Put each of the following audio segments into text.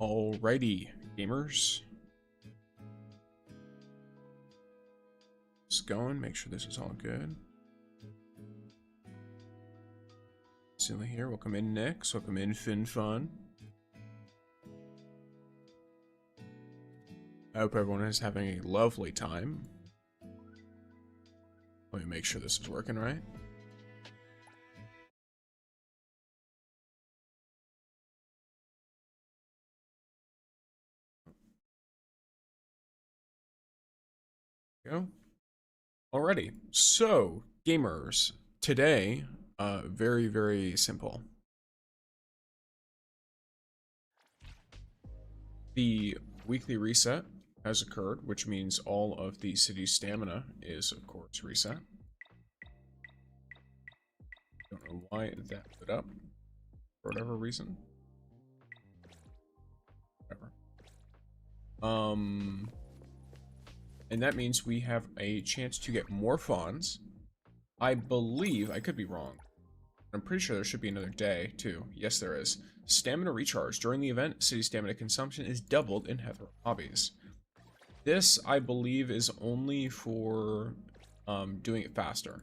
Alrighty, gamers. Just going, make sure this is all good. Silly here, welcome in Nix, welcome in FinFun. I hope everyone is having a lovely time. Let me make sure this is working right. Go. Alrighty, so gamers, today, very, very simple. The weekly reset has occurred, which means all of the city's stamina is, of course, reset. Don't know why that put up, for whatever reason. Whatever. And that means we have a chance to get more fons. I believe, I could be wrong. I'm pretty sure there should be another day, too. Yes, there is. Stamina recharge. During the event, city stamina consumption is doubled in hetero hobbies. This, I believe, is only for doing it faster.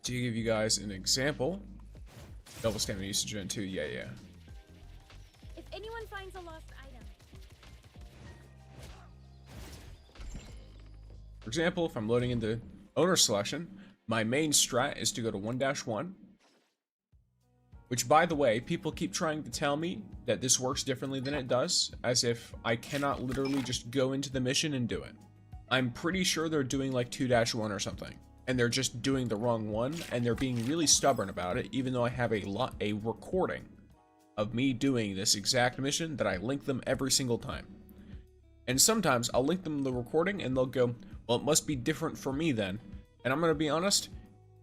To give you guys an example, double stamina usage event 2, yeah. If anyone finds a lost item. For example, if I'm loading into owner selection, my main strat is to go to 1-1, which, by the way, people keep trying to tell me that this works differently than it does, as if I cannot literally just go into the mission and do it. I'm pretty sure they're doing like 2-1 or something, and they're just doing the wrong one, and they're being really stubborn about it, even though I have a recording of me doing this exact mission that I link them every single time. And sometimes I'll link them the recording and they'll go, well, it must be different for me then. And I'm gonna be honest,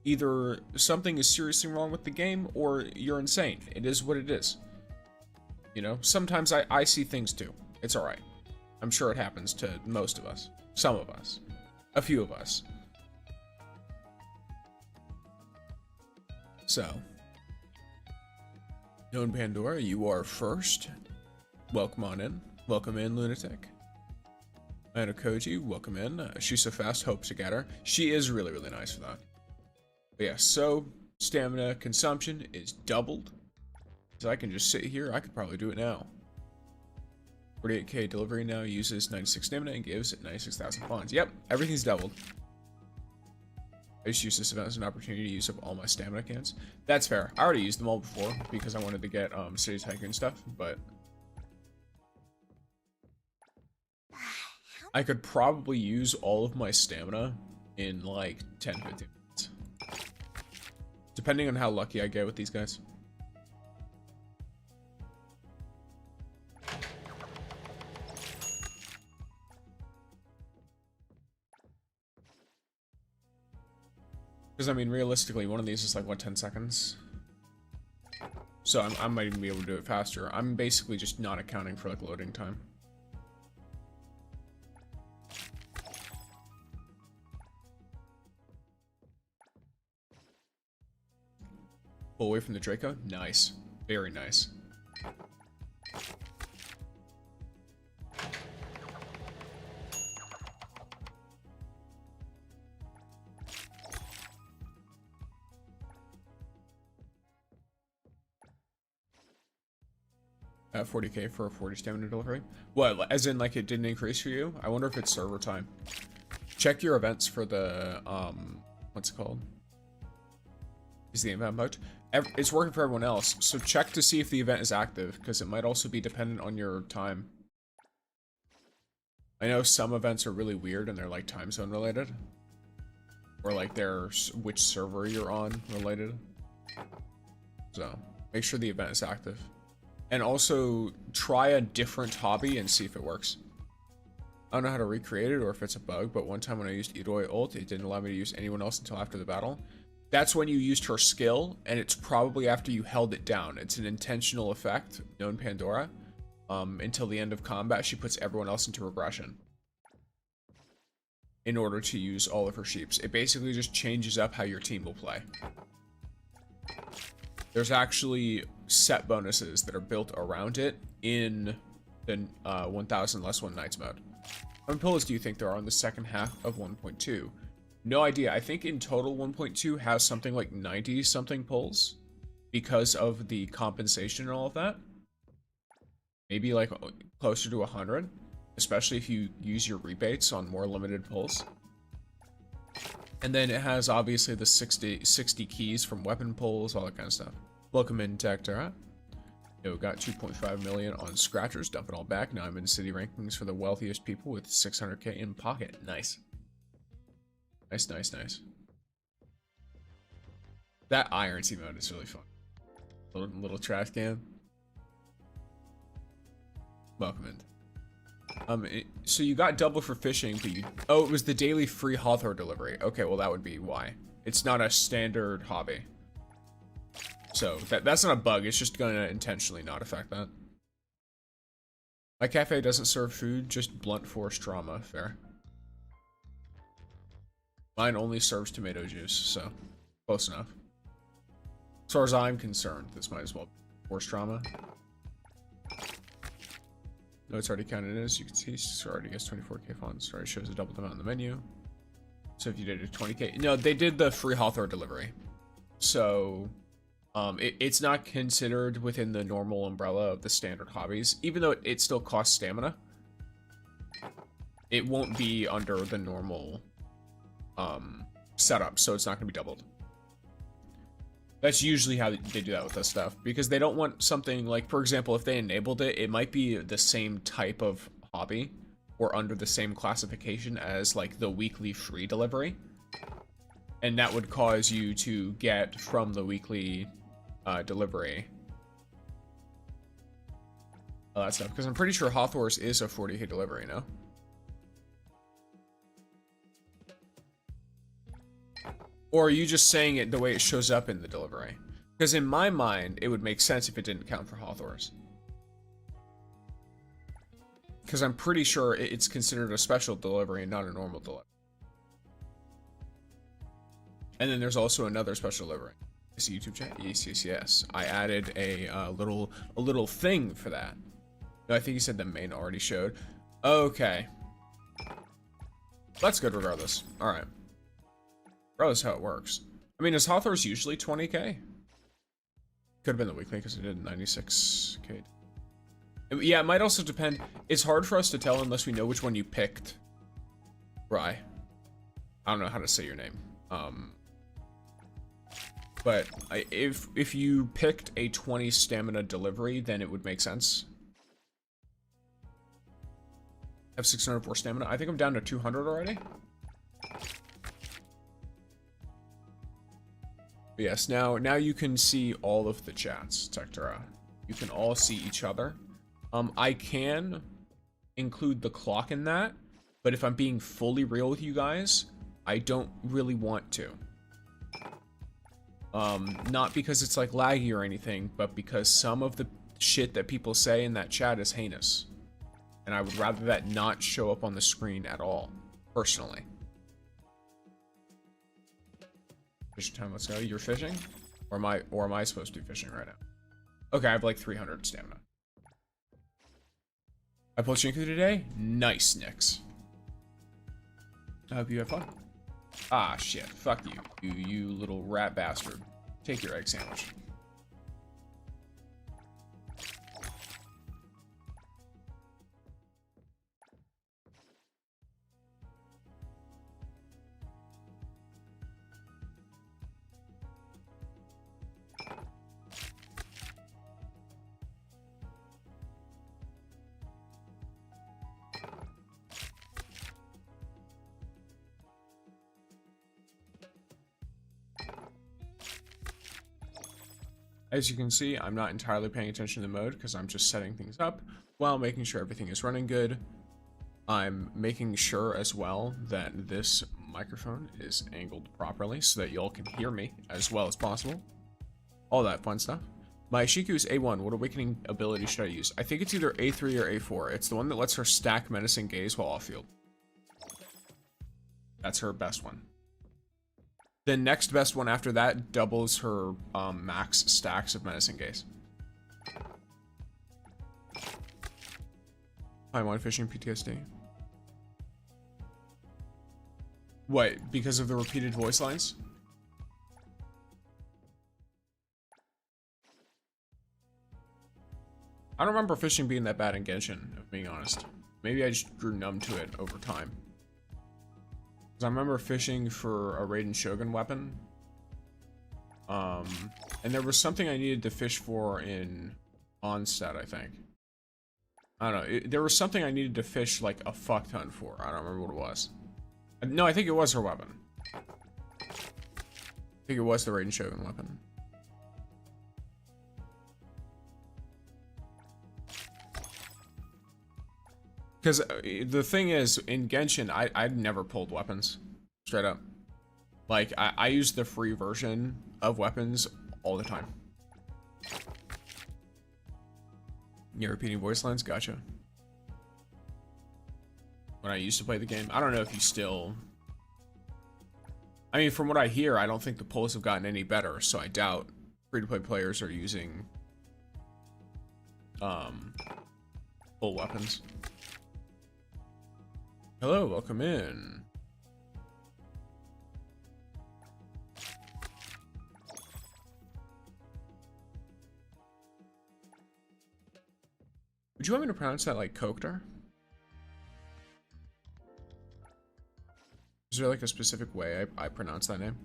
either something is seriously wrong with the game or you're insane. It is what it is. You know, sometimes I see things too. It's alright. I'm sure it happens to most of us. Some of us. A few of us. So, known Pandora, you are first. Welcome on in. Welcome in, Lunatic. And Koji, welcome in. She's so fast, hope to get her. She is really, really nice for that. But yeah, so stamina consumption is doubled. So I can just sit here. I could probably do it now. 48k delivery now uses 96 stamina and gives it 96,000 fons. Yep, everything's doubled. I just used this event as an opportunity to use up all my stamina cans. That's fair. I already used them all before because I wanted to get City Tycoon stuff, but I could probably use all of my stamina in like 10-15 minutes. Depending on how lucky I get with these guys. Because, I mean, realistically, one of these is like, what, 10 seconds? So I might even be able to do it faster. I'm basically just not accounting for like loading time. Pull away from the Draco. Nice. Very nice. At 40k for a 40 stamina delivery. What, as in like it didn't increase for you? I wonder if it's server time. Check your events for the, what's it called? Is the event mode? It's working for everyone else, so check to see if the event is active, because it might also be dependent on your time. I know some events are really weird and they're like time zone related. Or like they're which server you're on related. So, make sure the event is active. And also, try a different hobby and see if it works. I don't know how to recreate it or if it's a bug, but one time when I used Idoi ult, it didn't allow me to use anyone else until after the battle. That's when you used her skill, and it's probably after you held it down. It's an intentional effect, known Pandora. Until the end of combat, she puts everyone else into regression in order to use all of her sheeps. It basically just changes up how your team will play. There's actually set bonuses that are built around it in the 1000 less one nights mode. How many pulls do you think there are in the second half of 1.2? No idea. I think in total 1.2 has something like 90 something pulls because of the compensation and all of that. Maybe like closer to 100, especially if you use your rebates on more limited pulls. And then it has obviously the 60 keys from weapon pulls, all that kind of stuff. Welcome in, Tectara. Yo, got 2.5 million on scratchers, dump it all back. Now I'm in city rankings for the wealthiest people with 600k in pocket. Nice. Nice, nice, nice. That irons emote is really fun. Little trash can. Welcome in. So you got double for fishing, but you... Oh, it was the daily free Hawthorne delivery. Okay, well that would be why. It's not a standard hobby. So that's not a bug, it's just gonna intentionally not affect that. My cafe doesn't serve food, just blunt force trauma. Fair. Mine only serves tomato juice, so close enough. As far as I'm concerned, this might as well be force trauma. No, it's already counted as you can see. So already gets 24k funds. Already shows a double amount on the menu. So if you did a 20k, no, they did the free Hawthorne delivery. So it's not considered within the normal umbrella of the standard hobbies, even though it still costs stamina. It won't be under the normal setup, so it's not going to be doubled. That's usually how they do that with this stuff, because they don't want something like, for example, if they enabled it, it might be the same type of hobby or under the same classification as like the weekly free delivery, and that would cause you to get from the weekly delivery all that stuff, because I'm pretty sure Hawthorne's is a 40k delivery, no? Or are you just saying it the way it shows up in the delivery? Because in my mind, it would make sense if it didn't count for Hawthorne's. Because I'm pretty sure it's considered a special delivery and not a normal delivery. And then there's also another special delivery. Is it YouTube chat? Yes, yes, yes. I added a little thing for that. No, I think you said the main already showed. Okay. That's good regardless. All right. Regardless how it works. I mean, is Hawthorne's usually 20k? Could have been the weekly because it did 96k. Yeah, it might also depend. It's hard for us to tell unless we know which one you picked. Rye. I don't know how to say your name. But if you picked a 20 stamina delivery, then it would make sense. I have 604 stamina. I think I'm down to 200 already. But yes, now you can see all of the chats, Tectara. You can all see each other. I can include the clock in that, but if I'm being fully real with you guys, I don't really want to. Not because it's like laggy or anything, but because some of the shit that people say in that chat is heinous. And I would rather that not show up on the screen at all, personally. Fishing time, let's go. You're fishing? Or am I supposed to be fishing right now? Okay, I have like 300 stamina. I pulled Shinku today? Nice, Nix. I hope you have fun. Ah, shit. Fuck you. You little rat bastard. Take your egg sandwich. As you can see, I'm not entirely paying attention to the mode because I'm just setting things up while making sure everything is running good. I'm making sure as well that this microphone is angled properly so that y'all can hear me as well as possible. All that fun stuff. My Shiku is A1. What awakening ability should I use? I think it's either A3 or A4. It's the one that lets her stack menacing gaze while off field. That's her best one. The next best one after that doubles her max stacks of menacing gaze. Paimon fishing PTSD. What? Because of the repeated voice lines? I don't remember fishing being that bad in Genshin, if being honest. Maybe I just grew numb to it over time. Because I remember fishing for a Raiden Shogun weapon. And there was something I needed to fish for in Onstead, I think. I don't know. There was something I needed to fish like a fuck ton for. I don't remember what it was. No, I think it was her weapon. I think it was the Raiden Shogun weapon. Because the thing is, in Genshin, I'd never pulled weapons. Straight up. Like, I use the free version of weapons all the time. You're repeating voice lines? Gotcha. When I used to play the game. I don't know if you still... I mean, from what I hear, I don't think the pulls have gotten any better, so I doubt free-to-play players are using... full weapons. Hello, welcome in. Would you want me to pronounce that like Koktar? Is there like a specific way I pronounce that name?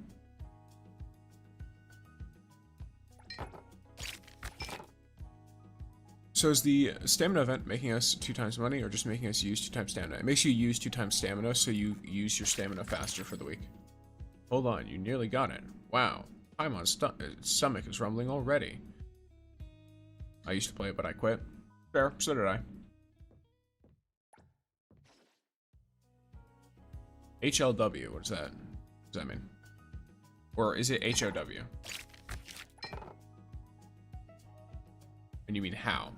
So is the stamina event making us 2 times money or just making us use 2 times stamina? It makes you use 2 times stamina, so you use your stamina faster for the week. Hold on, you nearly got it. Wow, Paimon's stomach is rumbling already. I used to play it, but I quit. Fair, so did I. HLW, what does that mean? Or is it HOW? And you mean how?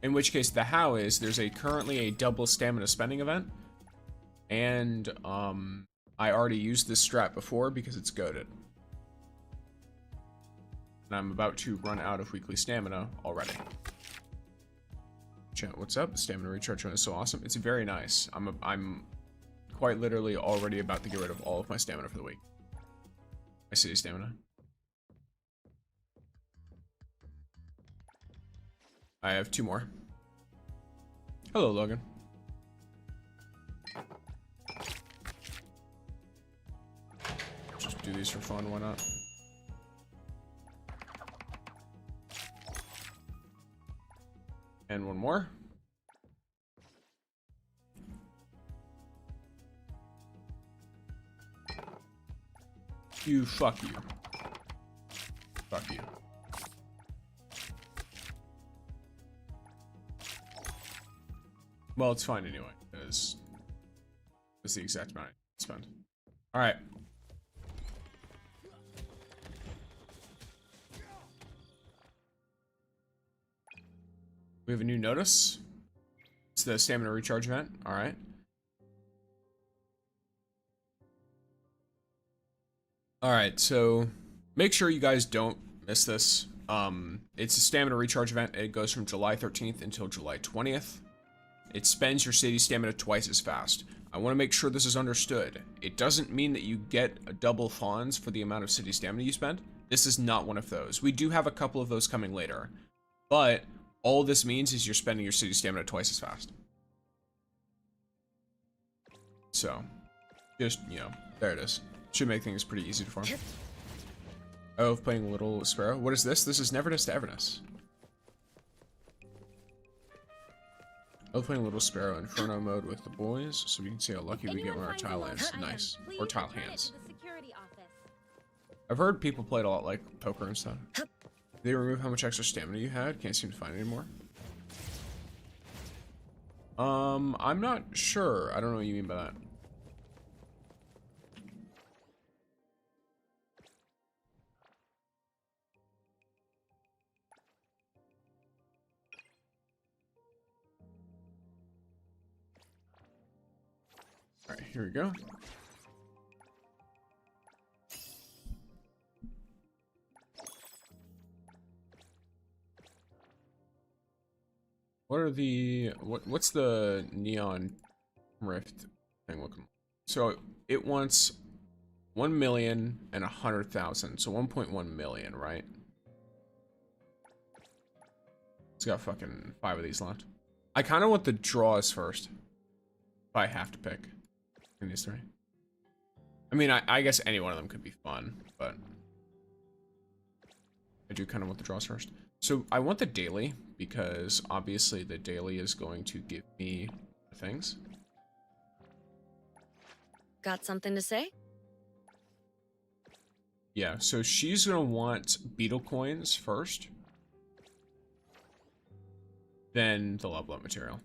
In which case, the how is there's currently a double stamina spending event, and I already used this strat before because it's goated. And I'm about to run out of weekly stamina already. Chat, what's up? The stamina recharge is so awesome. It's very nice. I'm quite literally already about to get rid of all of my stamina for the week. My city stamina. I have 2 more. Hello, Logan. Just do these for fun, why not? And 1 more. Fuck you. Fuck you. Well, it's fine anyway, because it's the exact amount I spend. Alright. We have a new notice. It's the stamina recharge event. Alright. Alright, so make sure you guys don't miss this. It's a stamina recharge event. It goes from July 13th until July 20th. It spends your city stamina twice as fast. I want to make sure this is understood. It doesn't mean that you get a double fons for the amount of city stamina you spend. This is not one of those. We do have a couple of those coming later. But all this means is you're spending your city stamina twice as fast. So, just, you know, there it is. Should make things pretty easy to farm. Oh, playing Little Sparrow. What is this? This is Neverness to Everness. I was playing Little Sparrow Inferno mode with the boys, so we can see how lucky we get when our tile lands. Nice. Or tile hands. I've heard people play it a lot like poker and stuff. Did they remove how much extra stamina you had? Can't seem to find it anymore. I'm not sure. I don't know what you mean by that. Alright, here we go. What are the what's the neon rift thing looking like? So it wants 1,100,000, so 1.1 million, right? It's got fucking 5 of these left. I kind of want the draws first. If I have to pick in these 3. I mean, I guess any one of them could be fun, but I do kind of want the draws first. So I want the daily, because obviously the daily is going to give me things. Got something to say? Yeah, so she's gonna want beetle coins first, then the level up material.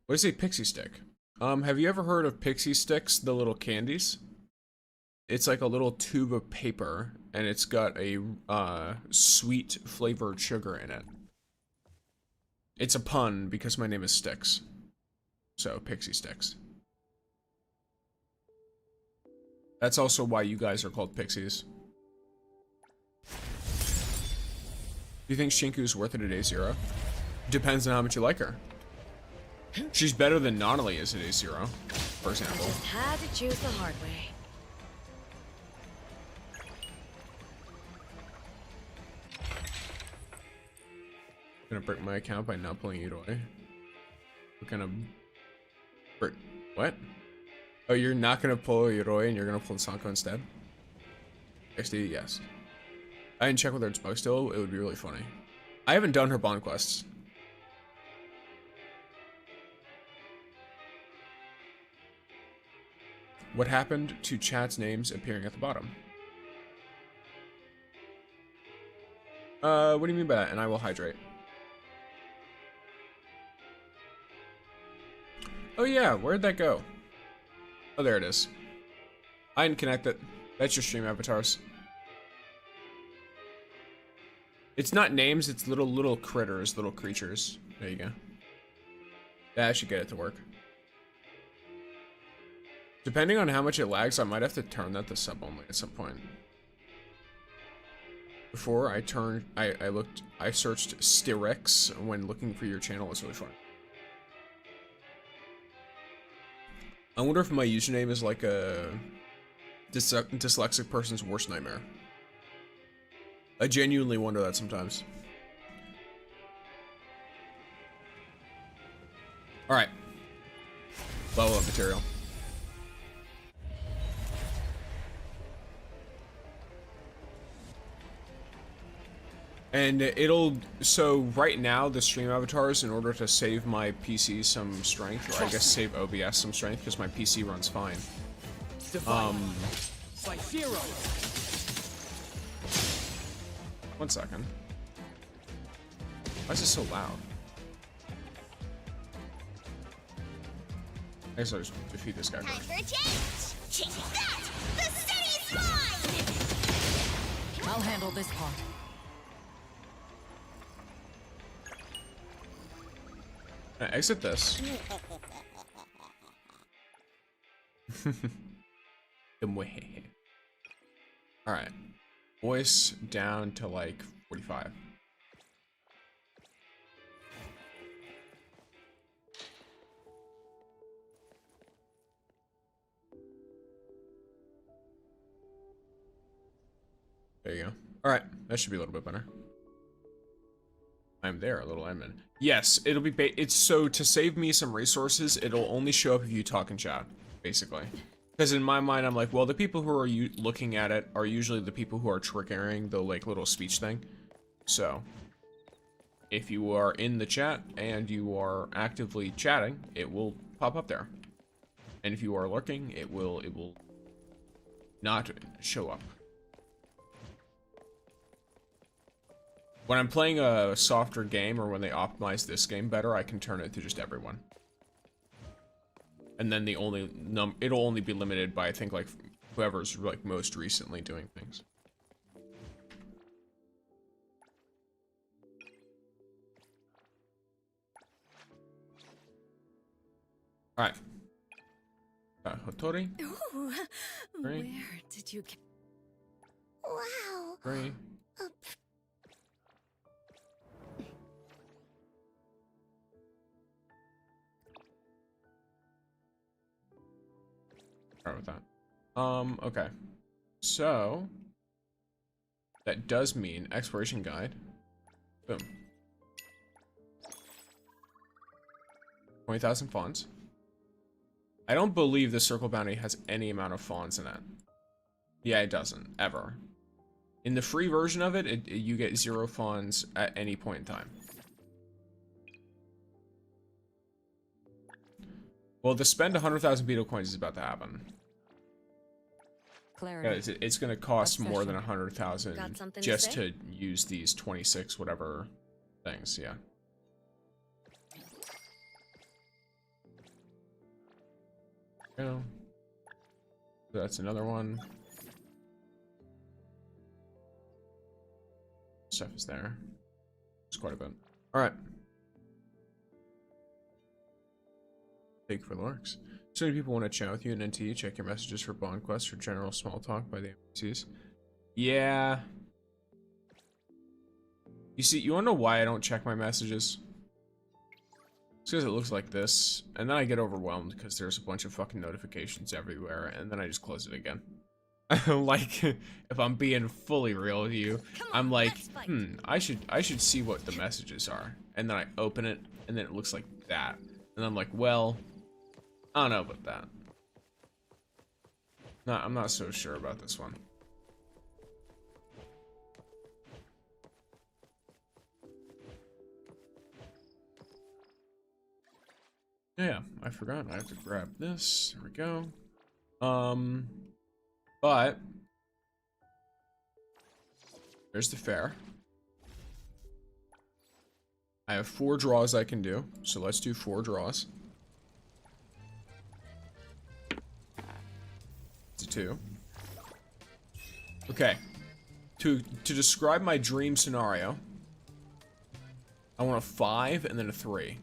What is a pixie stick? Have you ever heard of pixie sticks, the little candies? It's like a little tube of paper, and it's got a sweet flavored sugar in it. It's a pun because my name is Sticks. So, pixie sticks. That's also why you guys are called pixies. Do you think Shinku's worth it at day 0? Depends on how much you like her. She's better than Nonali is at day 0, for example. Just had to choose the hard way. Gonna break my account by not pulling Yuroi. What kind of break? What? Oh, you're not gonna pull Yuroi and you're gonna pull Sanko instead? XD, yes. I didn't check whether it's bugged still. It would be really funny. I haven't done her bond quests. What happened to chat's names appearing at the bottom? What do you mean by that? And I will hydrate. Oh yeah, where'd that go? Oh, there it is. I didn't connect it. That's your stream avatars. It's not names, it's little critters, little creatures. There you go. That should get it to work. Depending on how much it lags, I might have to turn that to sub only at some point. Before I searched Styrex when looking for your channel. It's really fun. I wonder if my username is like a dyslexic person's worst nightmare. I genuinely wonder that sometimes. Alright. Level up material. And so right now the stream avatars, in order to save my PC some strength, or I guess save OBS some strength, because my PC runs fine. One second. Why is this so loud? I guess I just want to defeat this guy Time first. for a change! Change that! The city's mine! I'll handle this part. Can I exit this? Alright. Voice down to like 45. There you go. Alright, that should be a little bit better. I'm there, a little admin. Yes, it'll be it's so to save me some resources, it'll only show up if you talk in chat, basically. Because in my mind, I'm like, well, the people who are looking at it are usually the people who are triggering the like little speech thing. So, if you are in the chat and you are actively chatting, it will pop up there. And if you are lurking, it will not show up. When I'm playing a softer game, or when they optimize this game better, I can turn it to just everyone. And then it'll only be limited by, I think, like whoever's like most recently doing things. All right. Hotori. Ooh, Three. where did you get? Wow. 3. Right with that. Okay. So that does mean exploration guide. Boom. 20,000 fawns. I don't believe the circle bounty has any amount of fawns in it. Yeah, it doesn't ever. In the free version of it, you get 0 fawns at any point in time. Well, the spend 100,000 beetle coins is about to happen. Clarity. Yeah, it's going to cost more than 100,000 just to use these 26 whatever things. Yeah. Go. So that's another one. Stuff is there. It's quite a bit. All right. Thank you for the lurks. So many people want to chat with you in NTE. Check your messages for bond quests or general small talk by the NPCs. Yeah. You see, you wanna know why I don't check my messages? It's because it looks like this, and then I get overwhelmed because there's a bunch of fucking notifications everywhere, and then I just close it again. Like, if I'm being fully real with you, I'm like, I should see what the messages are, and then I open it, and then it looks like that, and I'm like, well, I don't know about that. No, I'm not so sure about this one. Yeah, I forgot. I have to grab this. There we go. But there's the fair. I have 4 draws I can do, so let's do 4 draws. It's a 2. Okay. To describe my dream scenario, I want a 5 and then a 3.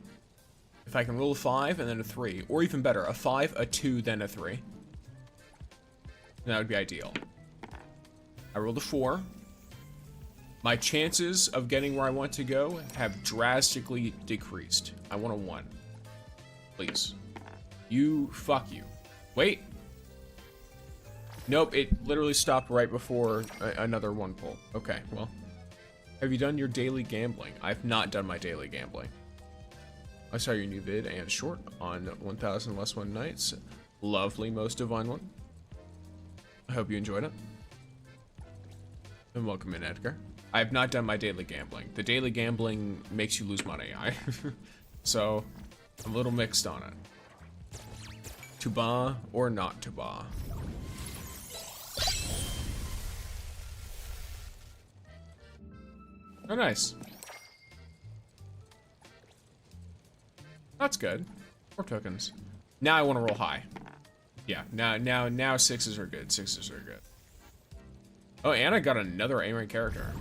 If I can roll a 5 and then a 3, or even better, a 5, a 2, then a 3. That would be ideal. I rolled a 4. My chances of getting where I want to go have drastically decreased. I want a 1. Please. Fuck you. Wait. Nope, it literally stopped right before another 1 pull. Okay, well. Have you done your daily gambling? I've not done my daily gambling. I saw your new vid and short on 1000 Less One Nights. Lovely, most divine one. I hope you enjoyed it. And welcome in, Edgar. I have not done my daily gambling. The daily gambling makes you lose money. So, I'm a little mixed on it. To buy or not to buy. Oh, nice. That's good. 4 tokens. Now I want to roll high. Yeah, now 6s are good. 6s are good. Oh, and I got another A-rank character.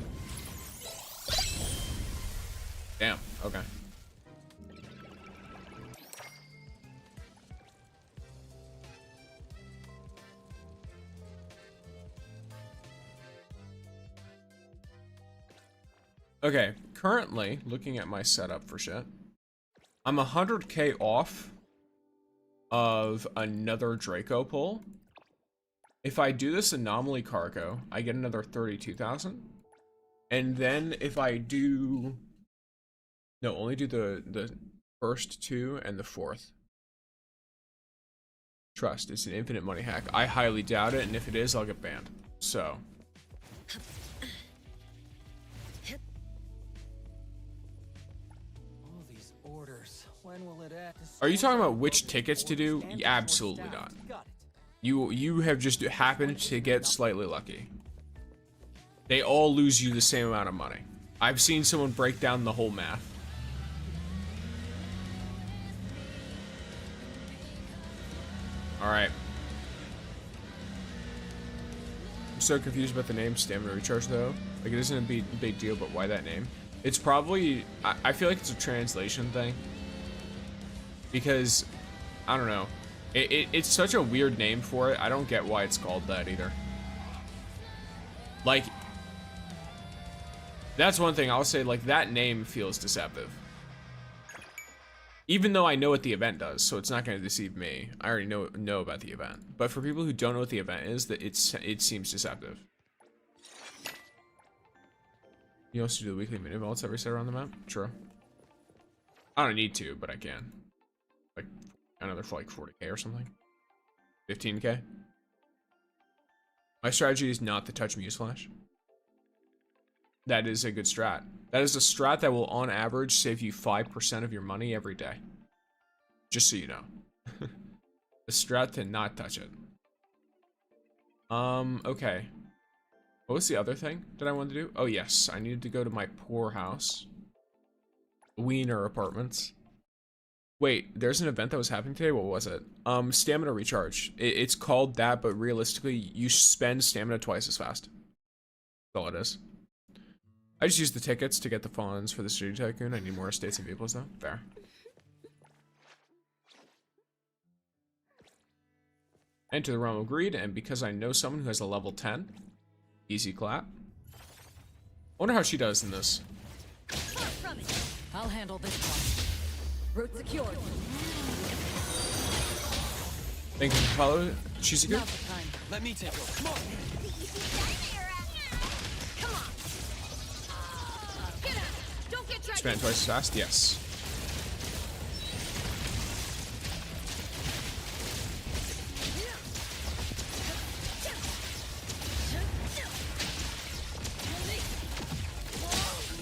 Damn, okay. Okay, currently, looking at my setup for shit, I'm 100k off of another Draco pull. If I do this anomaly cargo, I get another 32,000. And then if I do... No, only do the first 2 and the 4th. Trust, it's an infinite money hack. I highly doubt it, and if it is, I'll get banned. So... When will it end? Are you talking about which tickets to do? Absolutely not. You have just happened to get slightly lucky. They all lose you the same amount of money. I've seen someone break down the whole math. Alright. I'm so confused about the name Stamina Recharge though. Like, it isn't a big deal, but why that name? It's probably... I feel like it's a translation thing. Because, I don't know. It's such a weird name for it. I don't get why it's called that either. Like, that's one thing I'll say, like, that name feels deceptive. Even though I know what the event does, so it's not going to deceive me. I already know about the event. But for people who don't know what the event is, that it seems deceptive. You also do the weekly mini vaults every set around the map? True. I don't need to, but I can. Like, another for like 40k or something. 15k. My strategy is not to touch Muse Flash. That is a good strat. That is a strat that will, on average, save you 5% of your money every day. Just so you know. The strat to not touch it. Okay. What was the other thing that I wanted to do? Oh, yes. I needed to go to my poor house. Wiener Apartments. Wait, there's an event that was happening today? What was it? Stamina recharge. It's called that, but realistically, you spend stamina twice as fast. That's all it is. I just used the tickets to get the fons for the City Tycoon. I need more estates and vehicles though. Fair. Enter the realm of greed, and because I know someone who has a level 10, easy clap. I wonder how she does in this. I'll handle this one. Route secured. Thank you for following. She's a good. Now's the time. Let me take over. Come on. Come on. Get out. Don't get dragged. Spam twice as fast? Yes.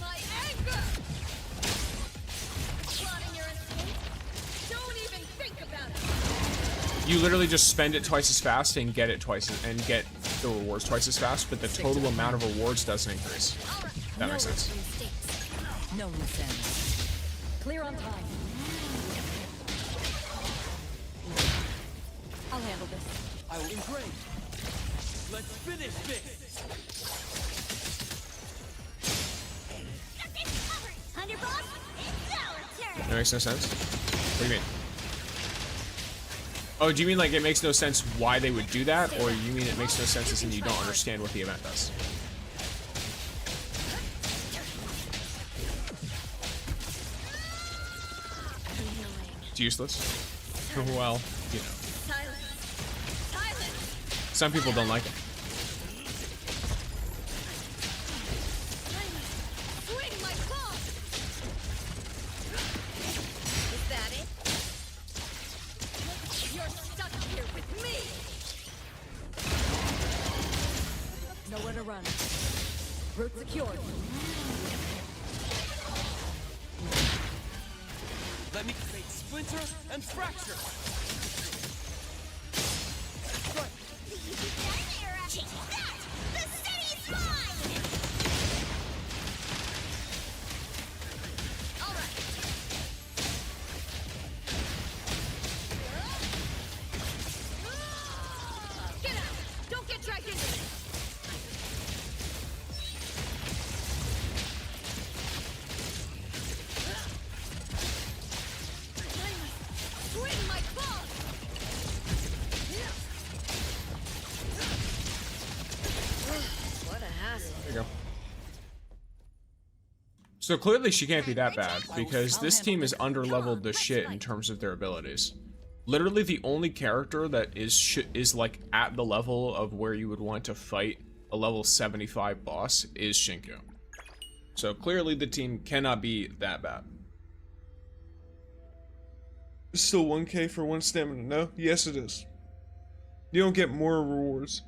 My anger. Plotting your escape? Don't even think about it. You literally just spend it twice as fast and get it twice and get the rewards twice as fast, but the total amount of rewards doesn't increase. That makes sense. No loose ends. Clear on time. I'll handle this. I will engrave. Let's finish this. Underboss, it's our turn. That makes no sense. What do you mean? Oh, do you mean like it makes no sense why they would do that, or you mean it makes no sense as in you don't understand what the event does? It's useless. Well, you know. Silence. Silence. Some people don't like it. Swing my claw. Is that it? You're stuck here with me. Nowhere to run. Route secured. Let me create splinter and fracture. Take that! The city's mine! All right. Get out! Don't get dragged into it! Swing my claws! What a hassle. There you go. So clearly she can't be that bad, because this team is under-leveled to shit in terms of their abilities. Literally the only character that is like at the level of where you would want to fight a level 75 boss is Shinku. So clearly the team cannot be that bad. Still 1k for 1 stamina, no? Yes it is. You don't get more rewards.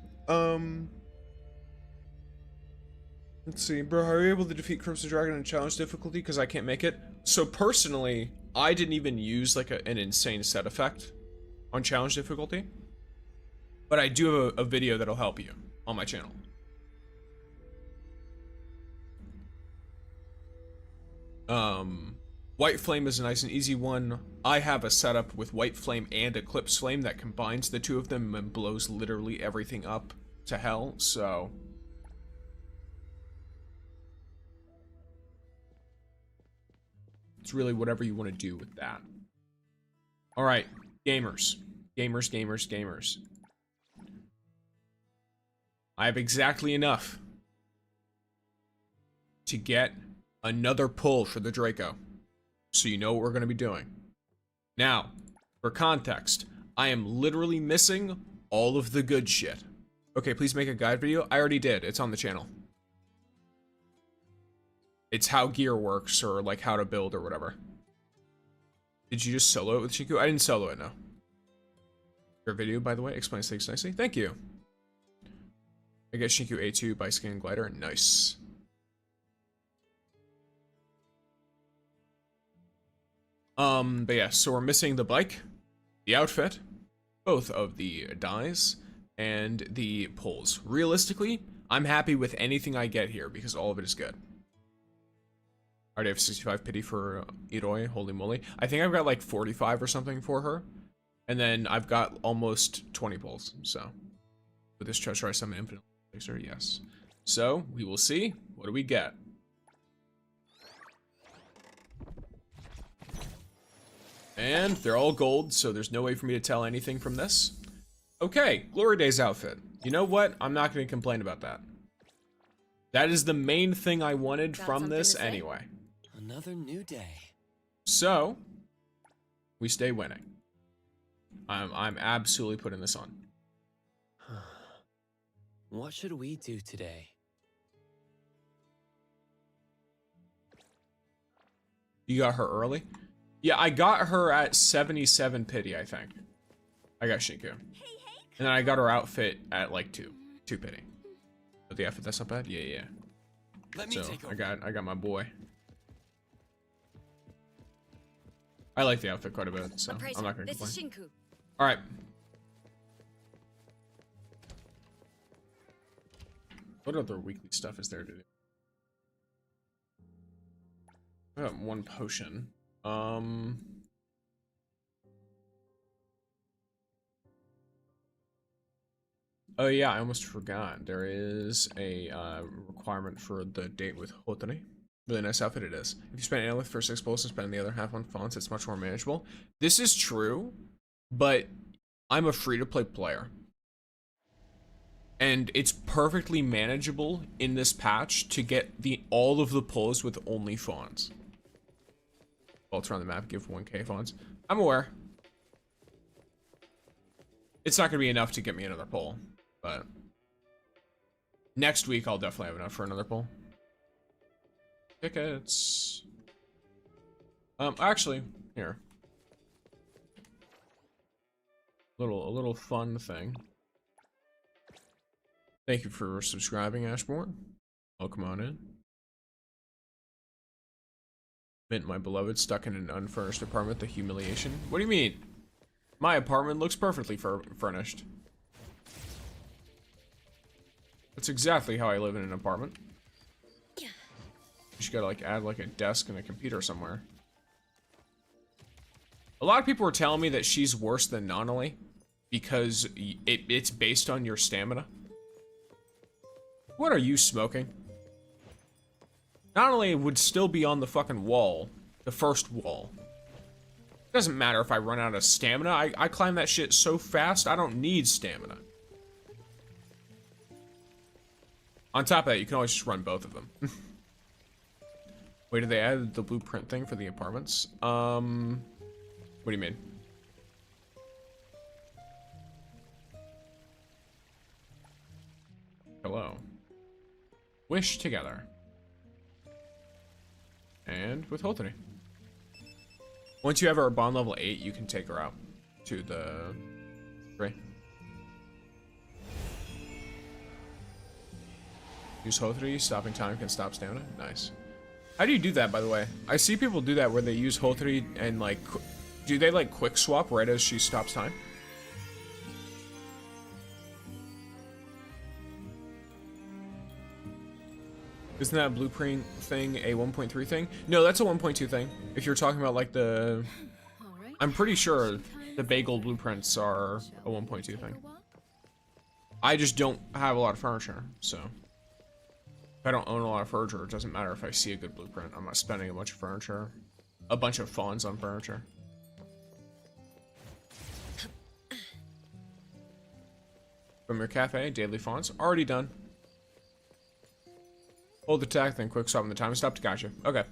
Let's see, bro, are you able to defeat Crimson Dragon in challenge difficulty? Because I can't make it. So personally, I didn't even use like an insane set effect on challenge difficulty. But I do have a video that'll help you on my channel. White Flame is a nice and easy one. I have a setup with White Flame and Eclipse Flame that combines the two of them and blows literally everything up to hell, so... It's really whatever you want to do with that. Alright, gamers. Gamers, gamers, gamers. I have exactly enough to get another pull for the Draco. So you know what we're going to be doing. Now, for context, I am literally missing all of the good shit. Okay, please make a guide video. I already did. It's on the channel. It's how gear works, or like how to build or whatever. Did you just solo it with Shinku? I didn't solo it, no. Your video, by the way, explains things nicely. Thank you. I get Shinku A2 by skin glider. Nice. But yeah, so we're missing the bike, the outfit, both of the dyes, and the pulls. Realistically, I'm happy with anything I get here because all of it is good. I already have 65 pity for Iroi, holy moly. I think I've got like 45 or something for her. And then I've got almost 20 pulls, so. With this treasure, I summon infinite elixir, yes. So, we will see. What do we get? And they're all gold, so there's no way for me to tell anything from this. Okay, Glory Days outfit. You know what? I'm not going to complain about that. That is the main thing I wanted from this anyway. Another new day. So, we stay winning. I'm absolutely putting this on. What should we do today? You got her early? Yeah, I got her at 77 pity, I think. I got Shinku. And then I got her outfit at like 2 pity. But the outfit, that's not bad? Yeah. Let me take over. I got my boy. I like the outfit quite a bit, so I'm not gonna complain. This is Shinku. Alright. What other weekly stuff is there to do? I got one potion. Oh yeah, I almost forgot. There is a requirement for the date with Hotani. Really nice outfit it is. If you spend annulith for 6 pulls and spend the other half on fonts, it's much more manageable. This is true, but I'm a free-to-play player. And it's perfectly manageable in this patch to get all of the pulls with only fonts. Bolts around the map give 1k fonts. I'm aware. It's not going to be enough to get me another pull, but next week I'll definitely have enough for another pull. Tickets. Actually, here. A little fun thing. Thank you for subscribing, Ashmore. Welcome on in. Mint, my beloved, stuck in an unfurnished apartment. The humiliation. What do you mean? My apartment looks perfectly furnished. That's exactly how I live in an apartment. You just gotta like add like a desk and a computer somewhere. A lot of people were telling me that she's worse than Nonali because it's based on your stamina. What are you smoking? Nonali would still be on the fucking wall, the first wall. Doesn't matter if I run out of stamina. I climb that shit so fast, I don't need stamina. On top of that, you can always just run both of them. Wait, did they add the blueprint thing for the apartments? What do you mean? Hello. Wish together. And with Hotani. Once you have her bond level 8, you can take her out to the 3. Use Hotari, stopping time can stop stamina. Nice. How do you do that, by the way? I see people do that where they use Hotari and like, do they like quick swap right as she stops time? Isn't that blueprint thing a 1.3 thing? No, that's a 1.2 thing. If you're talking about like the... I'm pretty sure the bagel blueprints are a 1.2 thing. I just don't have a lot of furniture, so... If I don't own a lot of furniture, it doesn't matter if I see a good blueprint. I'm not spending a bunch of furniture. A bunch of fawns on furniture. From your cafe, daily fawns. Already done. Hold attack, then quick swap when the time is stopped. Gotcha. Okay.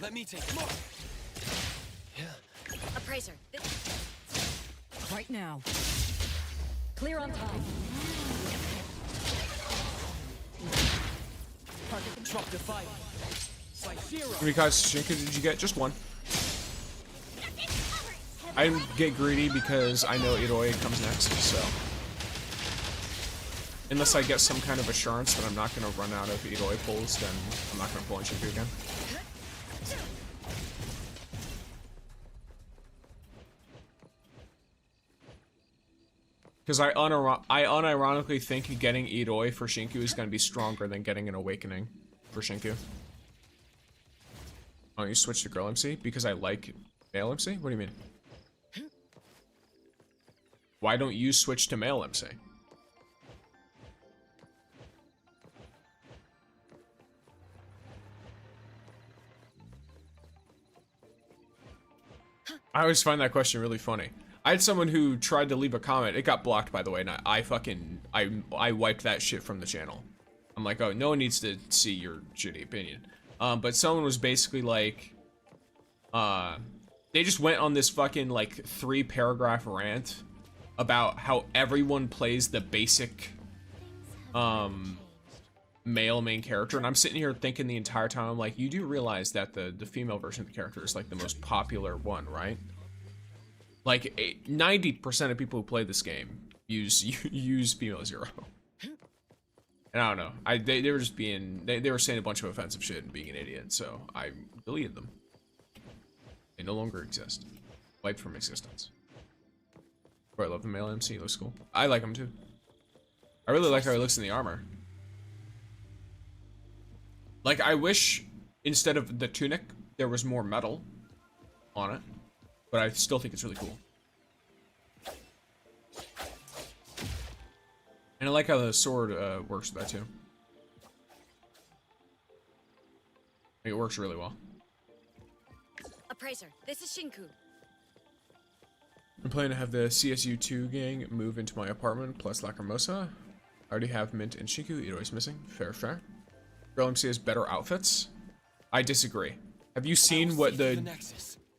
Let me take it. Appraiser. Right now. Clear on time. Drop the fight. Site 0. How many guys Shinku did you get? Just one. I didn't get greedy because I know Iroi comes next, so. Unless I get some kind of assurance that I'm not going to run out of Iroi pulls, then I'm not going to pull in Shinku again. Because I unironically think getting Iroi for Shinku is going to be stronger than getting an Awakening for Shinku. Oh, you switch to Girl MC? Because I like Male MC? What do you mean? Why don't you switch to Male MC? I always find that question really funny. I had someone who tried to leave a comment. It got blocked, by the way, and I wiped that shit from the channel. I'm like, oh, no one needs to see your shitty opinion. But someone was basically like, they just went on this fucking like 3-paragraph rant about how everyone plays the basic male main character, and I'm sitting here thinking the entire time, I'm like, you do realize that the female version of the character is like the most popular one, right? Like 90% of people who play this game use female Zero. And I don't know, they were just being, they were saying a bunch of offensive shit and being an idiot, so I deleted them. They no longer exist. Wiped from existence. But I love the male MC, he looks cool. I like him too. I really like how he looks in the armor. Like, I wish instead of the tunic, there was more metal on it. But I still think it's really cool. And I like how the sword works with that too. I think it works really well. Appraiser, this is Shinku. I'm planning to have the CSU2 gang move into my apartment, plus Lacrimosa. I already have Mint and Shinku, Iroi's missing. Fair, fair. Girl MC has better outfits. I disagree. Have you seen what the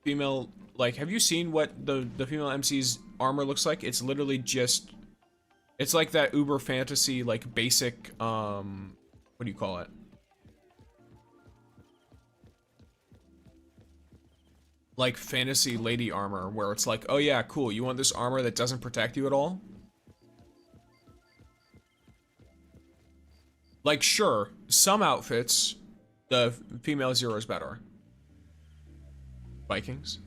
female, like, have you seen what the female MC's armor looks like? It's literally just, it's like that uber fantasy, like, basic, what do you call it? Like, fantasy lady armor, where it's like, oh yeah, cool, you want this armor that doesn't protect you at all? Like, sure, some outfits, the female Zero is better. Vikings.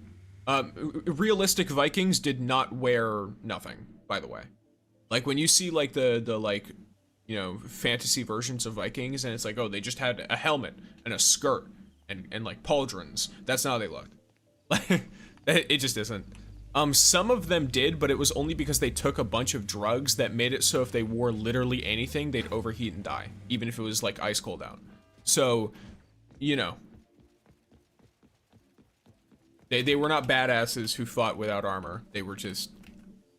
Realistic Vikings did not wear nothing, by the way. Like, when you see, like, the like, you know, fantasy versions of Vikings, and it's like, oh, they just had a helmet, and a skirt, and like, pauldrons. That's not how they looked. It just isn't. Some of them did, but it was only because they took a bunch of drugs that made it so if they wore literally anything, they'd overheat and die, even if it was like ice cold out. So, you know, they were not badasses who fought without armor. They were just,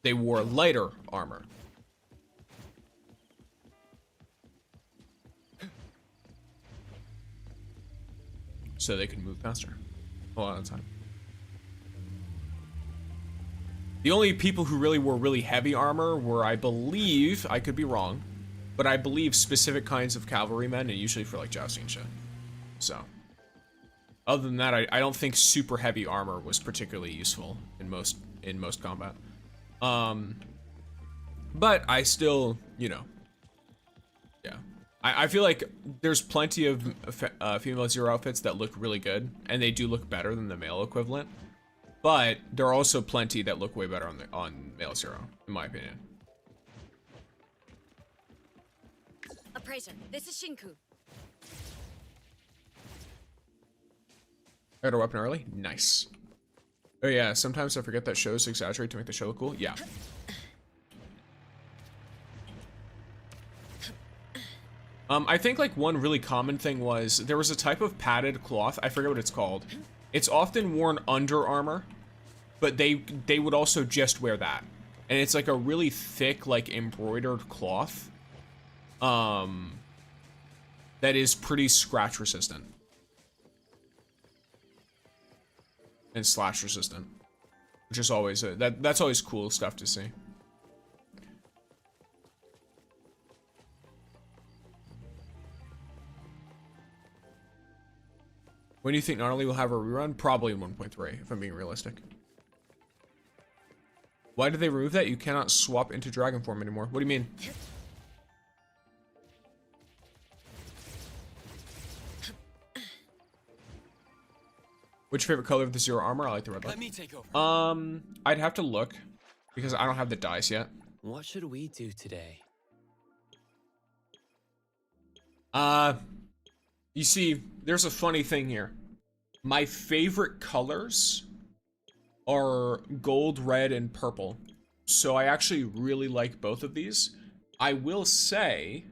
they wore lighter armor. So they could move faster a lot of the time. The only people who really wore really heavy armor were, I believe, I could be wrong, but I believe specific kinds of cavalrymen, and usually for like jousting and shit. So, other than that, I don't think super heavy armor was particularly useful in most combat. But I still, you know, yeah. I feel like there's plenty of female Zero outfits that look really good, and they do look better than the male equivalent. But there are also plenty that look way better on male Zero, in my opinion. Appraiser, this is Shinku. Got a weapon early? Nice. Oh yeah, sometimes I forget that shows exaggerate to make the show look cool. Yeah. I think like one really common thing was there was a type of padded cloth, I forget what it's called. It's often worn under armor, but they would also just wear that. And it's like a really thick, like embroidered cloth that is pretty scratch resistant. and slash resistant, which is always that's always cool stuff to see. When do you think Gnarly will have a rerun? Probably in 1.3, if I'm being realistic. Why did they remove that? You cannot swap into dragon form anymore. What do you mean? Which favorite color of the zero armor? I like the red. Let me take over. I'd have to look because I don't have the dice yet. What should we do today? You see, there's a funny thing here. My favorite colors are gold, red, and purple. So I actually really like both of these. I will say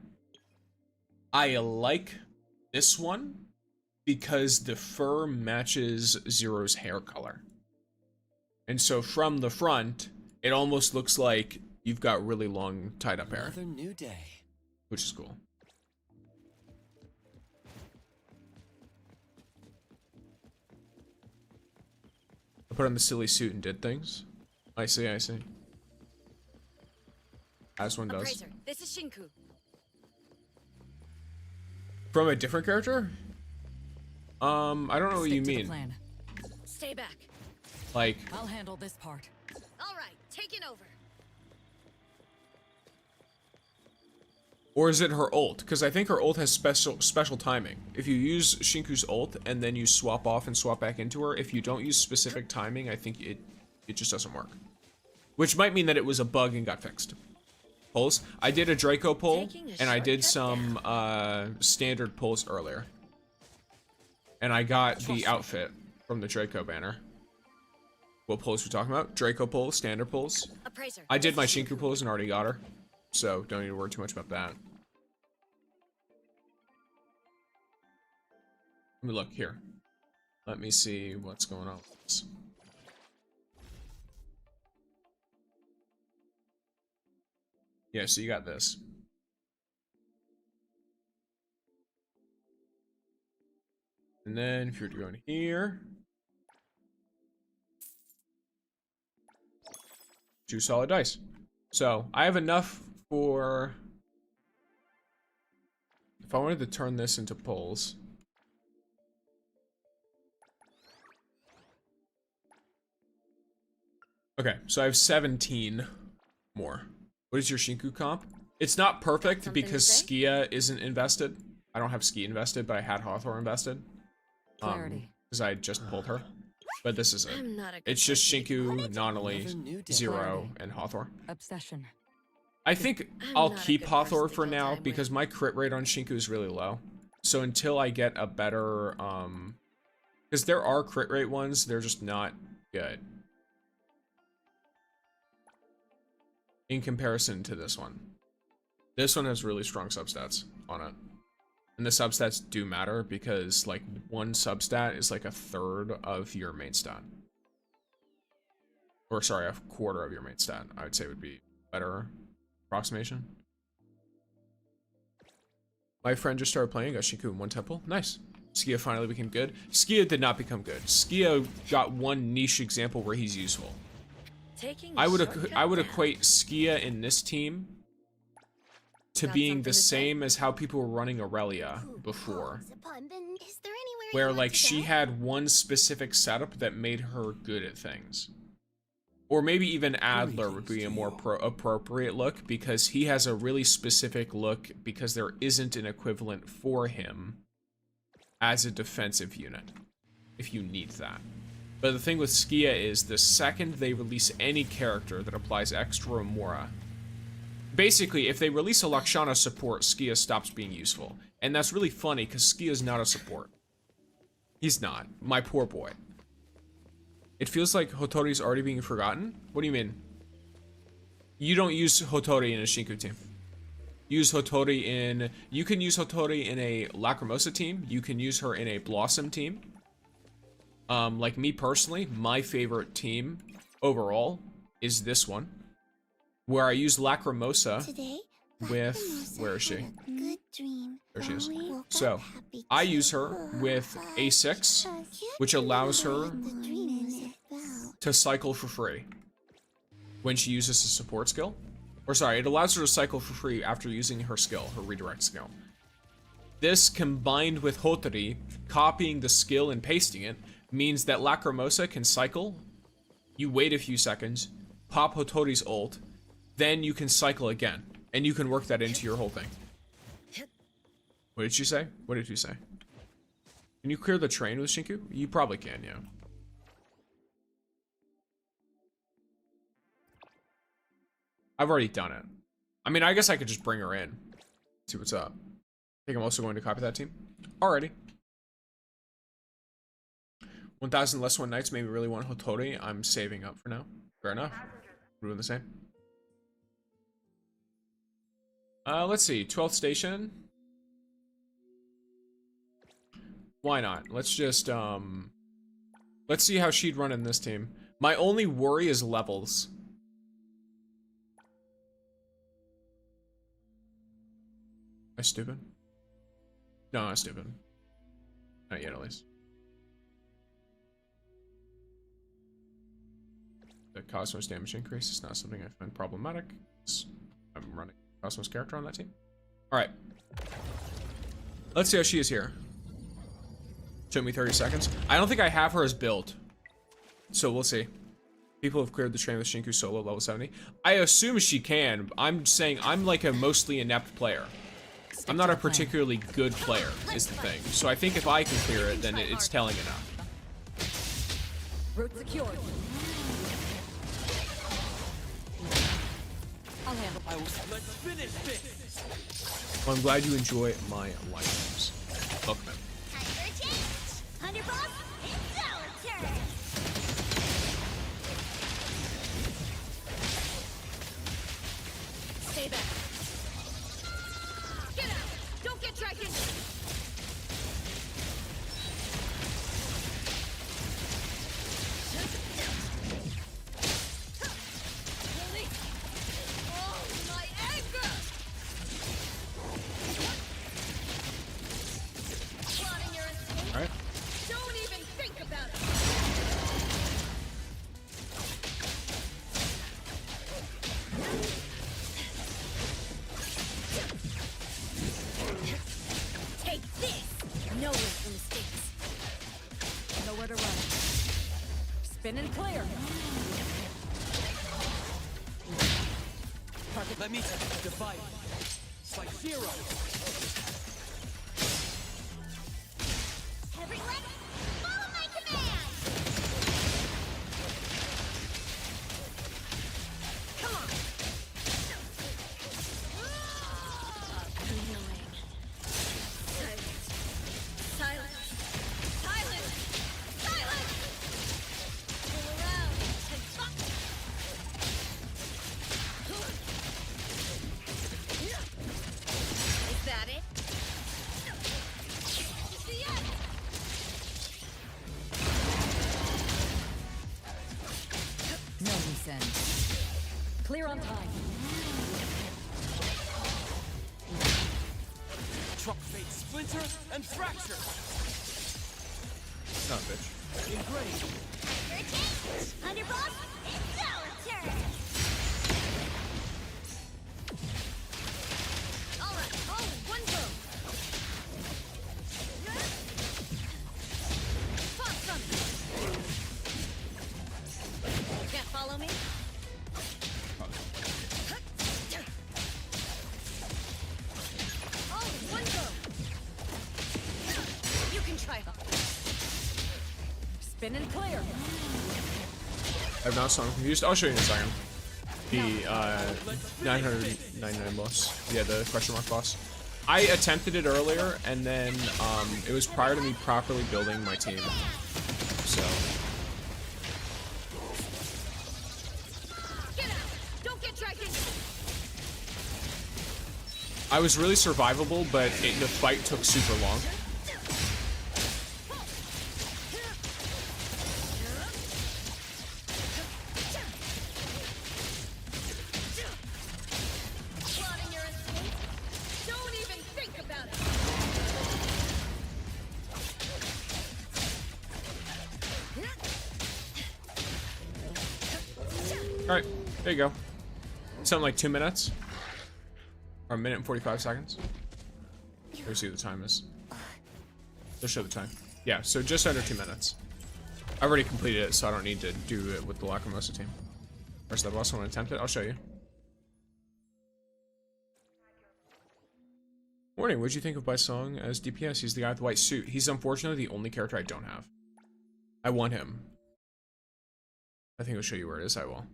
I like this one because the fur matches Zero's hair color. And so from the front, it almost looks like you've got really long tied up hair. Another new day. Which is cool. I put on the silly suit and did things. I see, I see. As one does. Appraiser, this is Shinku. From a different character? I don't know what you Stick to the mean. plan. Stay back. Like, I'll handle this part. All right, taking over. or is it her ult? Because I think her ult has special timing. If you use Shinku's ult and then you swap off and swap back into her, if you don't use specific timing, I think it just doesn't work. Which might mean that it was a bug and got fixed. Pulls. I did a Draco pull, and I did some standard pulls earlier. And I got the outfit from the Draco banner. What pulls are we talking about? Draco pulls, standard pulls. Appraiser, I did my Shinku pulls and already got her. So don't need to worry too much about that. Let me look here. Let me see what's going on with this. Yeah, so you got this. And then if you're going here, 2 solid dice. So I have enough for, if I wanted to turn this into pulls. Okay, so I have 17 more. What is your Shinku comp? It's not perfect because Skia isn't invested. I don't have Skia invested, but I had Hawthorne invested. Clarity. Because I just pulled her. But this is it. I'm not a good It's just person. Shinku, Nonali, Another new day. Zero, and Hawthorne. Obsession. I think I'm I'll not a keep good Hawthorne person to for kill now time because with. my crit rate on Shinku is really low. So until I get a better, because there are crit rate ones, they're just not good. In comparison to this one. This one has really strong substats on it. And the substats do matter because like one substat is like a third of your main stat. Or sorry, a quarter of your main stat, I would say would be better approximation. My friend just started playing, got Shinku in 1 temple. Nice. Skia finally became good. Skia did not become good. Skia got one niche example where he's useful. Taking I would shortcut equate Skia in this team to Got being something the to say? same as how people were running Aurelia before. Is there anywhere Where you want like to she go? had one specific setup that made her good at things. Or maybe even Adler would be a more appropriate look because he has a really specific look because there isn't an equivalent for him as a defensive unit, if you need that. But the thing with Skia is the second they release any character that applies extra Remora, basically if they release a Lakshana support, Skia stops being useful. And that's really funny because Skia's not a support. He's not. My poor boy. It feels like Hotori's already being forgotten? What do you mean? You don't use Hotori in a Shinku team. Use Hotori in... You can use Hotori in a Lacrimosa team. You can use her in a Blossom team. Like me personally, my favorite team overall is this one. Where I use Lacrimosa Today, with... Lacrimosa Where is she? had a good dream. There she is. Woke up So, happy I too. use her with A6, which allows her... The dream was to cycle for free when she uses a support skill. Or sorry, it allows her to cycle for free after using her skill, her redirect skill. This, combined with Hotori copying the skill and pasting it, means that Lacrimosa can cycle, you wait a few seconds, pop Hotori's ult, then you can cycle again, and you can work that into your whole thing. What did she say? What did you say? Can you clear the train with Shinku? You probably can, yeah. I've already done it. I mean, I guess I could just bring her in. See what's up. I think I'm also going to copy that team. Alrighty. 1,000 less one nights made me really want Hotori. I'm saving up for now. Fair enough. We're doing the same. Let's see. 12th station. Why not? Let's just, let's see how she'd run in this team. My only worry is levels. Am I stupid? No, I'm not stupid. Not yet, at least. The Cosmos damage increase is not something I find problematic. I'm running Cosmos character on that team. Alright. Let's see how she is here. Took me 30 seconds. I don't think I have her as built. So we'll see. People have cleared the train with Shinku solo level 70. I assume she can. I'm saying I'm like a mostly inept player. I'm not a particularly good player, is the thing. So I think if I can clear it, then it's telling enough. Route secured. I'll handle. Let's finish this. Well, I'm glad you enjoy my lineups. Welcome in. Time for a change. Underboss, it's our turn. Stay back. Get out! Don't get dragged in! Really? Oh, my anger! Plotting your escape? Alright. Don't even think about it! Take this! No room for mistakes. Nowhere to run. Spin and clear. Target. Let me divide. By zero. Everyone, follow my command. Come on! Annoying. Silence! Silence! Silence! Silence! Pull around and fuck! Is that it? It's the end! No loose ends. Clear on time. Truck fate splinter and fracture. Son of a bitch. Engrave. For a change. Underboss, it's our turn. Alright, all in one go! Pop something! You can't follow me? All in one go! You can try hard. Spin and clear. I've now I'm confused. I'll show you in a second. The 999 boss. Yeah, the question mark boss. I attempted it earlier, and then it was prior to me properly building my team. So Get out! Don't get dragged in! I was really survivable, but the fight took super long. Plotting your escape? Don't even think about it! All right, there you go. Something like 2 minutes. Or 1 minute and 45 seconds. Let's see what the time is. Let's show the time. Yeah, so just under 2 minutes. I've already completed it, so I don't need to do it with the Lacrimosa team. First, the boss, I want to attempt it. I'll show you. Warning, what'd you think of my song as DPS? He's the guy with the white suit. He's unfortunately the only character I don't have. I want him. I think I'll show you where it is. I will.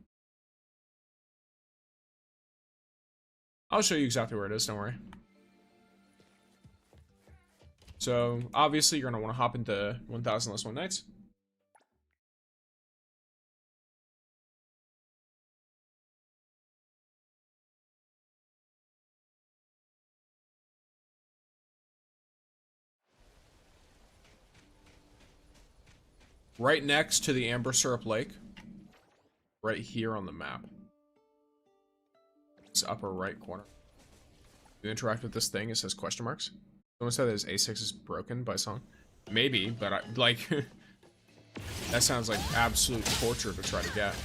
I'll show you exactly where it is, don't worry. So, obviously, you're going to want to hop into 1000 Less One Nights. Right next to the Amber Syrup Lake. Right here on the map. It's upper right corner. You interact with this thing, it says question marks. Someone said that his A6 is broken by song. Maybe, but I, like, that sounds like absolute torture to try to get.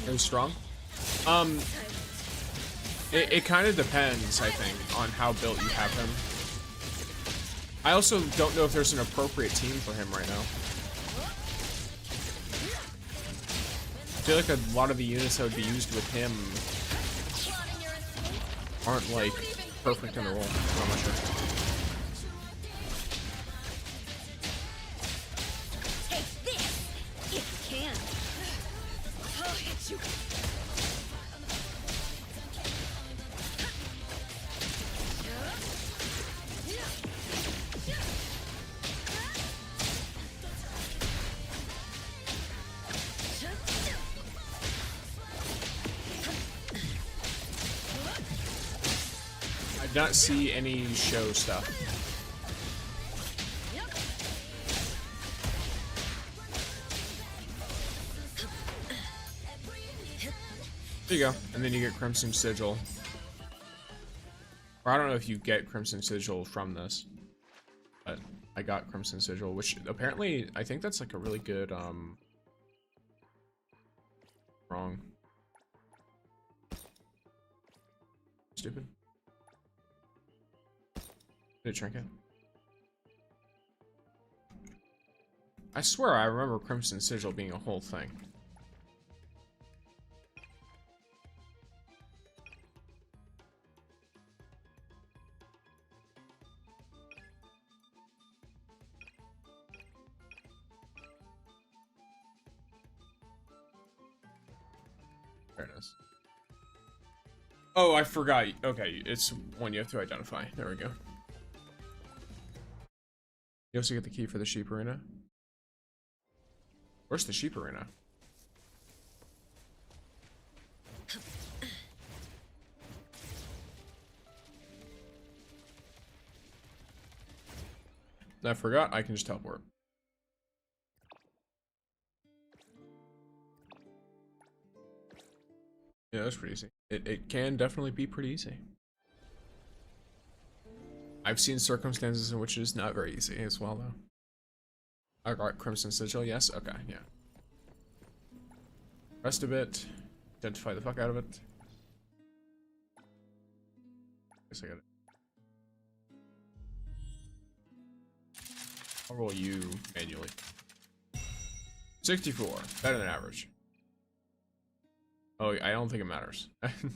Very strong. It kind of depends, I think, on how built you have him. I also don't know if there's an appropriate team for him right now. I feel like a lot of the units that would be used with him aren't, like, perfect in the role. I'm not sure. Take this, if you can. I'll hit you. I did not see any show stuff. There you go. And then you get Crimson Sigil. Or I don't know if you get Crimson Sigil from this. But I got Crimson Sigil, which apparently, I think that's like a really good, wrong. Stupid. Did it trinket? I swear I remember Crimson Sigil being a whole thing. There it is. Oh, I forgot. Okay, it's one you have to identify. There we go. You also get the key for the sheep arena. Where's the sheep arena? I forgot I can just teleport. Yeah, that's pretty easy. It can definitely be pretty easy. I've seen circumstances in which it is not very easy as well, though. I got Crimson Sigil, yes? Okay, yeah. Rest a bit. Identify the fuck out of it. Guess I got it. I'll roll you manually. 64. Better than average. Oh, I don't think it matters. I'm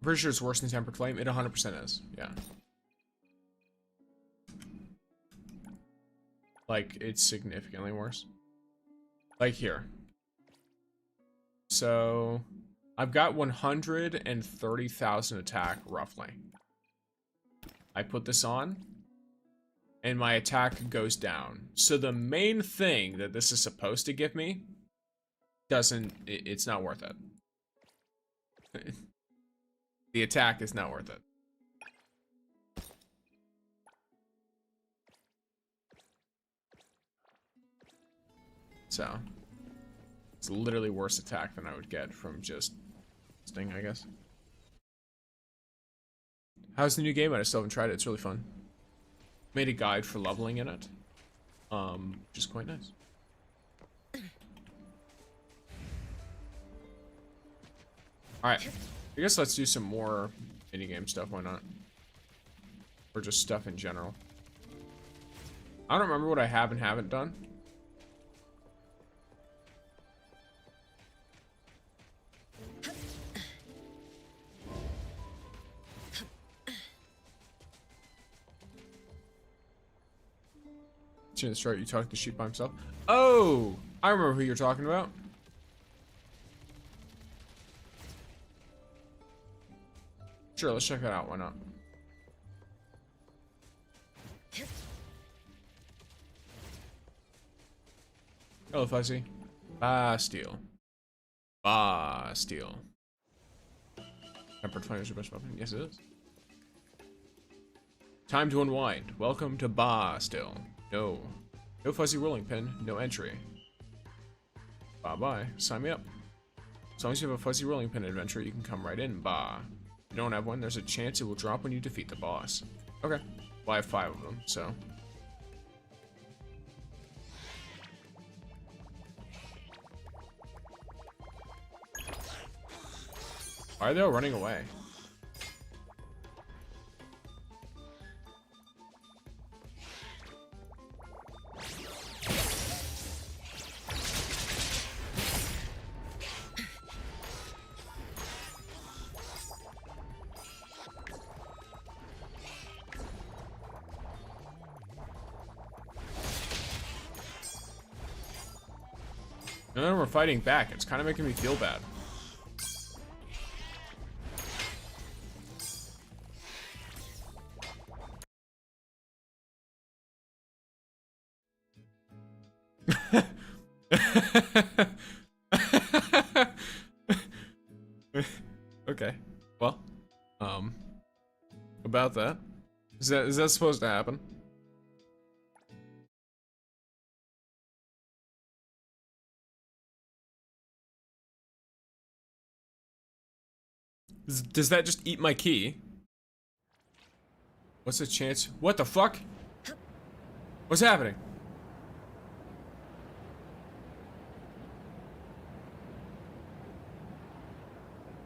pretty sure it's worse than Tempered Flame. It 100% is. Yeah. Like, it's significantly worse. Like here. So, I've got 130,000 attack, roughly. I put this on. and my attack goes down. So the main thing that this is supposed to give me it's not worth it. The attack is not worth it. So, it's literally worse attack than I would get from just Sting, I guess. How's the new game? I still haven't tried it. It's really fun. Made a guide for leveling in it, which is quite nice. Alright, I guess let's do some more minigame stuff, why not? Or just stuff in general. I don't remember what I have and haven't done. In the start, you talk to the sheep by himself. Oh, I remember who you're talking about. Sure, let's check that out. Why not? Hello, Fuzzy. Bastille. Bastille. Tempered flame is your best weapon. Yes, it is. Time to unwind. Welcome to Bastille. No. No fuzzy rolling pin. No entry. Bye-bye. Sign me up. As long as you have a fuzzy rolling pin adventure, you can come right in. Bah. If you don't have one, there's a chance it will drop when you defeat the boss. Okay. Well, I have 5 of them, so. Why are they all running away? And then we're fighting back. It's kind of making me feel bad. Okay. Well, about that. Is that supposed to happen? Does that just eat my key? What's the chance? What the fuck? What's happening?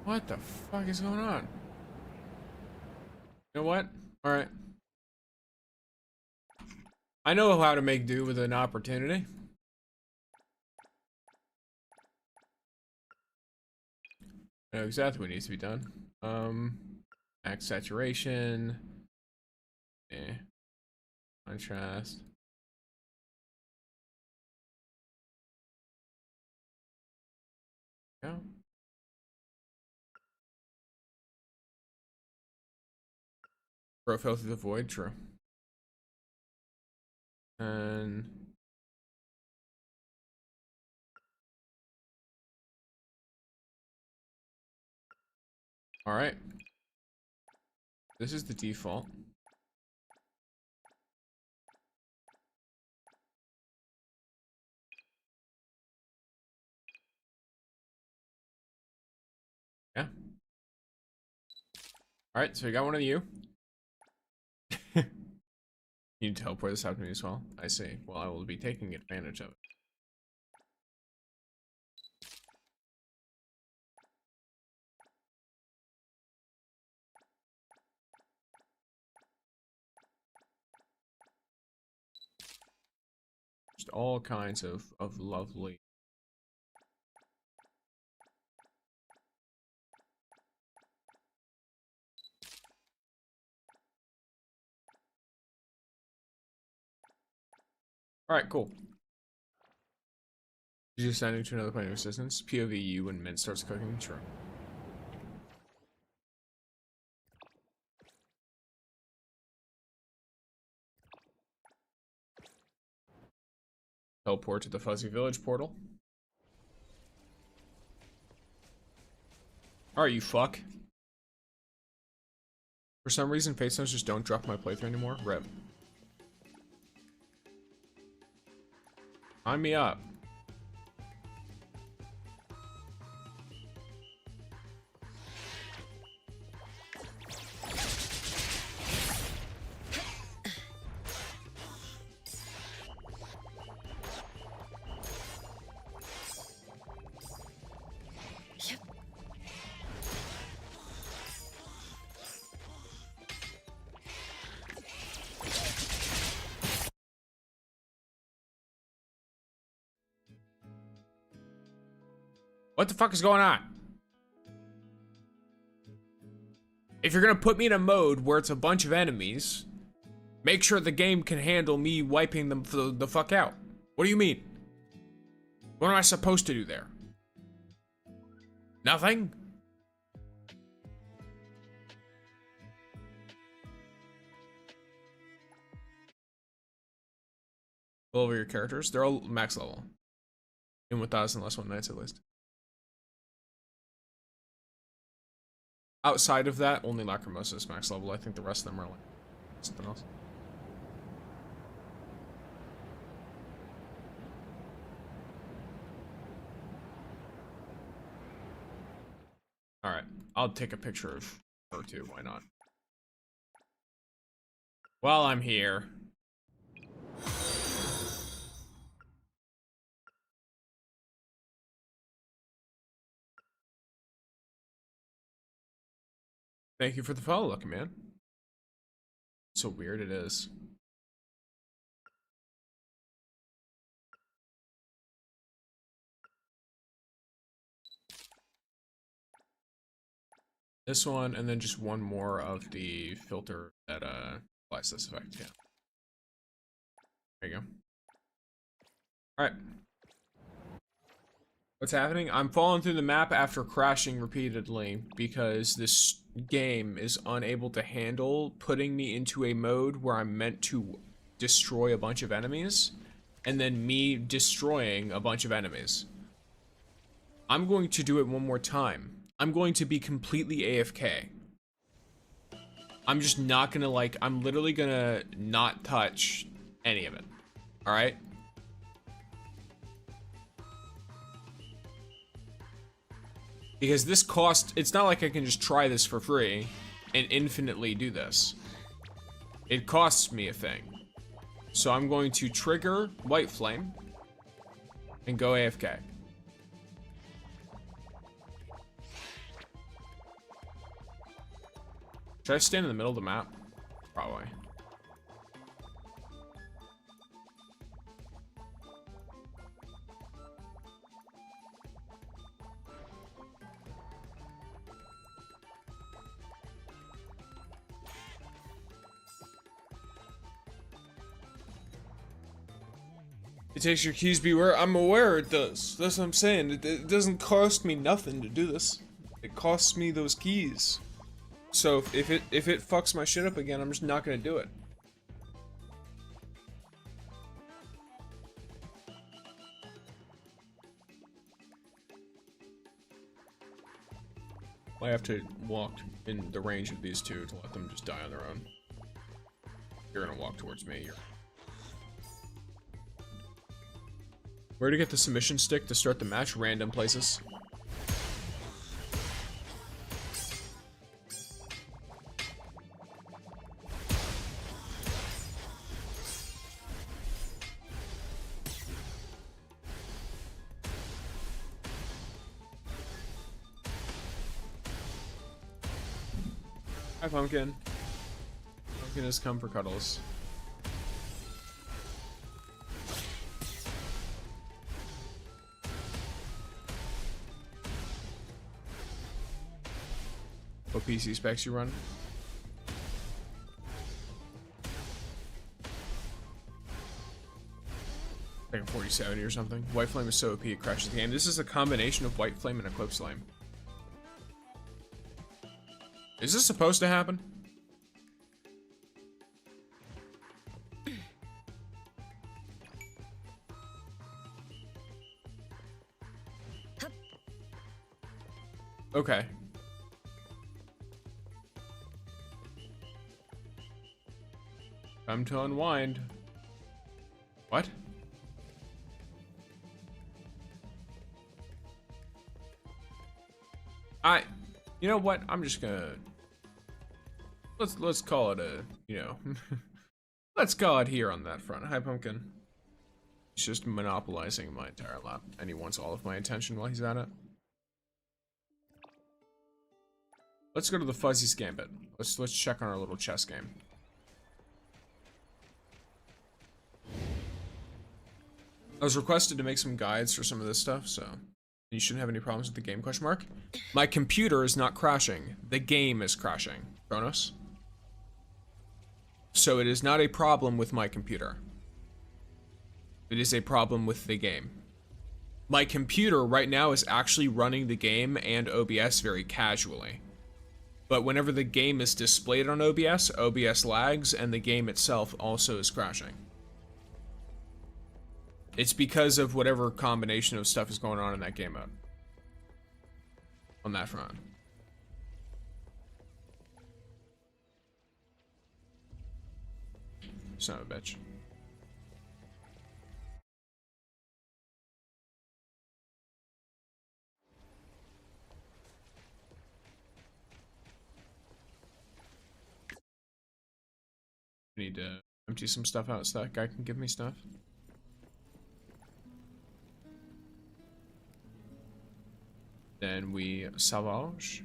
What the fuck is going on? You know what? Alright. I know how to make do with an opportunity. I know exactly what needs to be done. Max saturation. Contrast. Go. Bro fell through the void, true. And all right, this is the default. Yeah. All right, so we got one of you. You need to teleport this out to me as well. I see. Well, I will be taking advantage of it. Just all kinds of lovely. All right, cool. You're sending to another point of assistance. POV you when Mint starts cooking. True. Teleport to the Fuzzy Village portal. Alright, you fuck. For some reason, Fate Stones just don't drop my playthrough anymore. Rip. Sign me up. What the fuck is going on? If you're gonna put me in a mode where it's a bunch of enemies, make sure the game can handle me wiping them the fuck out. What do you mean? What am I supposed to do there? Nothing? Level your characters. They're all max level. In 1,000 less one nights at least. Outside of that, only Lacrimosa is max level. I think the rest of them are like something else. Alright, I'll take a picture of her too, why not? While I'm here. Thank you for the follow, Lucky Man. So weird it is. This one, and then just one more of the filter that applies this effect, yeah. There you go. Alright. What's happening? I'm falling through the map after crashing repeatedly because this game is unable to handle putting me into a mode where I'm meant to destroy a bunch of enemies and then me destroying a bunch of enemies. I'm going to do it one more time. I'm going to be completely AFK. I'm just not gonna I'm literally gonna not touch any of it. Alright? Because this it's not like I can just try this for free and infinitely do this. It costs me a thing. So I'm going to trigger White Flame and go AFK. Should I stand in the middle of the map? Probably. It takes your keys, beware. I'm aware it does. That's what I'm saying. It doesn't cost me nothing to do this. It costs me those keys. So if it fucks my shit up again, I'm just not gonna do it. I have to walk in the range of these two to let them just die on their own. You're gonna walk towards me. Where to get the submission stick to start the match? Random places. Hi, Pumpkin. Pumpkin has come for cuddles. What PC specs you run? Like a 4070 or something. White Flame is so OP it crashes the game. This is a combination of White Flame and Eclipse Flame. Is this supposed to happen? Okay. Time to unwind. What? You know what? I'm just gonna let's call it a, you know, let's call it here on that front. Hi, Pumpkin. He's just monopolizing my entire lap, and he wants all of my attention while he's at it. Let's go to the Fuzzy's Gambit. Let's check on our little chess game. I was requested to make some guides for some of this stuff, so you shouldn't have any problems with the game, question mark. My computer is not crashing. The game is crashing. Kronos. So it is not a problem with my computer. It is a problem with the game. My computer right now is actually running the game and OBS very casually. But whenever the game is displayed on OBS, OBS lags and the game itself also is crashing. It's because of whatever combination of stuff is going on in that game mode. On that front. Son of a bitch. I need to empty some stuff out so that guy can give me stuff. Then we salvage.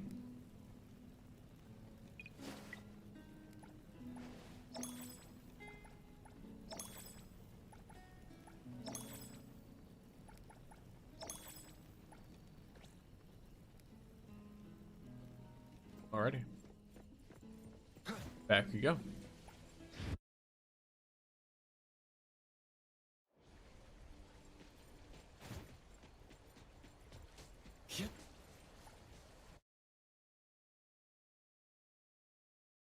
Alrighty. Back we go.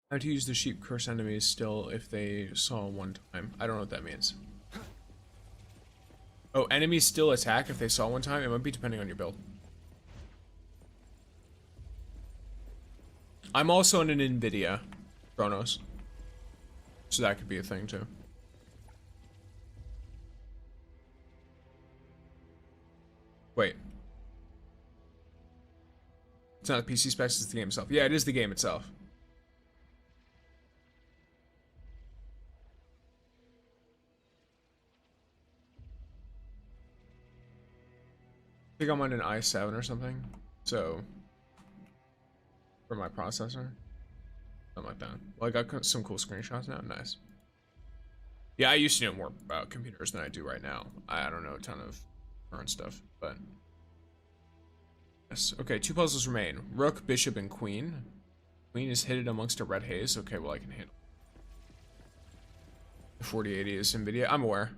How to use the sheep curse enemies still if they saw one time. I don't know what that means. Oh, enemies still attack if they saw one time? It might be depending on your build. I'm also in an NVIDIA, Kronos. So that could be a thing too. Wait. It's not the PC specs, it's the game itself. Yeah, it is the game itself. I think I'm on an i7 or something. So, for my processor. Something like that. Well, I got some cool screenshots now. Nice. Yeah, I used to know more about computers than I do right now. I don't know a ton of current stuff, but... Yes. Okay, 2 puzzles remain. Rook, bishop, and queen. Queen is hidden amongst a red haze. Okay, well, I can handle. The 4080 is NVIDIA. I'm aware.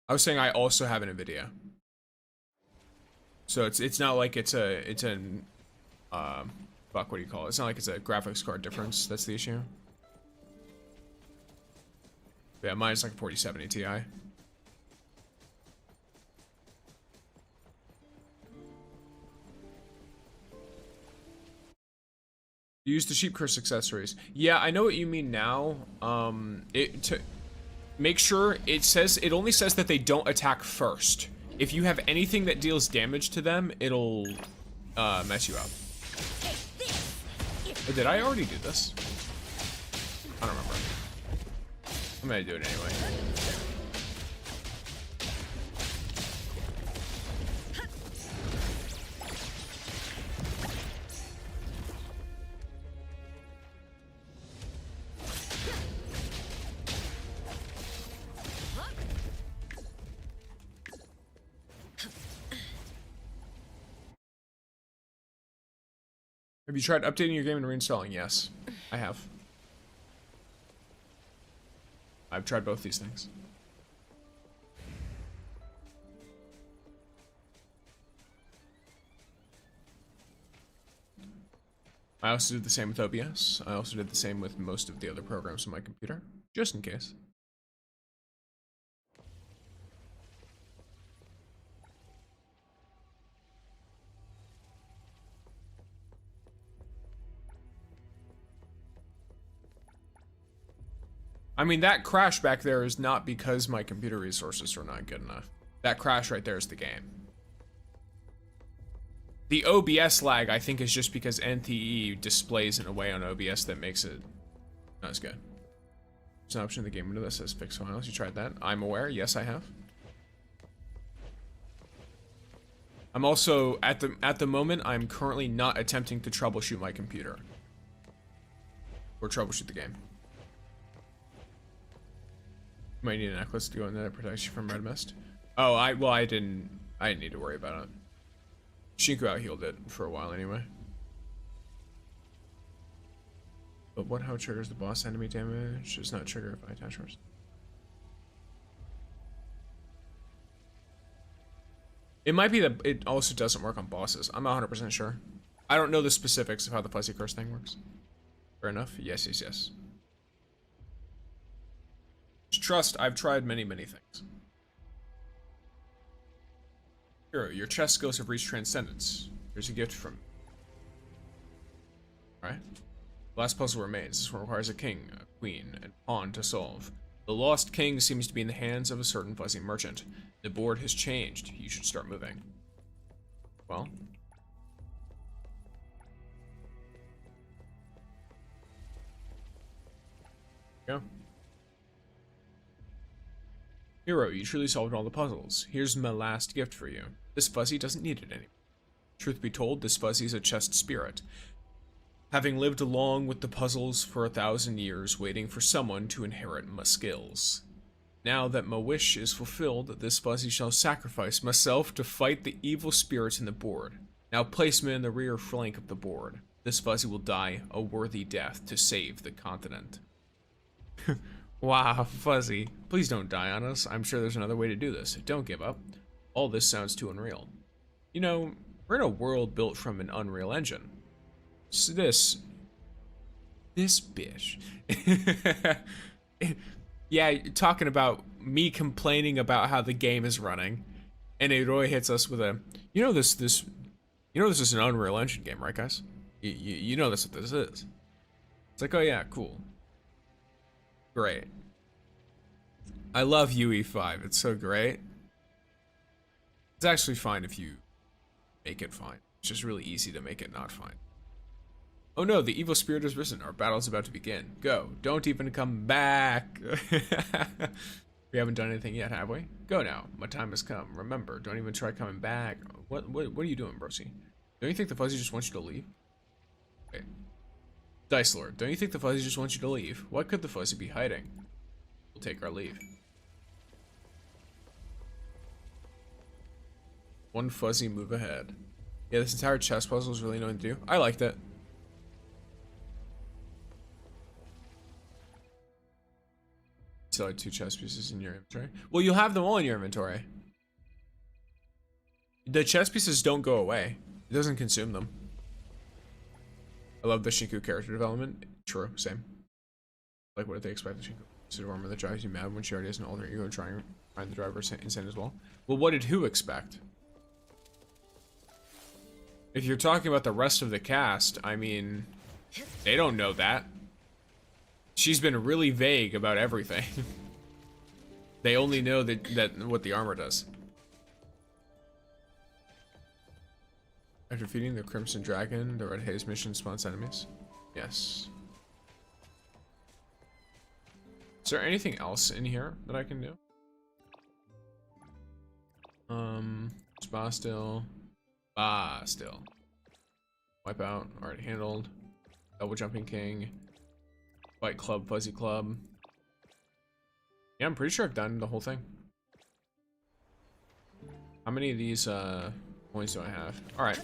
I was saying I also have an NVIDIA. So it's not like it's an fuck, what do you call it? It's not like it's a graphics card difference. That's the issue. Yeah, mine's like a 4070 Ti. Use the sheep curse accessories. Yeah, I know what you mean now. Make sure it only says that they don't attack first. If you have anything that deals damage to them, it'll mess you up. Oh, did I already do this? I don't remember. I'm gonna do it anyway. Have you tried updating your game and reinstalling? Yes, I have. I've tried both these things. I also did the same with OBS. I also did the same with most of the other programs on my computer, just in case. I mean, that crash back there is not because my computer resources are not good enough. That crash right there is the game. The OBS lag, I think, is just because NTE displays in a way on OBS that makes it not as good. There's an option in the game window that says fix files. You tried that? I'm aware. Yes, I have. I'm also, at the moment, I'm currently not attempting to troubleshoot my computer. Or troubleshoot the game. Might need a necklace to go in there that protects you from red mist. Oh, I didn't need to worry about it. Shinku out healed it for a while anyway. But how triggers the boss enemy damage does not trigger if I attach first. It might be that it also doesn't work on bosses. I'm not 100% sure. I don't know the specifics of how the fuzzy curse thing works. Fair enough. Yes. Just trust, I've tried many things. Hero, your chest skills have reached transcendence. Here's a gift from... Alright. The last puzzle remains. This one requires a king, a queen, and pawn to solve. The lost king seems to be in the hands of a certain fuzzy merchant. The board has changed. You should start moving. Well... Go. Hero, you truly solved all the puzzles. Here's my last gift for you. This fuzzy doesn't need it anymore. Truth be told, this fuzzy is a chest spirit. Having lived along with the puzzles for 1,000 years, waiting for someone to inherit my skills. Now that my wish is fulfilled, this fuzzy shall sacrifice myself to fight the evil spirits in the board. Now place me in the rear flank of the board. This fuzzy will die a worthy death to save the continent. Wow, fuzzy. Please don't die on us. I'm sure there's another way to do this. Don't give up. All this sounds too unreal. You know, we're in a world built from an Unreal Engine. So this bitch. Yeah, talking about me complaining about how the game is running, and it really hits us with a, this is an Unreal Engine game, right, guys? You know that's what this is. It's like, oh yeah, cool. Great. I love UE5. It's so great. It's actually fine if you make it fine. It's just really easy to make it not fine. Oh no, the evil spirit has risen. Our battle is about to begin. Go. Don't even come back. We haven't done anything yet, have we? Go now. My time has come. Remember, don't even try coming back. What are you doing, broski? Don't you think the fuzzy just wants you to leave? Wait. Dice Lord, don't you think the fuzzy just wants you to leave? What could the fuzzy be hiding? We'll take our leave. One fuzzy move ahead. Yeah, this entire chess puzzle is really annoying to do. I liked it. Still had 2 chess pieces in your inventory. Well, you'll have them all in your inventory. The chess pieces don't go away. It doesn't consume them. I love the Shinku character development. True, same. Like, what did they expect the Shinku suit of armor that drives you mad when she already has an alter ego trying to find the driver insane as well? Well, what did who expect? If you're talking about the rest of the cast, I mean, they don't know that. She's been really vague about everything. They only know that what the armor does. After defeating the Crimson Dragon, the Red Haze mission spawns enemies. Yes. Is there anything else in here that I can do? Spa still. Still. Wipe out, already handled. Double Jumping King. Fight Club, Fuzzy Club. Yeah, I'm pretty sure I've done the whole thing. How many of these points do I have? Alright.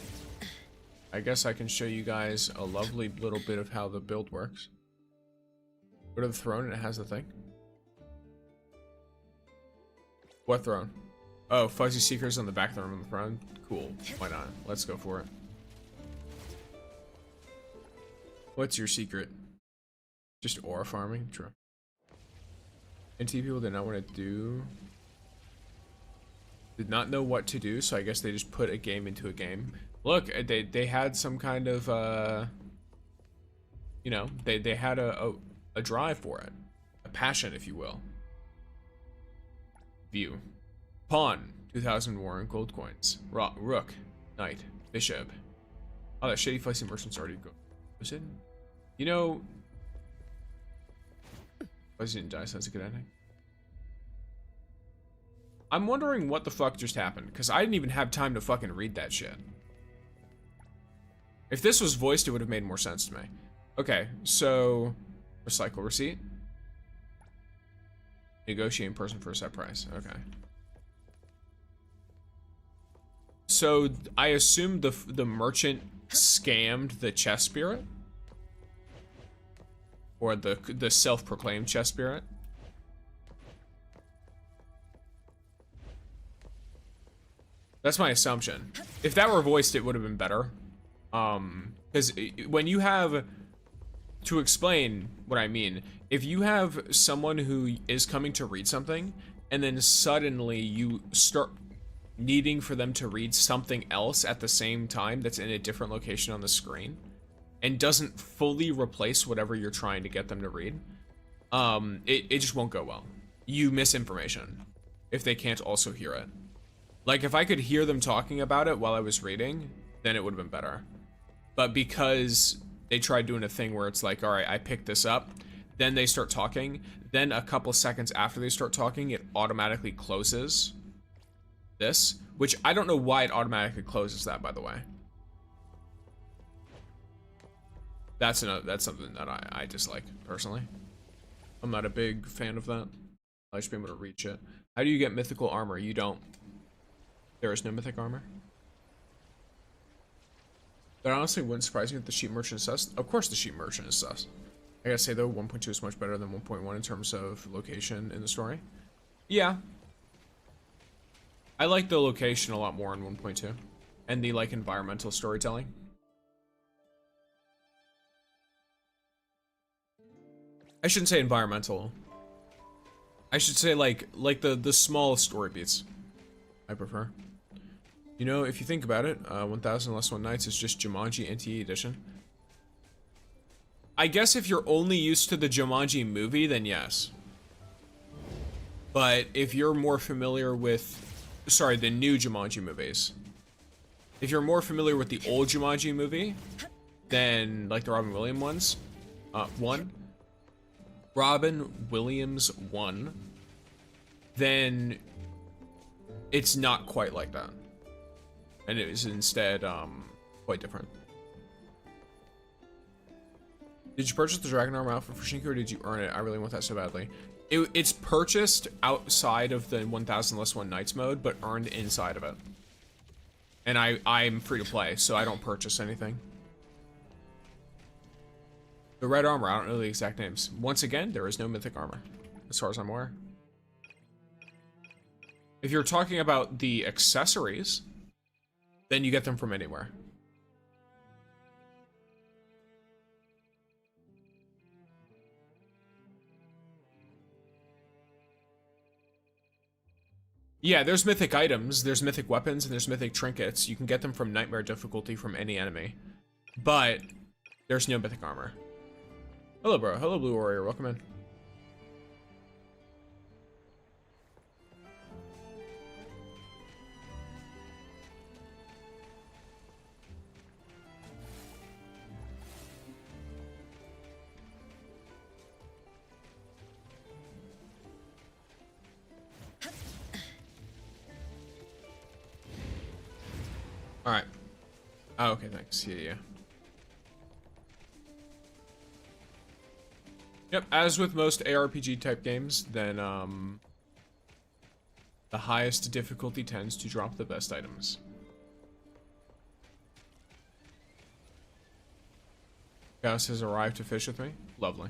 I guess I can show you guys a lovely little bit of how the build works. Go to the throne and it has the thing. What throne? Oh, Fuzzy Seeker's on the back of the room on the throne. Cool. Why not? Let's go for it. What's your secret? Just aura farming? True. NTE people did not want to do... Did not know what to do, so I guess they just put a game into a game. Look, they had some kind of, you know, they had a drive for it. a passion, if you will. View. Pawn, 2,000 war and gold coins. Rook, knight, bishop. Oh, that shitty feisty merchant's already go. Was it? You know, Feisty didn't die, so that's a good ending. I'm wondering what the fuck just happened, because I didn't even have time to fucking read that shit. If this was voiced, it would have made more sense to me. Okay, so recycle receipt. Negotiate in person for a set price. Okay. So I assume the merchant scammed the chess spirit, or the self-proclaimed chess spirit. That's my assumption. If that were voiced, it would have been better. Because when you have, to explain what I mean, if you have someone who is coming to read something, and then suddenly you start needing for them to read something else at the same time that's in a different location on the screen, and doesn't fully replace whatever you're trying to get them to read, it just won't go well. You miss information if they can't also hear it. Like, if I could hear them talking about it while I was reading, then it would have been better. But because they tried doing a thing where it's like, all right, I picked this up, then they start talking, then a couple seconds after they start talking, it automatically closes this, which I don't know why it automatically closes that, by the way. That's something that I dislike, personally. I'm not a big fan of that. I should be able to reach it. How do you get mythical armor? You don't. There is no mythic armor. But honestly, wouldn't surprise me if the sheep merchant is sus. Of course the sheep merchant is sus. I gotta say though, 1.2 is much better than 1.1 in terms of location in the story. Yeah. I like the location a lot more in 1.2. And the, like, environmental storytelling. I shouldn't say environmental. I should say, like the small story beats. I prefer. You know, if you think about it, 1000 Less One Nights is just Jumanji NTE edition. I guess if you're only used to the Jumanji movie, then yes. But if you're more familiar with, sorry, the new Jumanji movies. If you're more familiar with the old Jumanji movie, then, like the Robin Williams ones, Robin Williams 1, then it's not quite like that. And it is instead, quite different. Did you purchase the Dragon Armor outfit for Shinku, or did you earn it? I really want that so badly. It's purchased outside of the 1000 Less One Nights mode, but earned inside of it. And I'm free to play, so I don't purchase anything. The red armor, I don't know the exact names. Once again, there is no mythic armor, as far as I'm aware. If you're talking about the accessories, then you get them from anywhere. Yeah, there's mythic items, there's mythic weapons, and there's mythic trinkets. You can get them from nightmare difficulty from any enemy. But there's no mythic armor. Hello, bro. Hello, Blue Warrior. Welcome in. All right. Oh, okay, thanks. Yeah. Yep, as with most ARPG type games, then the highest difficulty tends to drop the best items. Gus has arrived to fish with me. Lovely.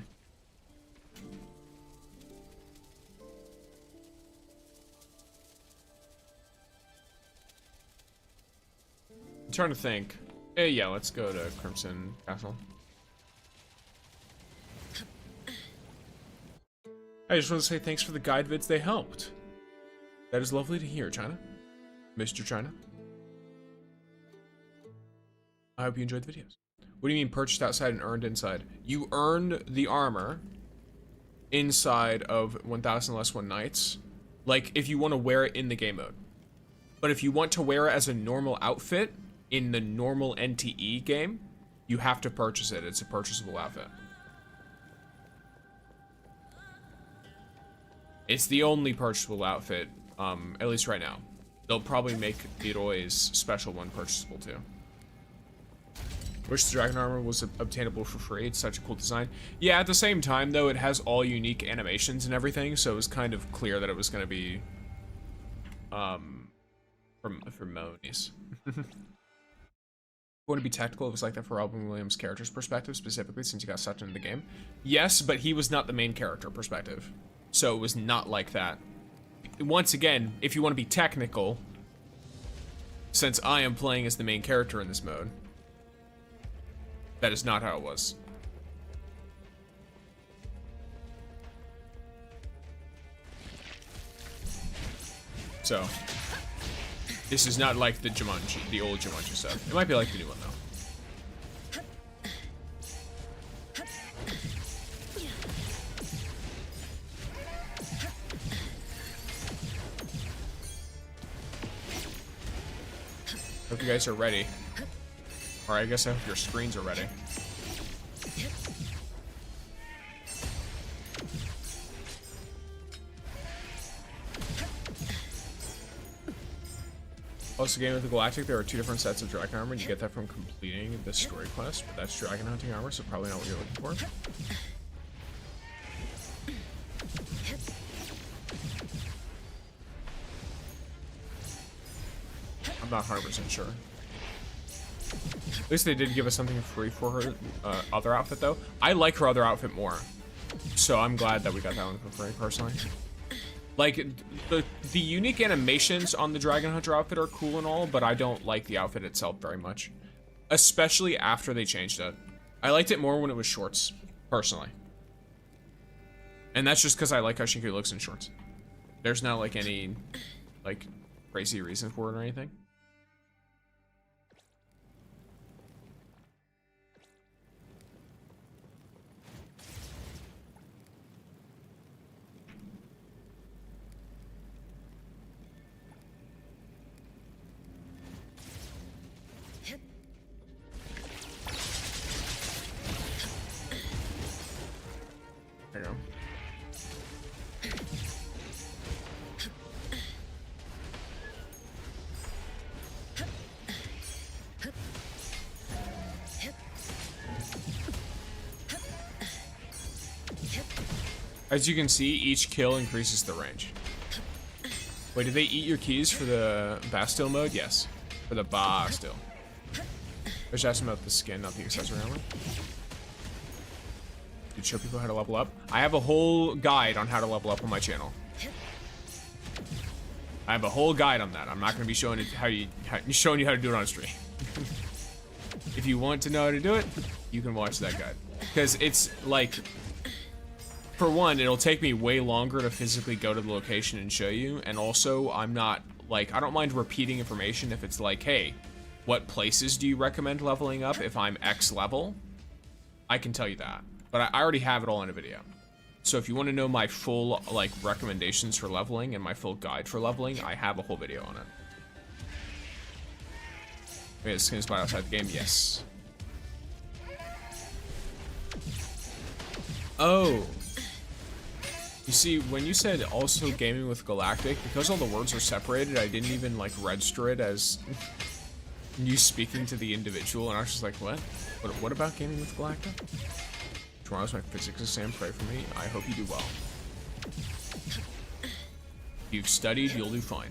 I'm trying to think. Hey, yeah, let's go to Crimson Castle. I just want to say thanks for the guide vids, they helped. That is lovely to hear, China. Mr. China. I hope you enjoyed the videos. What do you mean purchased outside and earned inside? You earned the armor inside of 1000 Less One Nights. Like, if you want to wear it in the game mode. But if you want to wear it as a normal outfit in the normal NTE game, you have to purchase it. It's a purchasable outfit. It's the only purchasable outfit, at least right now. They'll probably make Leroy's special one purchasable too. Wish the dragon armor was obtainable for free. It's such a cool design. Yeah, at the same time though, it has all unique animations and everything, so it was kind of clear that it was going to be from Monies. Want to be technical, it was like that for Robin Williams' character's perspective, specifically since he got sucked into the game. Yes, but he was not the main character perspective, so it was not like that. Once again, if you want to be technical, since I am playing as the main character in this mode, that is not how it was. So, this is not like the Jumanji, the old Jumanji stuff. It might be like the new one though. Hope you guys are ready. Or I guess I hope your screens are ready. Also, game with the Galactic, there are 2 different sets of dragon armor, and you get that from completing the story quest, but that's dragon hunting armor, so probably not what you're looking for. I'm not 100% sure. At least they did give us something free for her other outfit, though. I like her other outfit more, so I'm glad that we got that one for free, personally. Like, the unique animations on the Dragon Hunter outfit are cool and all, but I don't like the outfit itself very much. Especially after they changed it. I liked it more when it was shorts, personally. And that's just because I like how Shinku looks in shorts. There's not, like, any, like, crazy reason for it or anything. There you go. As you can see, each kill increases the range. Wait, did they eat your keys for the Bastille mode? Yes. For the Bastille. I was asking about the skin, not the accessory armor. Did show people how to level up? I have a whole guide on how to level up on my channel. I have a whole guide on that. I'm not going to be showing you showing you how to do it on stream. If you want to know how to do it, you can watch that guide. Because it's like, for one, it'll take me way longer to physically go to the location and show you. And also, I'm not, like, I don't mind repeating information if it's like, hey, what places do you recommend leveling up if I'm X level? I can tell you that. But I already have it all in a video. So if you want to know my full, like, recommendations for leveling and my full guide for leveling, I have a whole video on it. Wait, the skin spot outside the game? Yes. Oh. You see, when you said also gaming with Galactic, because all the words are separated, I didn't even, like, register it as you speaking to the individual, and I was just like, what? What about gaming with Galactic? Tomorrow's my physics exam, pray for me. I hope you do well. If you've studied, you'll do fine.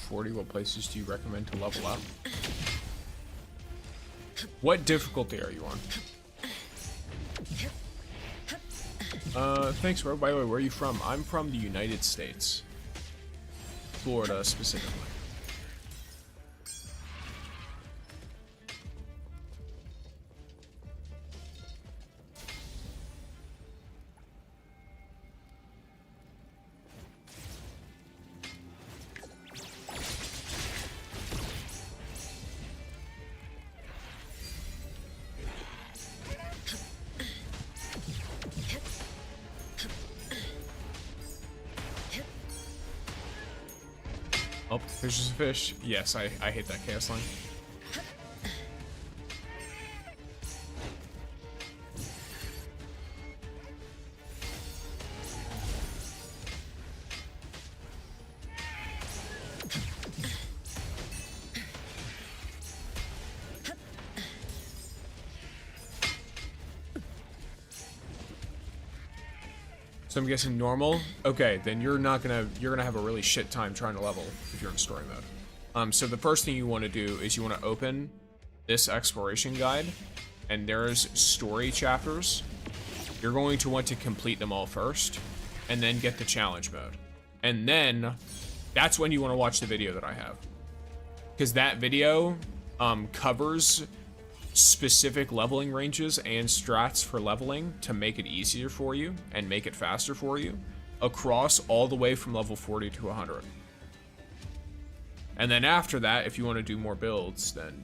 40, what places do you recommend to level up? What difficulty are you on? Thanks, bro. By the way, where are you from? I'm from the United States. Florida, specifically. Oh, there's just a fish. Yes, I hate that chaos line. So I'm guessing normal. Okay, then you're gonna have a really shit time trying to level if you're in story mode. So the first thing you want to do is you want to open this exploration guide, and there's story chapters. You're going to want to complete them all first, and then get the challenge mode. And then that's when you want to watch the video that I have, because that video covers specific leveling ranges and strats for leveling to make it easier for you and make it faster for you across all the way from level 40 to 100. And then after that, if you want to do more builds, then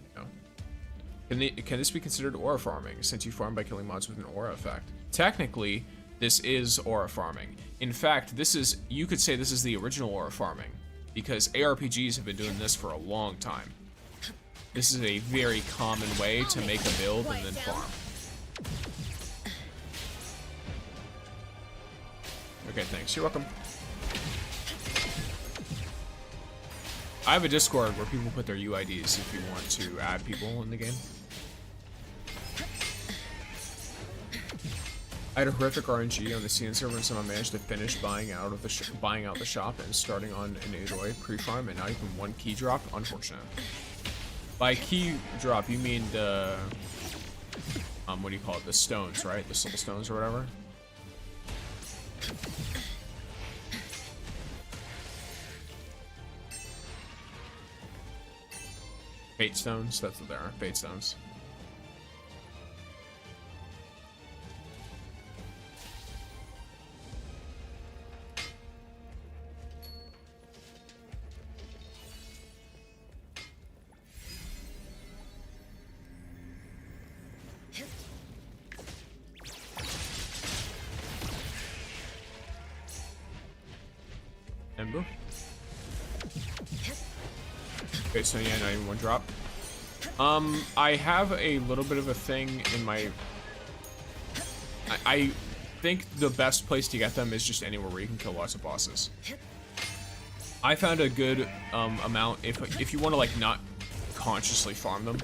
you know, can this be considered aura farming since you farm by killing mods with an aura effect? Technically, this is aura farming. In fact, you could say this is the original aura farming, because ARPGs have been doing this for a long time. This is a very common way to make a build and then farm. Okay, thanks. You're welcome. I have a Discord where people put their UIDs if you want to add people in the game. I had a horrific RNG on the CN server and somehow managed to finish buying out the shop and starting on an Adoi pre-farm, and not even one key drop. Unfortunate. By key drop, you mean the, what do you call it? The stones, right? The soul stones or whatever. Fate stones, that's what they are. Fate stones. Okay, so yeah, not even one drop. I have a little bit of a thing in my... I think the best place to get them is just anywhere where you can kill lots of bosses. I found a good amount, if you want to like not consciously farm them,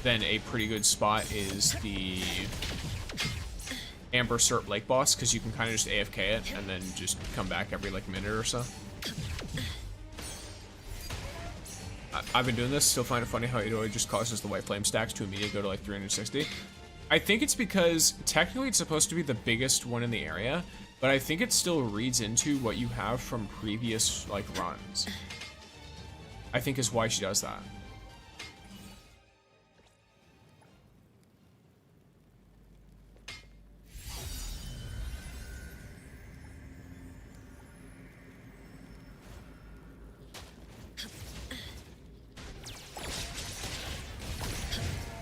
then a pretty good spot is the Amber Serp Lake boss, because you can kind of just AFK it and then just come back every like minute or so. I've been doing this, still find it funny how it just causes the white flame stacks to immediately go to like 360. I think it's because technically it's supposed to be the biggest one in the area, but I think it still reads into what you have from previous like runs. I think is why she does that.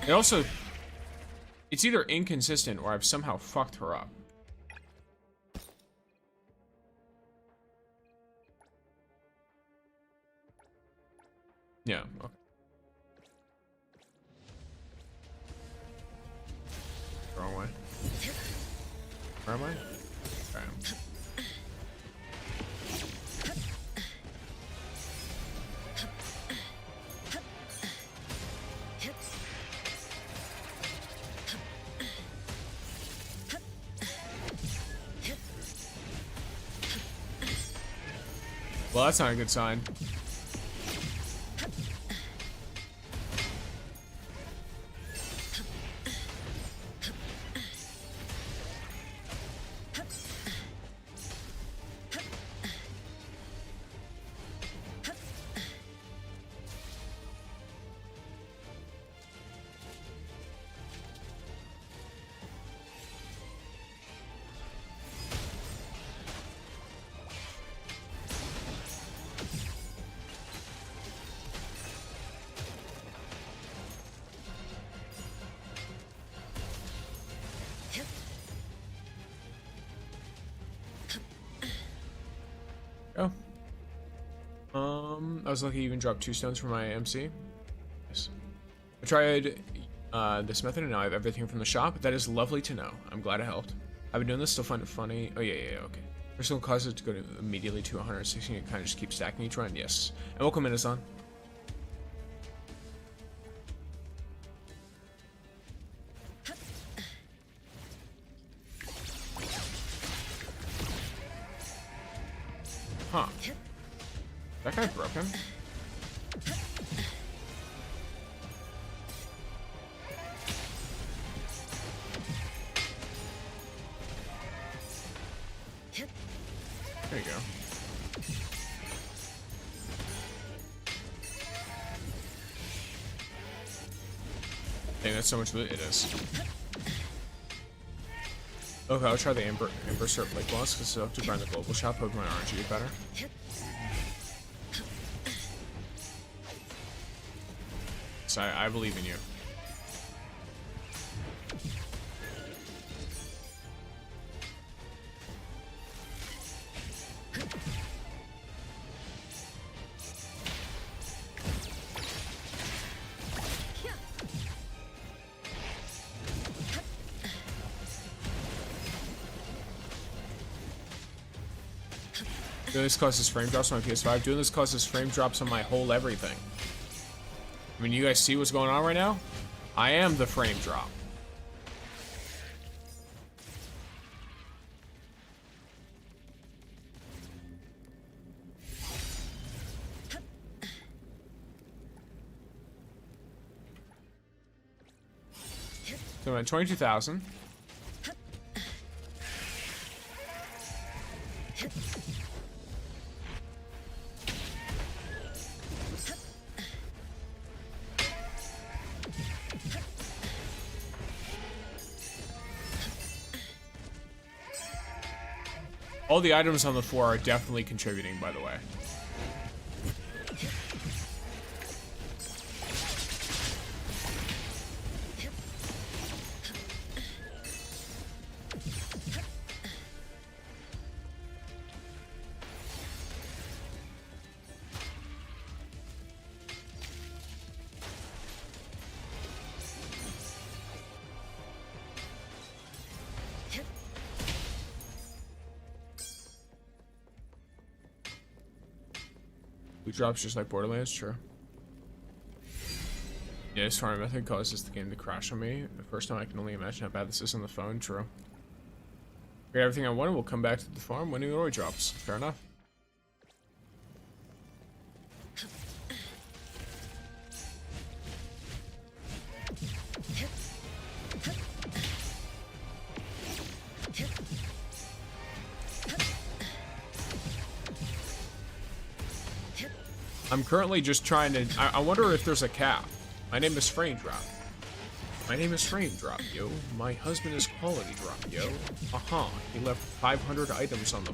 It also, it's either inconsistent or I've somehow fucked her up. Yeah, okay. Wrong way. Where am I? Okay. Well, that's not a good sign. Oh. I was lucky to even drop 2 stones for my MC. Nice. I tried this method and now I have everything from the shop. That is lovely to know. I'm glad it helped. I've been doing this, still find it funny. Oh, yeah, okay. Personal causes to go immediately to 116 and kind of just keep stacking each run. Yes. And welcome, Minazan. Huh. That guy's broken. There you go. Dang, that's so much loot. It is. Okay, I'll try the Amber Syrup Lake Boss because I have to grind the global shop. Hope my RNG get better. So I believe in you. Doing this causes frame drops on my PS5. Doing this causes frame drops on my whole everything. I mean, you guys see what's going on right now? I am the frame drop. So I'm at 22,000. All the items on the floor are definitely contributing, by the way. Loot drops just like Borderlands, sure. Yeah, this farming method causes the game to crash on me. The first time I can only imagine how bad this is on the phone, true. Get everything I wanted, we'll come back to the farm when new ore drops. Fair enough. I'm currently just trying to... I wonder if there's a cap. My name is Frame Drop. My name is Frame Drop, yo. My husband is Quality Drop, yo. He left 500 items on the...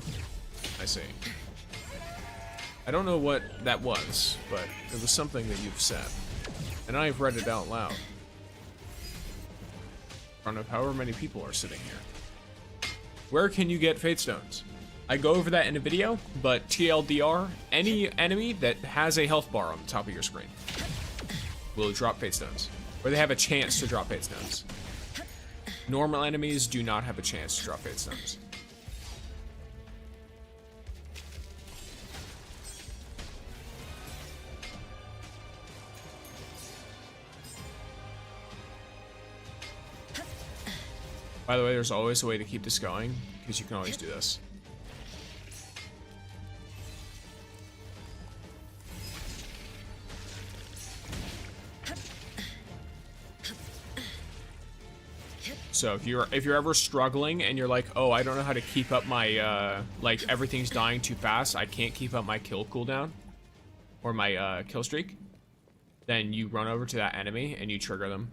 I see. I don't know what that was, but it was something that you've said. And I've read it out loud. In front of however many people are sitting here. Where can you get Fate Stones? I go over that in a video, but TLDR, any enemy that has a health bar on the top of your screen will drop Fate Stones. Or they have a chance to drop Fate Stones. Normal enemies do not have a chance to drop Fate Stones. By the way, there's always a way to keep this going, because you can always do this. So if you're ever struggling and you're like, oh, I don't know how to keep up my like everything's dying too fast, I can't keep up my kill cooldown or my kill streak, then you run over to that enemy and you trigger them.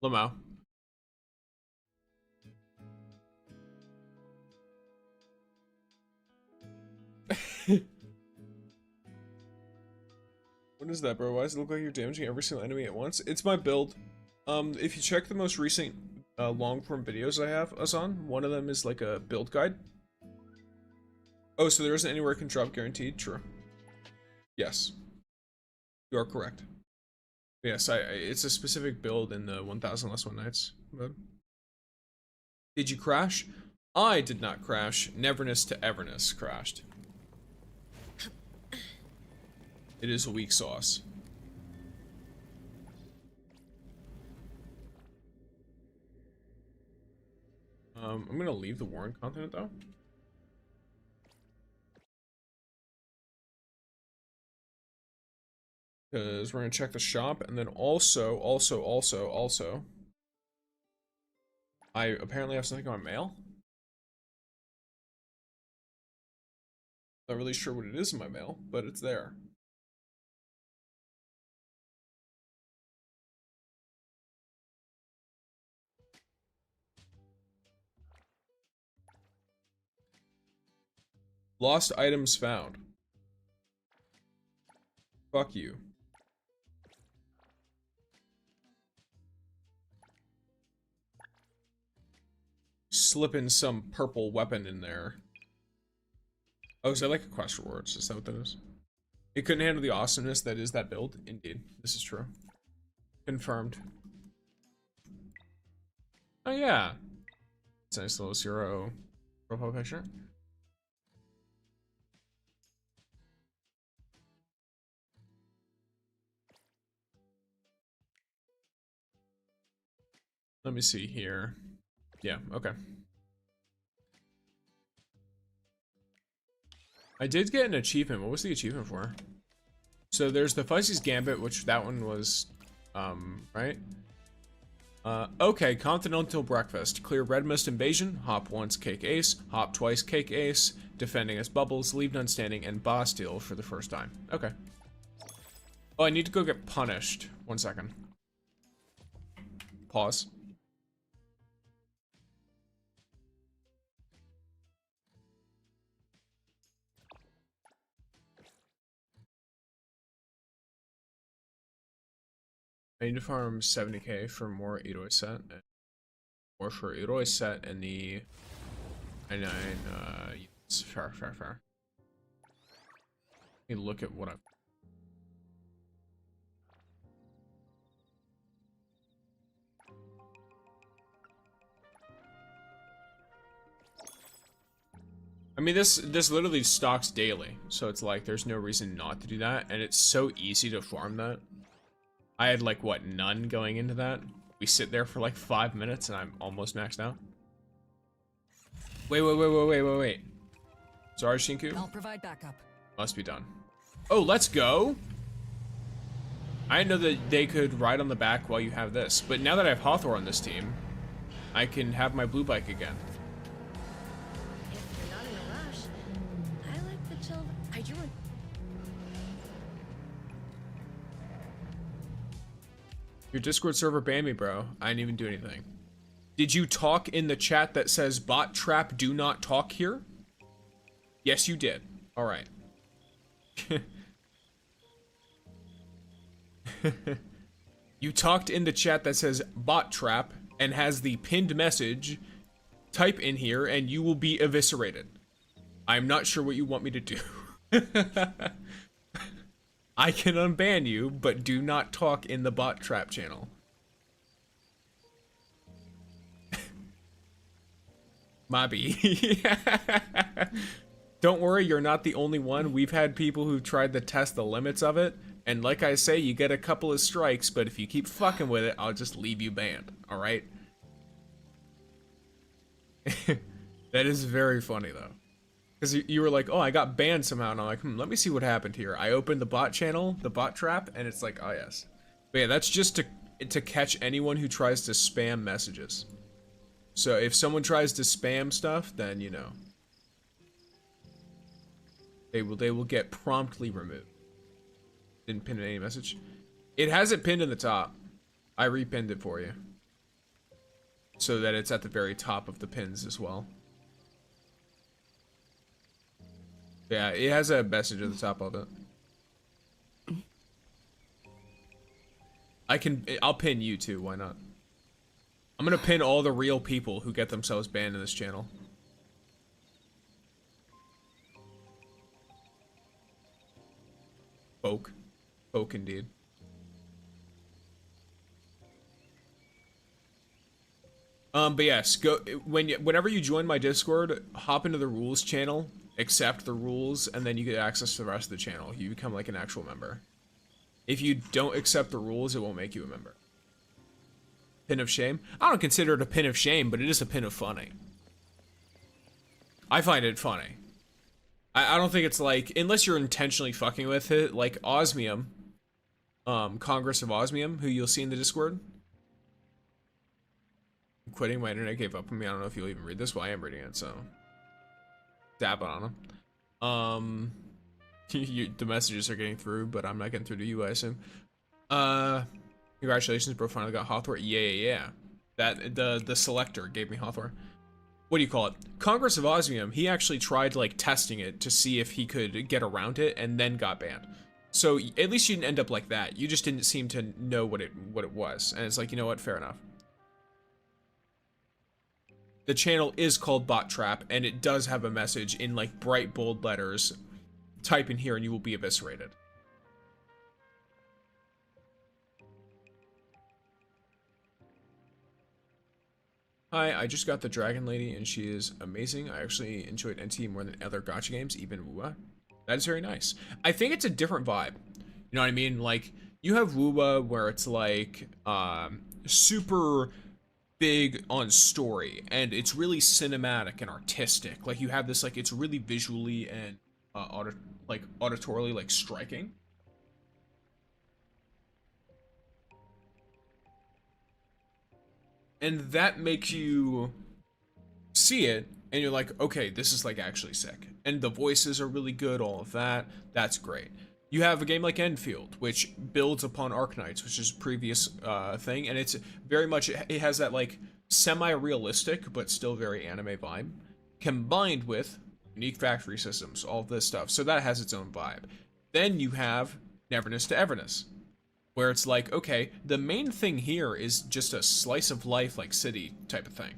Lamo. What is that, bro? Why does it look like you're damaging every single enemy at once? It's my build. If you check the most recent long-form videos I have us on, one of them is like a build guide. Oh, so there isn't anywhere it can drop guaranteed? True. Yes. You are correct. Yes, it's a specific build in the 1000 Less One Nights mode. Did you crash? I did not crash. Neverness to everness crashed. It is a weak sauce. I'm gonna leave the Warren continent though. Because we're gonna check the shop, and then also, I apparently have something on my mail. Not really sure what it is in my mail, but it's there. Lost items found. Fuck you. Slipping some purple weapon in there. Oh, is that like a quest rewards? Is that what that is? It couldn't handle the awesomeness that is that build. Indeed, this is true. Confirmed. Oh yeah. It's a nice little zero profile picture. Let me see here. Yeah, okay. I did get an achievement. What was the achievement for? So there's the Fuzzy's Gambit, which that one was, right? Okay, Continental Breakfast. Clear Red Mist Invasion. Hop once, cake ace. Hop twice, cake ace. Defending as bubbles. Leave none standing. And boss steal for the first time. Okay. Oh, I need to go get punished. 1 second. Pause. I need to farm 70k for more Eroi set, and more for Eroi set and the 99 units. Fair. Let me look at what I'm. I mean, this literally stocks daily, so it's like there's no reason not to do that, and it's so easy to farm that. I had like, what, none going into that? We sit there for like 5 minutes and I'm almost maxed out. Wait. Sorry, Shinku. I'll provide backup. Must be done. Oh, let's go. I didn't know that they could ride on the back while you have this, but now that I have Hawthorne on this team, I can have my blue bike again. If you're not in a rush, I like the chill. I drew it. Your Discord server banned me, bro. I didn't even do anything. Did you talk in the chat that says bot trap do not talk here? Yes, you did. All right. You talked in the chat that says bot trap and has the pinned message. Type in here and you will be eviscerated. I'm not sure what you want me to do. I can unban you, but do not talk in the bot trap channel. Mobby. Don't worry, you're not the only one. We've had people who've tried to test the limits of it, and like I say, you get a couple of strikes, but if you keep fucking with it, I'll just leave you banned, alright? That is very funny, though. Because you were like, oh, I got banned somehow, and I'm like, let me see what happened here. I opened the bot channel, the bot trap, and it's like, oh yes. But yeah, that's just to catch anyone who tries to spam messages. So if someone tries to spam stuff, then, you know, they will get promptly removed. Didn't pin any message. It has it pinned in the top. I repinned it for you. So that it's at the very top of the pins as well. Yeah, it has a message at the top of it. I'll pin you too, why not? I'm gonna pin all the real people who get themselves banned in this channel. Folk. Folk indeed. But yes, whenever you join my Discord, hop into the rules channel, accept the rules, and then you get access to the rest of the channel. You become like an actual member. If you don't accept the rules, it won't make you a member. Pin of shame? I don't consider it a pin of shame, but it is a pin of funny. I find it funny. I don't think it's like, unless you're intentionally fucking with it, like Osmium, Congress of Osmium, who you'll see in the Discord. I'm quitting, my internet gave up on me. I don't know if you'll even read this. Well, I am reading it, so dab on them. The messages are getting through, but I'm not getting through to you, I assume. Congratulations, bro, finally got Hawthorne. Yeah. That, the selector gave me Hawthorne. What do you call it? Congress of Osmium, he actually tried, like, testing it to see if he could get around it, and then got banned. So, at least you didn't end up like that. You just didn't seem to know what it was. And it's like, you know what? Fair enough. The channel is called Bot Trap, and it does have a message in, like, bright, bold letters. Type in here and you will be eviscerated. Hi, I just got the Dragon Lady and she is amazing. I actually enjoyed NTE more than other gacha games, even WUA. That is very nice. I think it's a different vibe. You know what I mean? Like, you have WUA where it's like, super big on story and it's really cinematic and artistic. Like, you have this, like, it's really visually and auditorily, like, striking. And that makes you see it, and you're like, okay, this is, like, actually sick. And the voices are really good, all of that. That's great. You have a game like Endfield, which builds upon Arknights, which is a previous thing, and it's very much, it has that, like, semi-realistic, but still very anime vibe, combined with unique factory systems, all this stuff. So that has its own vibe. Then you have neverness to everness, where it's like, okay, the main thing here is just a slice of life, like, city type of thing.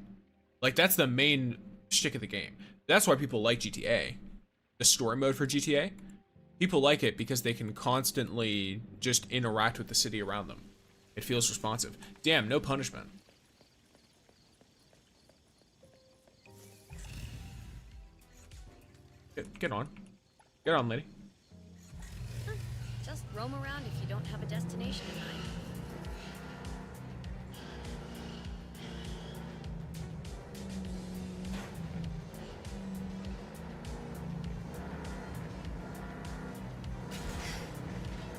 Like, that's the main shtick of the game. That's why people like GTA. The story mode for GTA. People like it because they can constantly just interact with the city around them. It feels responsive. Damn, no punishment. Get on. Get on, lady. Just roam around if you don't have a destination in mind.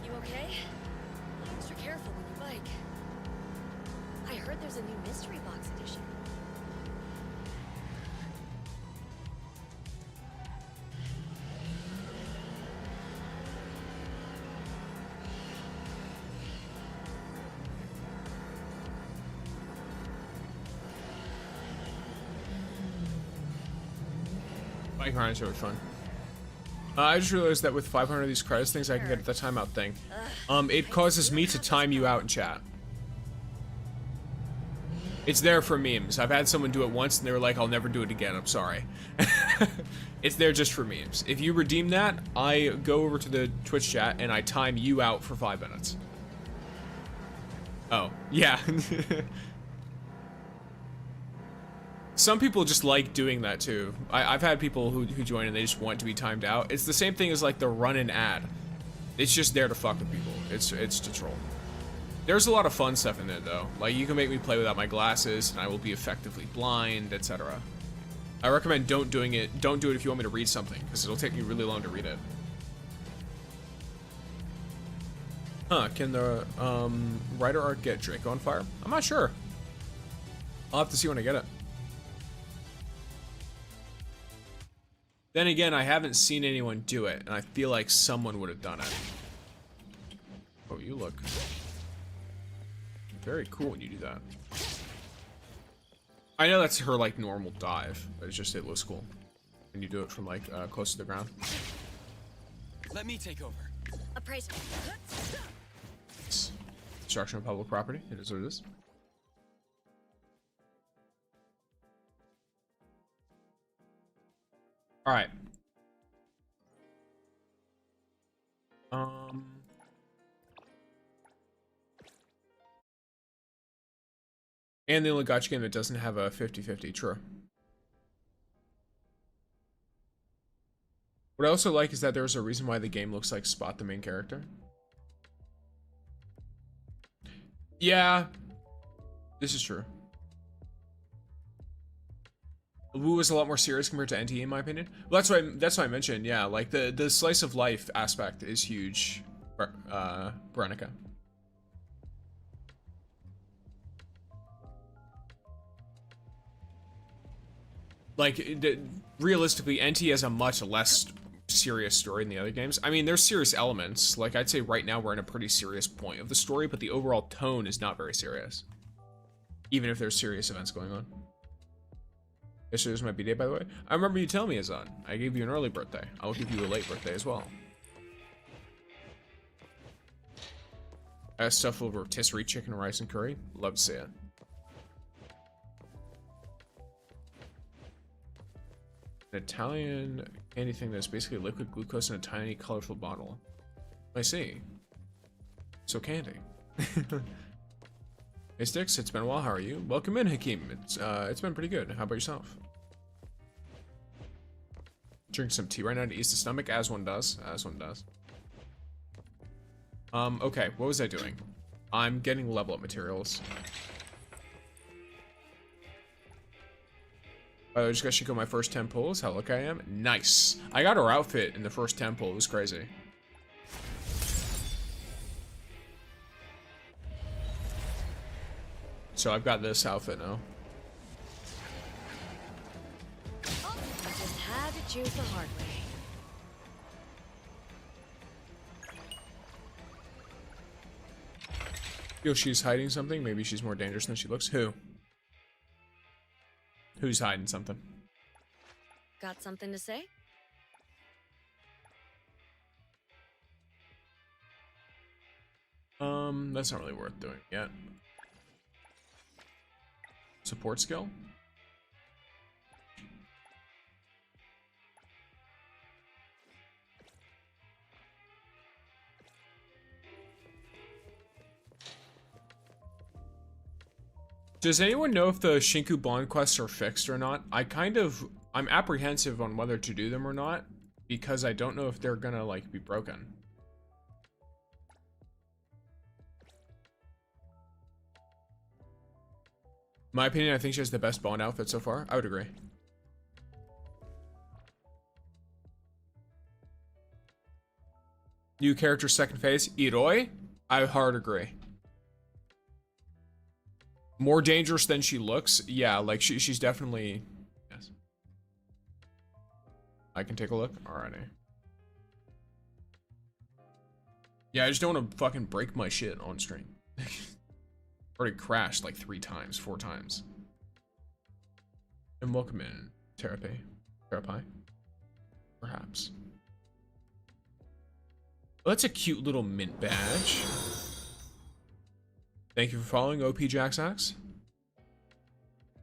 You okay? Be extra careful when you bike. I heard there's a new mystery box edition. Bike riding is so much fun. I just realized that with 500 of these credits things, I can get the timeout thing. It causes me to time you out in chat. It's there for memes. I've had someone do it once and they were like, I'll never do it again, I'm sorry. It's there just for memes. If you redeem that, I go over to the Twitch chat and I time you out for 5 minutes. Oh, yeah. Some people just like doing that too. I've had people who join and they just want to be timed out. It's the same thing as like the run-in ad. It's just there to fuck with people. It's to troll. There's a lot of fun stuff in there though. Like, you can make me play without my glasses and I will be effectively blind, etc. I recommend don't do it if you want me to read something, because it'll take me really long to read it. Huh, can the writer art get Draco on fire? I'm not sure. I'll have to see when I get it. Then again, I haven't seen anyone do it, and I feel like someone would have done it. Oh, you look very cool when you do that. I know that's her, like, normal dive, but it's just, it looks cool when you do it from, like, close to the ground. Let me take over. Appraisal. Destruction of public property. It is what it is. All right. And the only gacha game that doesn't have a 50-50. True. What I also like is that there's a reason why the game looks like Spot, the main character. Yeah, this is true. Wu is a lot more serious compared to NTE in my opinion. Well, that's why I mentioned, yeah, like the slice of life aspect is huge. Veronica. Like, realistically, NTE has a much less serious story than the other games. I mean, there's serious elements. Like, I'd say right now we're in a pretty serious point of the story, but the overall tone is not very serious. Even if there's serious events going on. Yesterday was my B-Day, by the way. I remember you telling me, Azan. I gave you an early birthday. I'll give you a late birthday as well. I have stuff over rotisserie chicken, rice, and curry. Love to see it. An Italian candy thing that's basically liquid glucose in a tiny, colorful bottle. I see. So candy. Hey Sticks, it's been a while. How are you? Welcome in, Hakeem. It's been pretty good. How about yourself? Drink some tea right now to ease the stomach, as one does. As one does. Okay, what was I doing? I'm getting level up materials. I just got Shinko my first 10 pulls. How lucky I am. Nice. I got her outfit in the first 10 pull. It was crazy. So I've got this outfit now. Oh, I just had to choose the hard way. Yo, she's hiding something. Maybe she's more dangerous than she looks. Who? Who's hiding something? Got something to say? That's not really worth doing yet. Support skill? Does anyone know if the Shinku Bond quests are fixed or not? I'm apprehensive on whether to do them or not, because I don't know if they're gonna, like, be broken. My opinion, I think she has the best Bond outfit so far. I would agree. New character second phase, Iroi? I hard agree. More dangerous than she looks. Yeah, like she's definitely, yes. I can take a look. Alrighty. Yeah, I just don't want to fucking break my shit on stream. Already crashed like 3 times, 4 times. And welcome in, Therapy. Perhaps. Well, that's a cute little mint badge. Thank you for following OP Jaxax.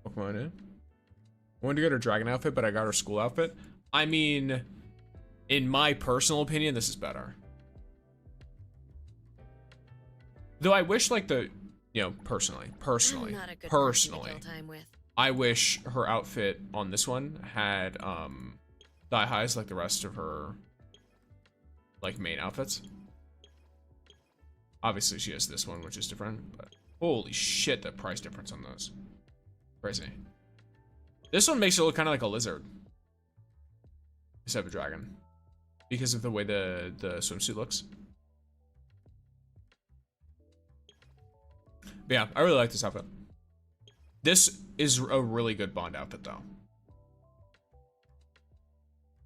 Welcome on in. I wanted to get her dragon outfit, but I got her school outfit. I mean, in my personal opinion, this is better. Though I wish, like, the, you know, personally, I wish her outfit on this one had thigh highs like the rest of her, like, main outfits. Obviously, she has this one, which is different, but holy shit, the price difference on those. Crazy. This one makes it look kind of like a lizard instead of a dragon because of the way the swimsuit looks. But yeah, I really like this outfit. This is a really good Bond outfit, though.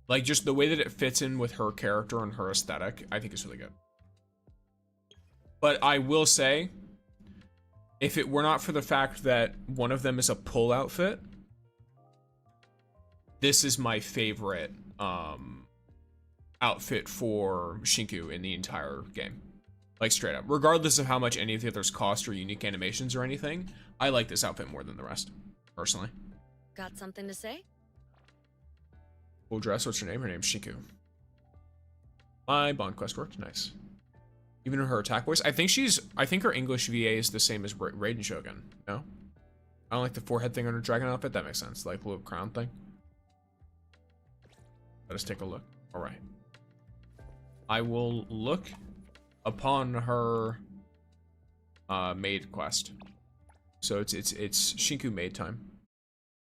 Like, just the way that it fits in with her character and her aesthetic, I think is really good. But I will say, if it were not for the fact that one of them is a pull outfit, this is my favorite outfit for Shinku in the entire game. Like straight up. Regardless of how much any of the others cost or unique animations or anything, I like this outfit more than the rest, personally. Got something to say? Full dress, what's her name? Her name's Shiku. My bond quest worked, nice. Even her attack voice, I think her English VA is the same as Raiden Shogun, no? I don't like the forehead thing on her dragon outfit, that makes sense, like the little crown thing. Let us take a look. All right. I will look upon her maid quest. So it's Shinku maid time.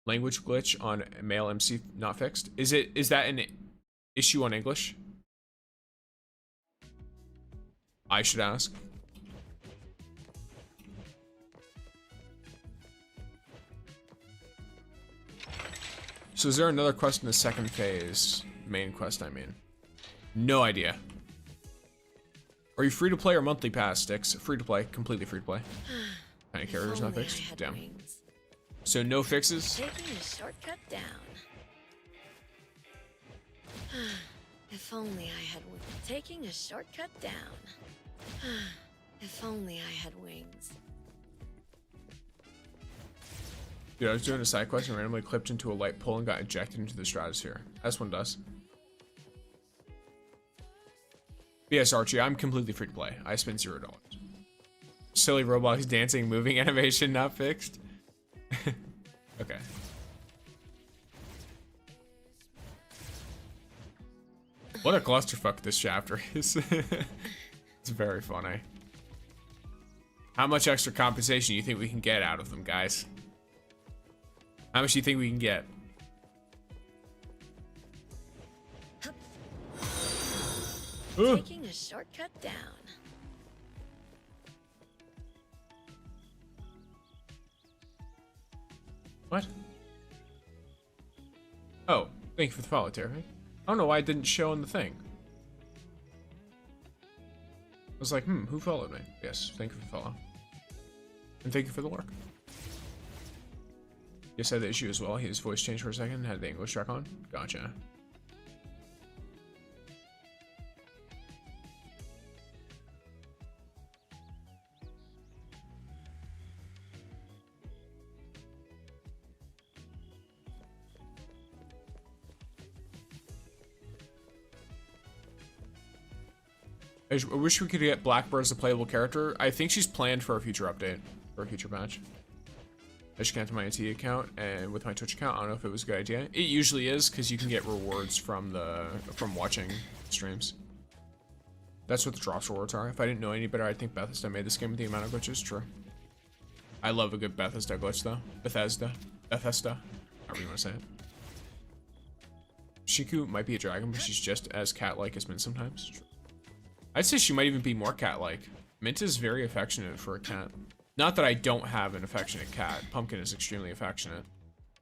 Language glitch on male MC not fixed. Is that an issue on English? I should ask. So is there another quest in the second phase? Main quest, I mean. No idea. Are you free to play or monthly pass, Sticks? Free to play, completely free to play. Any characters not fixed? Damn. Wings. So no fixes? Taking a shortcut down. If only I had wings. Taking a shortcut down. If only I had wings. Dude, I was doing a side quest and randomly clipped into a light pole and got ejected into the stratosphere. This one does. But yes, Archie, I'm completely free to play. I spent $0. Silly Roblox dancing moving animation not fixed. Okay. What a clusterfuck this chapter is. It's very funny. How much extra compensation do you think we can get out of them, guys? How much do you think we can get? Taking a shortcut down. What? Oh, thank you for the follow, Terry. I don't know why it didn't show in the thing. I was like, who followed me? Yes, thank you for the follow. And thank you for the work. Yes, had the issue as well. His voice changed for a second, had the English track on. Gotcha. I wish we could get Blackbird as a playable character. I think she's planned for a future update, for a future patch. I just connected my NTE account and with my Twitch account. I don't know if it was a good idea. It usually is because you can get rewards from watching streams. That's what the drops rewards are. If I didn't know any better, I'd think Bethesda made this game with the amount of glitches. True. I love a good Bethesda glitch though. Bethesda, however you want to say it. Shiku might be a dragon, but she's just as cat-like as Mint sometimes. True. I'd say she might even be more cat-like. Mint is very affectionate for a cat. Not that I don't have an affectionate cat. Pumpkin is extremely affectionate.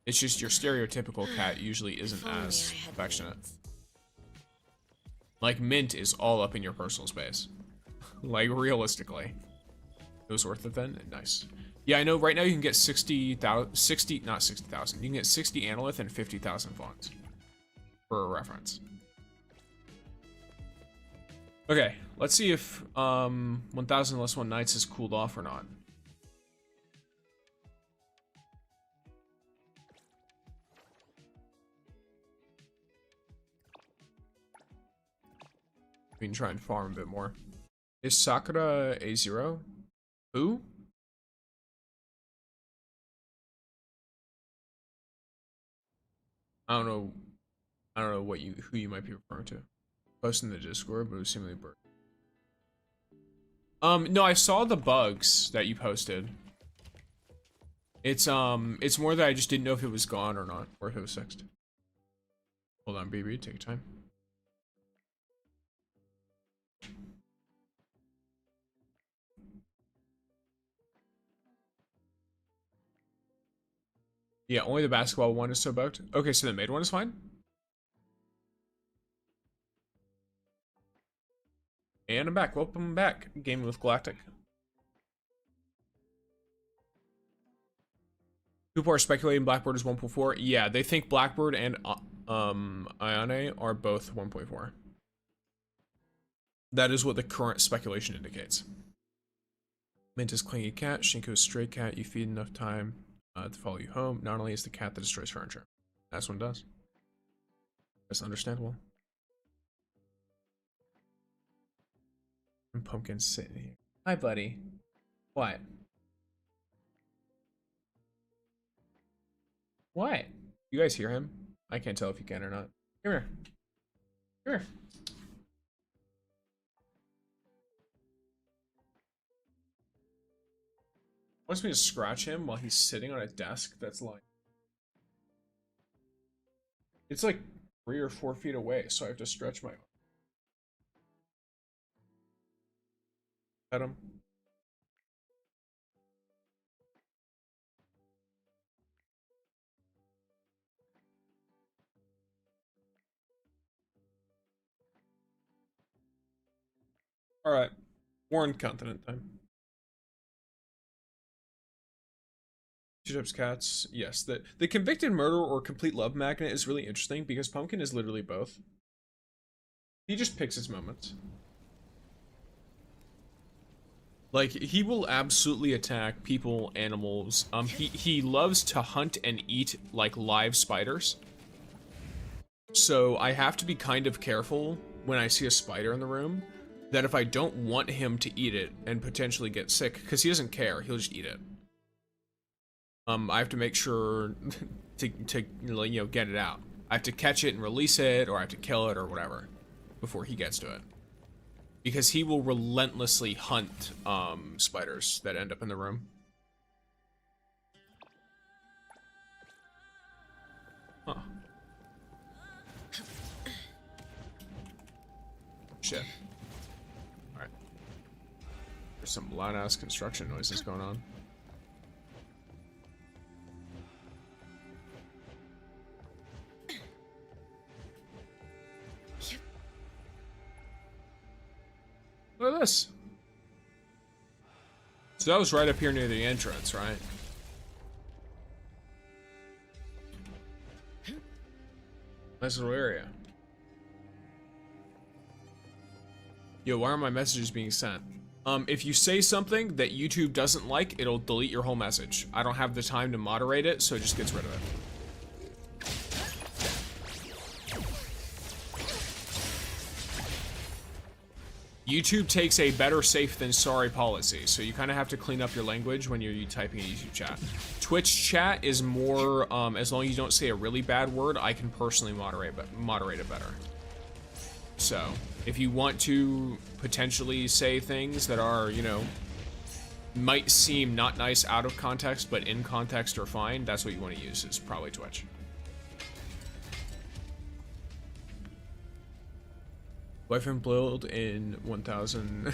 It's just your stereotypical cat usually isn't as affectionate. Like, Mint is all up in your personal space. Like, realistically. It was worth it then? Nice. Yeah, I know right now you can get 60,000, not 60,000. You can get 60 annulith and 50,000 fons. For a reference. Okay, let's see if 1,000 less 1 nights is cooled off or not. We can try and farm a bit more. Is Sakura A0? Who? I don't know who you might be referring to. Post in the Discord, but it was seemingly burnt. No, I saw the bugs that you posted. It's more that I just didn't know if it was gone or not, or if it was fixed. Hold on, BB, take your time. Yeah, only the basketball one is so bugged. Okay, so the maid one is fine. And I'm back. Welcome back. Gaming with Galactic. People are speculating Blackbird is 1.4. Yeah, they think Blackbird and Ione are both 1.4. That is what the current speculation indicates. Mint is clingy cat, Shinko is stray cat. You feed enough time to follow you home. Not only is the cat that destroys furniture. That's what it does. That's understandable. And Pumpkin's sitting here. Hi, buddy. What? What? You guys hear him? I can't tell if you can or not. Come here. Come here. Wants me to scratch him while he's sitting on a desk that's like... It's like 3 or 4 feet away, so I have to stretch my... Pet him. Alright. Warren continent time. Two types cats. Yes. The convicted murderer or complete love magnet is really interesting because Pumpkin is literally both. He just picks his moments. Like, he will absolutely attack people, animals. He loves to hunt and eat, like, live spiders. So I have to be kind of careful when I see a spider in the room, that if I don't want him to eat it and potentially get sick, because he doesn't care, he'll just eat it. I have to make sure to you know, get it out. I have to catch it and release it, or I have to kill it, or whatever, before he gets to it. Because he will relentlessly hunt spiders that end up in the room. Huh. Shit. Alright. There's some loud-ass construction noises going on. Look at this. So that was right up here near the entrance, right? Nice little area. Yo, why are my messages being sent? If you say something that YouTube doesn't like, it'll delete your whole message. I don't have the time to moderate it, so it just gets rid of it. YouTube takes a better safe than sorry policy, so you kind of have to clean up your language when you're typing a YouTube chat. Twitch chat is more, as long as you don't say a really bad word, I can personally moderate it better. So, if you want to potentially say things that are, you know, might seem not nice out of context, but in context are fine, that's what you want to use, is probably Twitch. Boyfriend build in 1000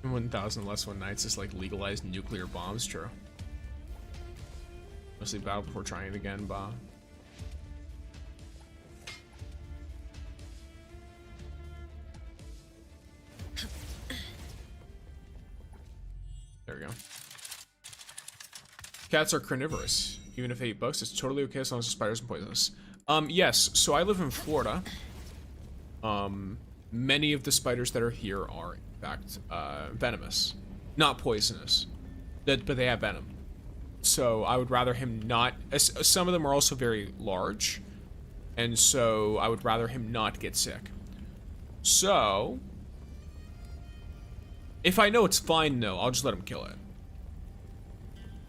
1000 less one nights is like legalized nuclear bombs, true. Mostly battle before trying it again, bah. There we go. Cats are carnivorous. Even if they eat bugs, it's totally okay as long as the spiders and poisonous. Yes, so I live in Florida. Many of the spiders that are here are, in fact, venomous. Not poisonous. But they have venom. So I would rather him not... Some of them are also very large. And so I would rather him not get sick. So... If I know it's fine, though, I'll just let him kill it.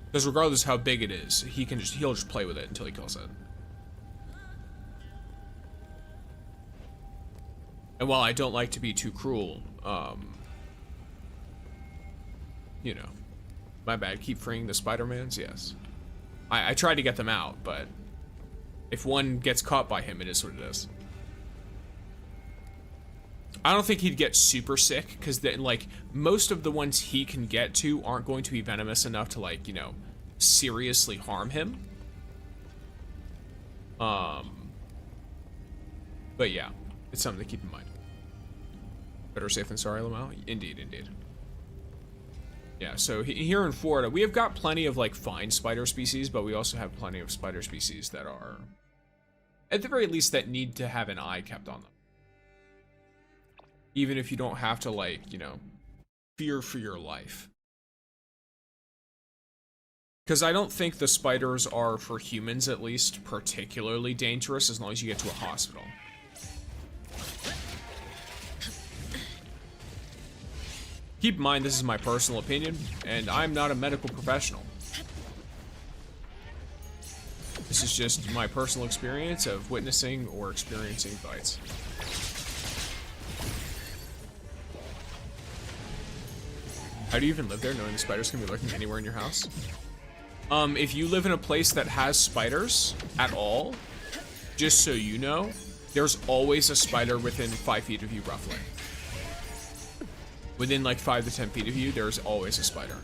Because regardless of how big it is, he'll just play with it until he kills it. And while I don't like to be too cruel, you know, my bad, keep freeing the Spider-Mans, yes. I tried to get them out, but if one gets caught by him, it is what it is. I don't think he'd get super sick, because like, most of the ones he can get to aren't going to be venomous enough to, like, you know, seriously harm him. But yeah, it's something to keep in mind. Better safe than sorry, Lamau? Indeed, indeed. Yeah, so here in Florida, we have got plenty of, like, fine spider species, but we also have plenty of spider species that are, at the very least, that need to have an eye kept on them. Even if you don't have to, like, you know, fear for your life. Because I don't think the spiders are, for humans at least, particularly dangerous as long as you get to a hospital. Keep in mind, this is my personal opinion, and I'm not a medical professional. This is just my personal experience of witnessing or experiencing bites. How do you even live there knowing the spiders can be lurking anywhere in your house? If you live in a place that has spiders at all, just so you know, there's always a spider within 5 feet of you, roughly. Within like 5 to 10 feet of you, there's always a spider.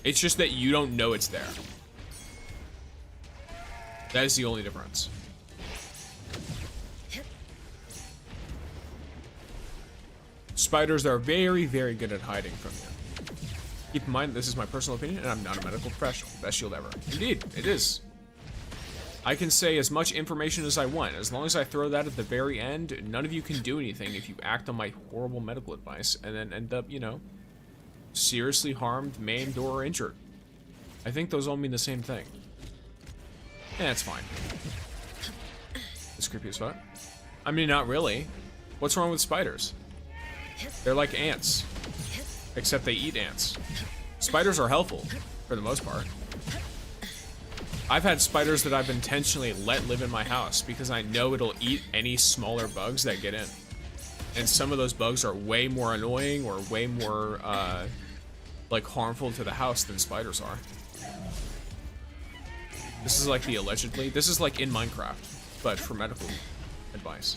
It's just that you don't know it's there. That is the only difference. Spiders are very, very good at hiding from you. Keep in mind, this is my personal opinion, and I'm not a medical professional. Best shield ever. Indeed, it is. I can say as much information as I want. As long as I throw that at the very end, none of you can do anything if you act on my horrible medical advice and then end up, you know, seriously harmed, maimed, or injured. I think those all mean the same thing. Yeah, it's fine. It's creepy as fuck. I mean, not really. What's wrong with spiders? They're like ants. Except they eat ants. Spiders are helpful, for the most part. I've had spiders that I've intentionally let live in my house because I know it'll eat any smaller bugs that get in. And some of those bugs are way more annoying or way more, like, harmful to the house than spiders are. This is like the allegedly. This is like in Minecraft, but for medical advice.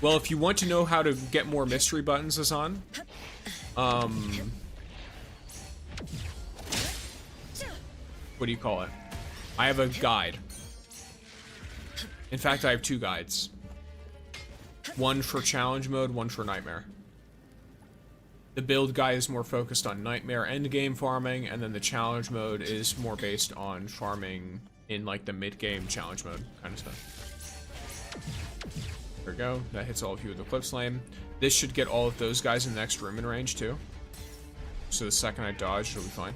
Well, if you want to know how to get more mystery buttons, Hassan, what do you call it? I have a guide. In fact, I have 2 guides. One for challenge mode, one for nightmare. The build guide is more focused on nightmare endgame farming, and then the challenge mode is more based on farming in like the mid-game challenge mode kind of stuff. There we go. That hits all of you with the Eclipse Flame. This should get all of those guys in the next room in range too. So the second I dodge, it'll be fine.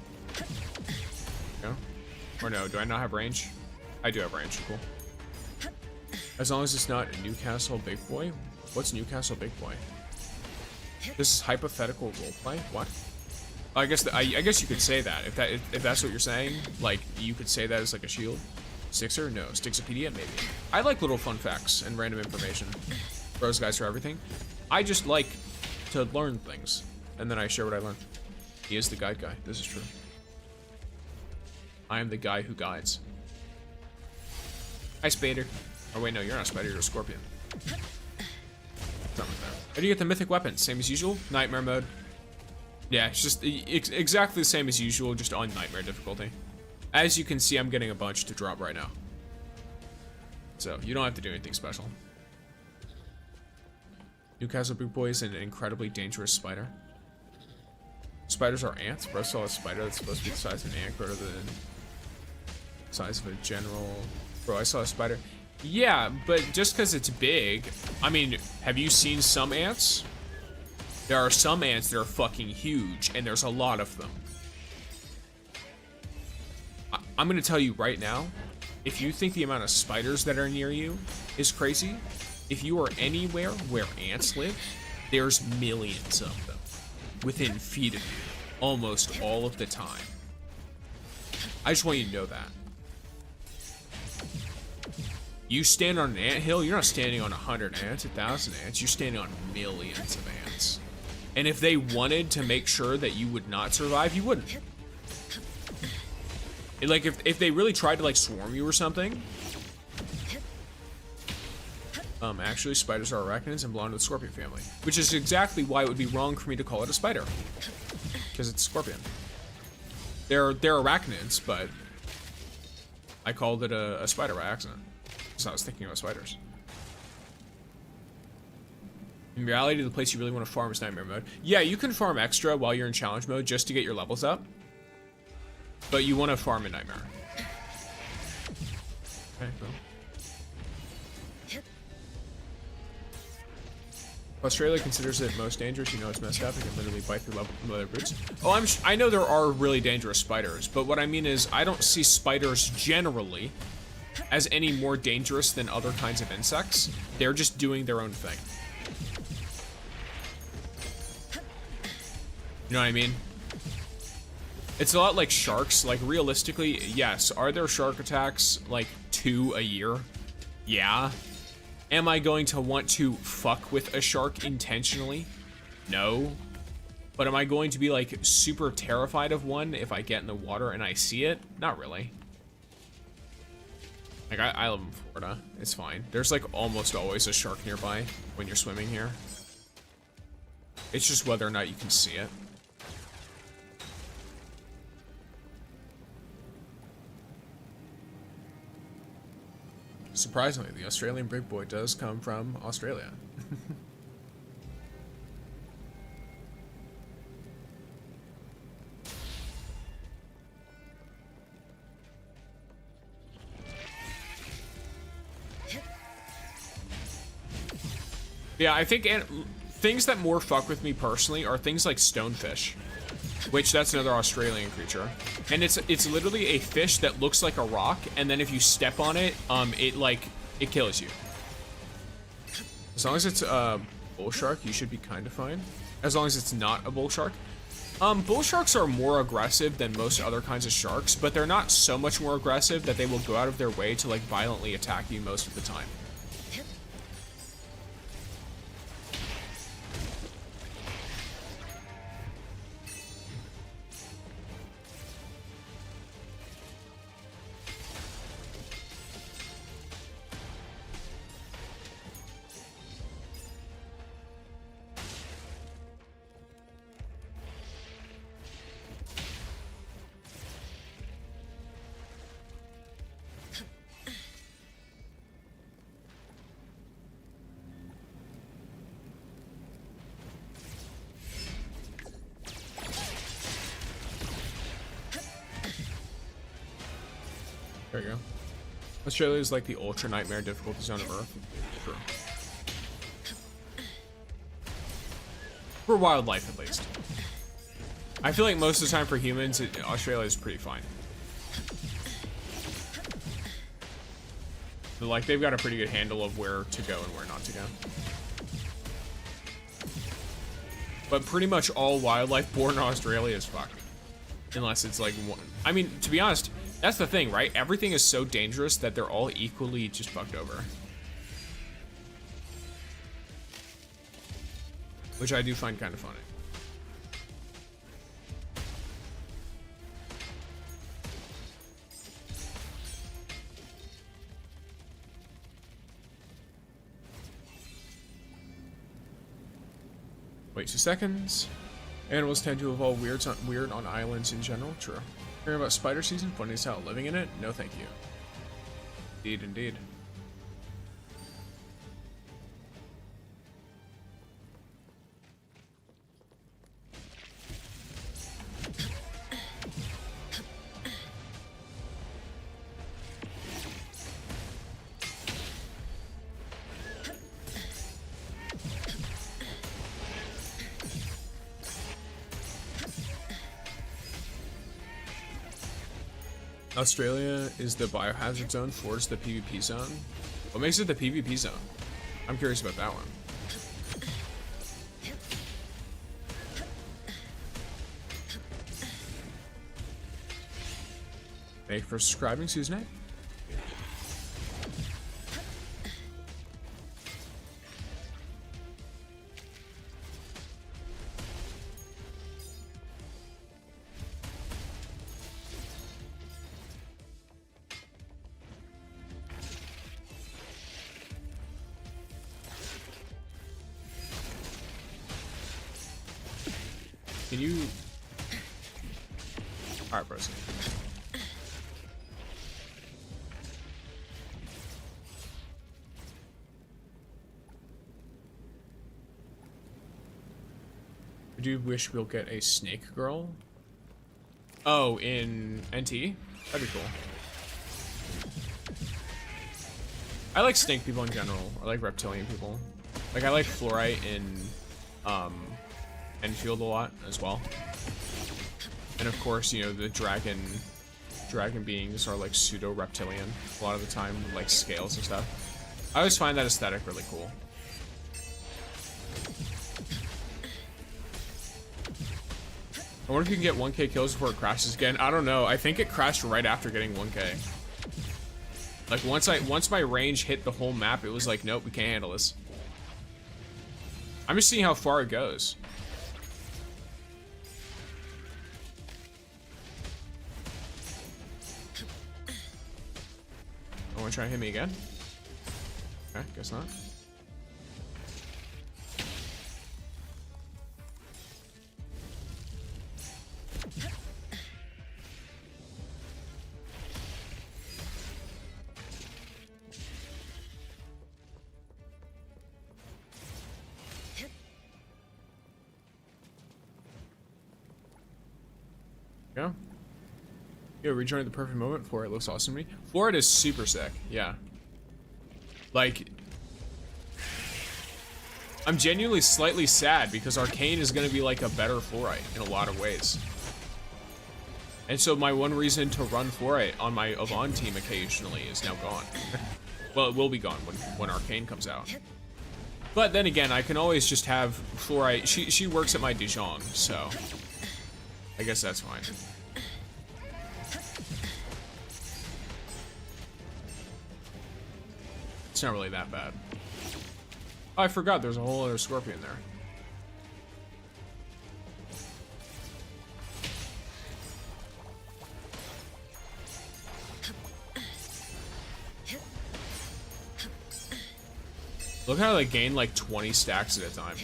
Go. Or no, do I not have range? I do have range, cool. As long as it's not a Newcastle Big Boy. What's Newcastle Big Boy? This is hypothetical roleplay? What? I guess you could say that. If that's what you're saying, like you could say that as like a shield. Stixer? No. Stixopedia? Maybe. I like little fun facts and random information. Bros guys for everything. I just like to learn things, and then I share what I learned. He is the guide guy. This is true. I am the guy who guides. Hi, Spider. Oh wait, no, you're not a spider. You're a scorpion. Something like that. How do you get the mythic weapons? Same as usual? Nightmare mode. Yeah, it's just exactly the same as usual, just on nightmare difficulty. As you can see, I'm getting a bunch to drop right now. So, you don't have to do anything special. Newcastle Big Boy is an incredibly dangerous spider. Spiders are ants. Bro saw a spider that's supposed to be the size of an ant greater than the size of a general. Bro, I saw a spider. Yeah, but just because it's big, I mean, have you seen some ants? There are some ants that are fucking huge, and there's a lot of them. I'm gonna tell you right now, if you think the amount of spiders that are near you is crazy, if you are anywhere where ants live, there's millions of them within feet of you, almost all of the time. I just want you to know that. You stand on an anthill, you're not standing on 100 ants, 1,000 ants, you're standing on millions of ants. And if they wanted to make sure that you would not survive, you wouldn't. Like, if they really tried to, like, swarm you or something. Actually, spiders are arachnids and belong to the scorpion family. Which is exactly why it would be wrong for me to call it a spider. Because it's scorpion. They're arachnids, but I called it a spider by accident. Because I was thinking about spiders. In reality, the place you really want to farm is nightmare mode. Yeah, you can farm extra while you're in challenge mode just to get your levels up. But you want to farm in nightmare. Okay, boom. Australia considers it most dangerous. You know it's messed up. It can literally bite through leather boots. Oh, I know there are really dangerous spiders, but what I mean is I don't see spiders generally as any more dangerous than other kinds of insects. They're just doing their own thing. You know what I mean? It's a lot like sharks. Like, realistically, yes. Are there shark attacks, like, 2 a year? Yeah. Am I going to want to fuck with a shark intentionally? No. But am I going to be, like, super terrified of one if I get in the water and I see it? Not really. Like, I live in Florida. It's fine. There's, like, almost always a shark nearby when you're swimming here. It's just whether or not you can see it. Surprisingly, the Australian big boy does come from Australia. Yeah, I think things that more fuck with me personally are things like stonefish, which that's another Australian creature. And it's literally a fish that looks like a rock, and then if you step on it, it kills you. As long as it's a bull shark, you should be kind of fine. As long as it's not a bull shark. Bull sharks are more aggressive than most other kinds of sharks, but they're not so much more aggressive that they will go out of their way to, like, violently attack you most of the time. There you go. Australia is like the ultra nightmare difficulty zone of Earth. True. For wildlife, at least. I feel like most of the time for humans, Australia is pretty fine. But, like, they've got a pretty good handle of where to go and where not to go. But pretty much all wildlife born in Australia is fucked. Unless it's like one. I mean, to be honest, that's the thing, right? Everything is so dangerous that they're all equally just fucked over. Which I do find kind of funny. Wait 2 seconds. Animals tend to evolve weird on islands in general. True. Hearing about spider season? Funny as hell. Living in it? No thank you. Indeed, indeed. Australia is the biohazard zone, Florida's the PvP zone. What makes it the PvP zone? I'm curious about that one. Thank you for subscribing, Susan. Can you... Alright, bros. I do wish we'll get a snake girl. Oh, in NTE? That'd be cool. I like snake people in general. I like reptilian people. Like I like fluorite in endfield a lot as well. And of course, you know, the dragon beings are like pseudo reptilian a lot of the time, with, like scales and stuff. I always find that aesthetic really cool. I wonder if you can get 1k kills before it crashes again. I don't know. I think it crashed right after getting 1k. Like once my range hit the whole map, it was like, nope, we can't handle this. I'm just seeing how far it goes. I want to try and hit me again. Okay, guess not. Yeah. Yo, rejoined the perfect moment for it. Looks awesome to me. For it is super sick. Yeah. Like, I'm genuinely slightly sad because Arcane is going to be like a better fluorite in a lot of ways. And so my one reason to run fluorite on my Avon team occasionally is now gone. Well, it will be gone when Arcane comes out. But then again, I can always just have fluorite. She works at my Dijon, so I guess that's fine. It's not really that bad. Oh, I forgot there's a whole other scorpion there. Look how they gain like 20 stacks at a time.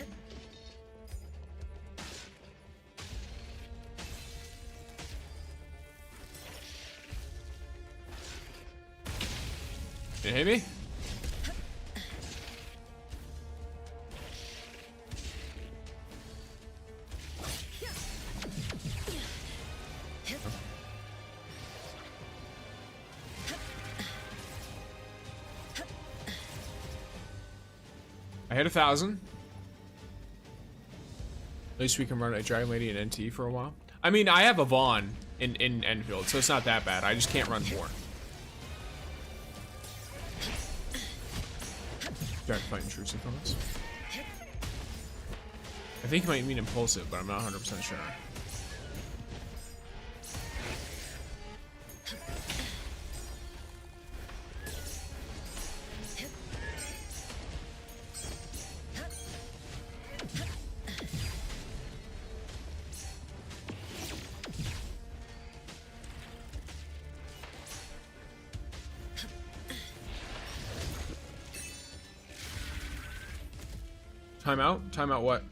Can you hit me? I hit 1,000. At least we can run a Dragon Lady and NTE for a while. I mean, I have a Vaughn in Enfield, so it's not that bad. I just can't run more. Try to fight intrusive on this. I think he might mean impulsive, but I'm not 100% sure. Timeout? Timeout what?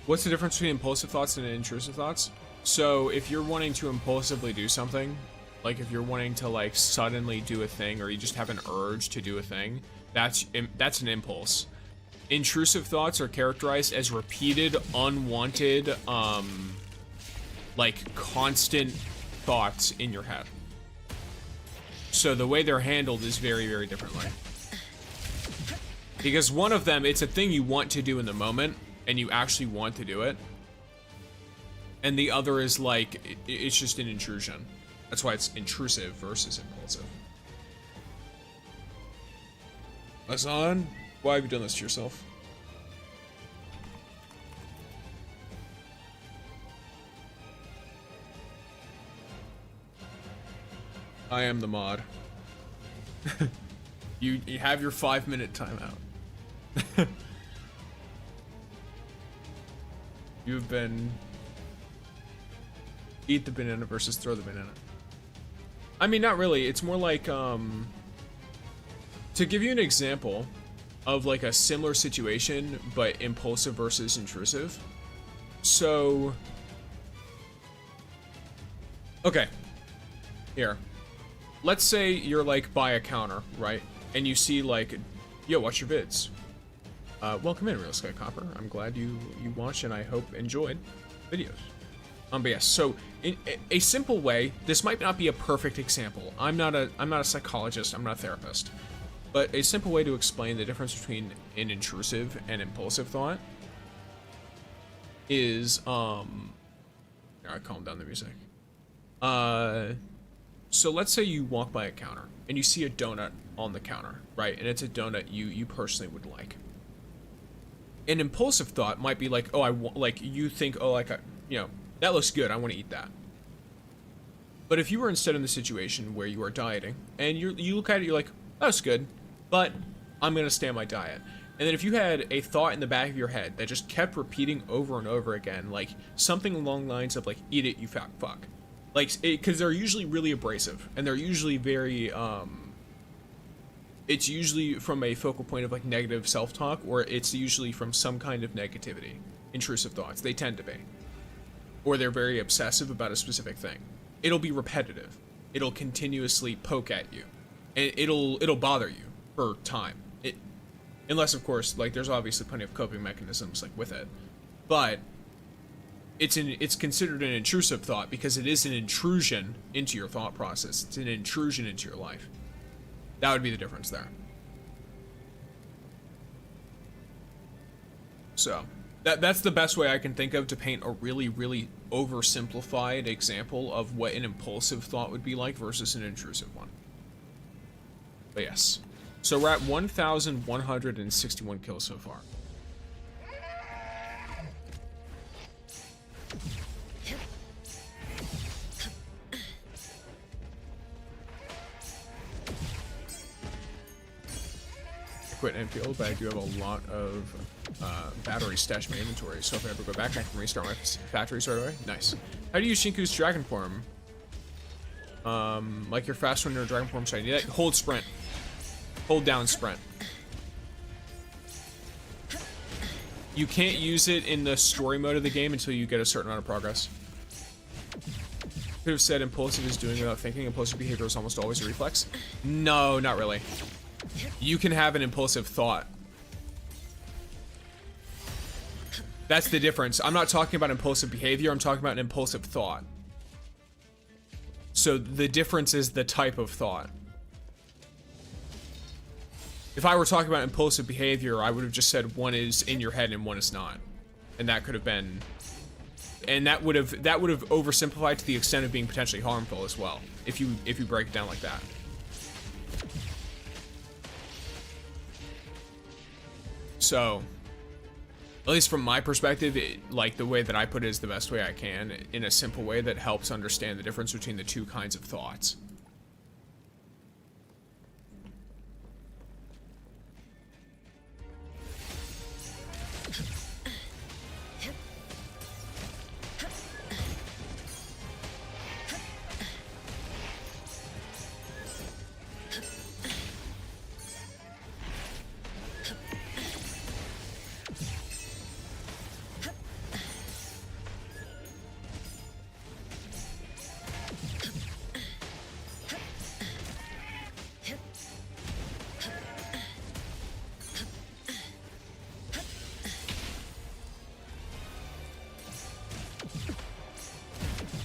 What's the difference between impulsive thoughts and intrusive thoughts? So if you're wanting to impulsively do something, like if you're wanting to like suddenly do a thing, or you just have an urge to do a thing, that's an impulse. Intrusive thoughts are characterized as repeated, unwanted, like constant thoughts in your head. So the way they're handled is very, very differently. Because one of them, it's a thing you want to do in the moment, and you actually want to do it. And the other is like, it's just an intrusion. That's why it's intrusive versus impulsive. Hassan, why have you done this to yourself? I am the mod. You have your 5-minute timeout. You've been eat the banana versus throw the banana. I mean, not really. It's more like to give you an example of like a similar situation, but impulsive versus intrusive. So, okay, here. Let's say you're like by a counter, right? And you see like, yo, watch your vids. Welcome in, Real Sky Copper. I'm glad you watched and I hope enjoyed videos. But yes, so in a simple way, this might not be a perfect example. I'm not a psychologist, I'm not a therapist. But a simple way to explain the difference between an intrusive and impulsive thought is I calm down the music. So let's say you walk by a counter and you see a donut on the counter, right? And it's a donut you personally would like. An impulsive thought might be like, oh, you think, oh, like, you know, that looks good, I want to eat that. But if you were instead in the situation where you are dieting and you look at it, you're like, that's good, but I'm gonna stay on my diet. And then if you had a thought in the back of your head that just kept repeating over and over again, like something along the lines of like, eat it, you fat fuck. Like, because they're usually really abrasive and they're usually very, it's usually from a focal point of like negative self-talk, or it's usually from some kind of negativity. Intrusive thoughts, they tend to be. Or they're very obsessive about a specific thing. It'll be repetitive. It'll continuously poke at you. And it'll bother you for time. Unless, of course, like, there's obviously plenty of coping mechanisms, like, with it. But it's considered an intrusive thought because it is an intrusion into your thought process. It's an intrusion into your life. That would be the difference there. So, that's the best way I can think of to paint a really, really oversimplified example of what an impulsive thought would be like versus an intrusive one. But yes. So we're at 1,161 kills so far. I quit endfield, but I do have a lot of battery stashed in my inventory, so if I ever go back, I can restart my factories right away. Nice. How do you use Shinku's dragon form? Like you're fast when you're in dragon form shiny. Yeah, hold sprint. Hold down sprint. You can't use it in the story mode of the game until you get a certain amount of progress. Could have said impulsive is doing without thinking. Impulsive behavior is almost always a reflex. No, not really. You can have an impulsive thought. That's the difference. I'm not talking about impulsive behavior. I'm talking about an impulsive thought. So the difference is the type of thought. If I were talking about impulsive behavior, I would have just said one is in your head and one is not. And that could have been, and that would have oversimplified to the extent of being potentially harmful as well, if you break it down like that. So, at least from my perspective, like the way that I put it is the best way I can, in a simple way that helps understand the difference between the two kinds of thoughts.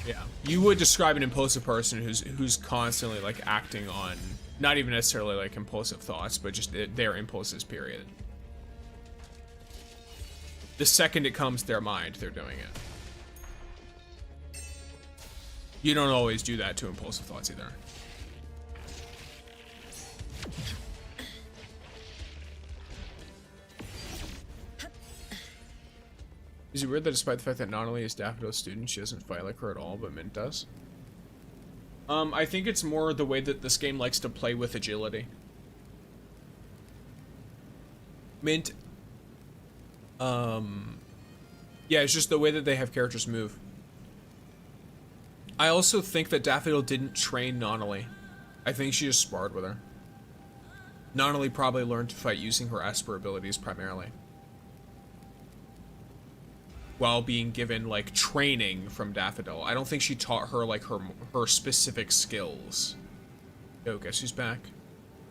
Yeah, you would describe an impulsive person who's constantly like acting on not even necessarily like impulsive thoughts, but just their impulses, period. The second it comes to their mind, they're doing it. You don't always do that to impulsive thoughts either. Is it weird that despite the fact that not only is Daffodil a student, she doesn't fight like her at all, but Mint does? I think it's more the way that this game likes to play with agility. Mint, yeah, it's just the way that they have characters move. I also think that Daffodil didn't train Nonali. I think she just sparred with her. Nonali probably learned to fight using her Esper abilities primarily, while being given like training from Daffodil. I don't think she taught her like her specific skills. Yo, guess who's back?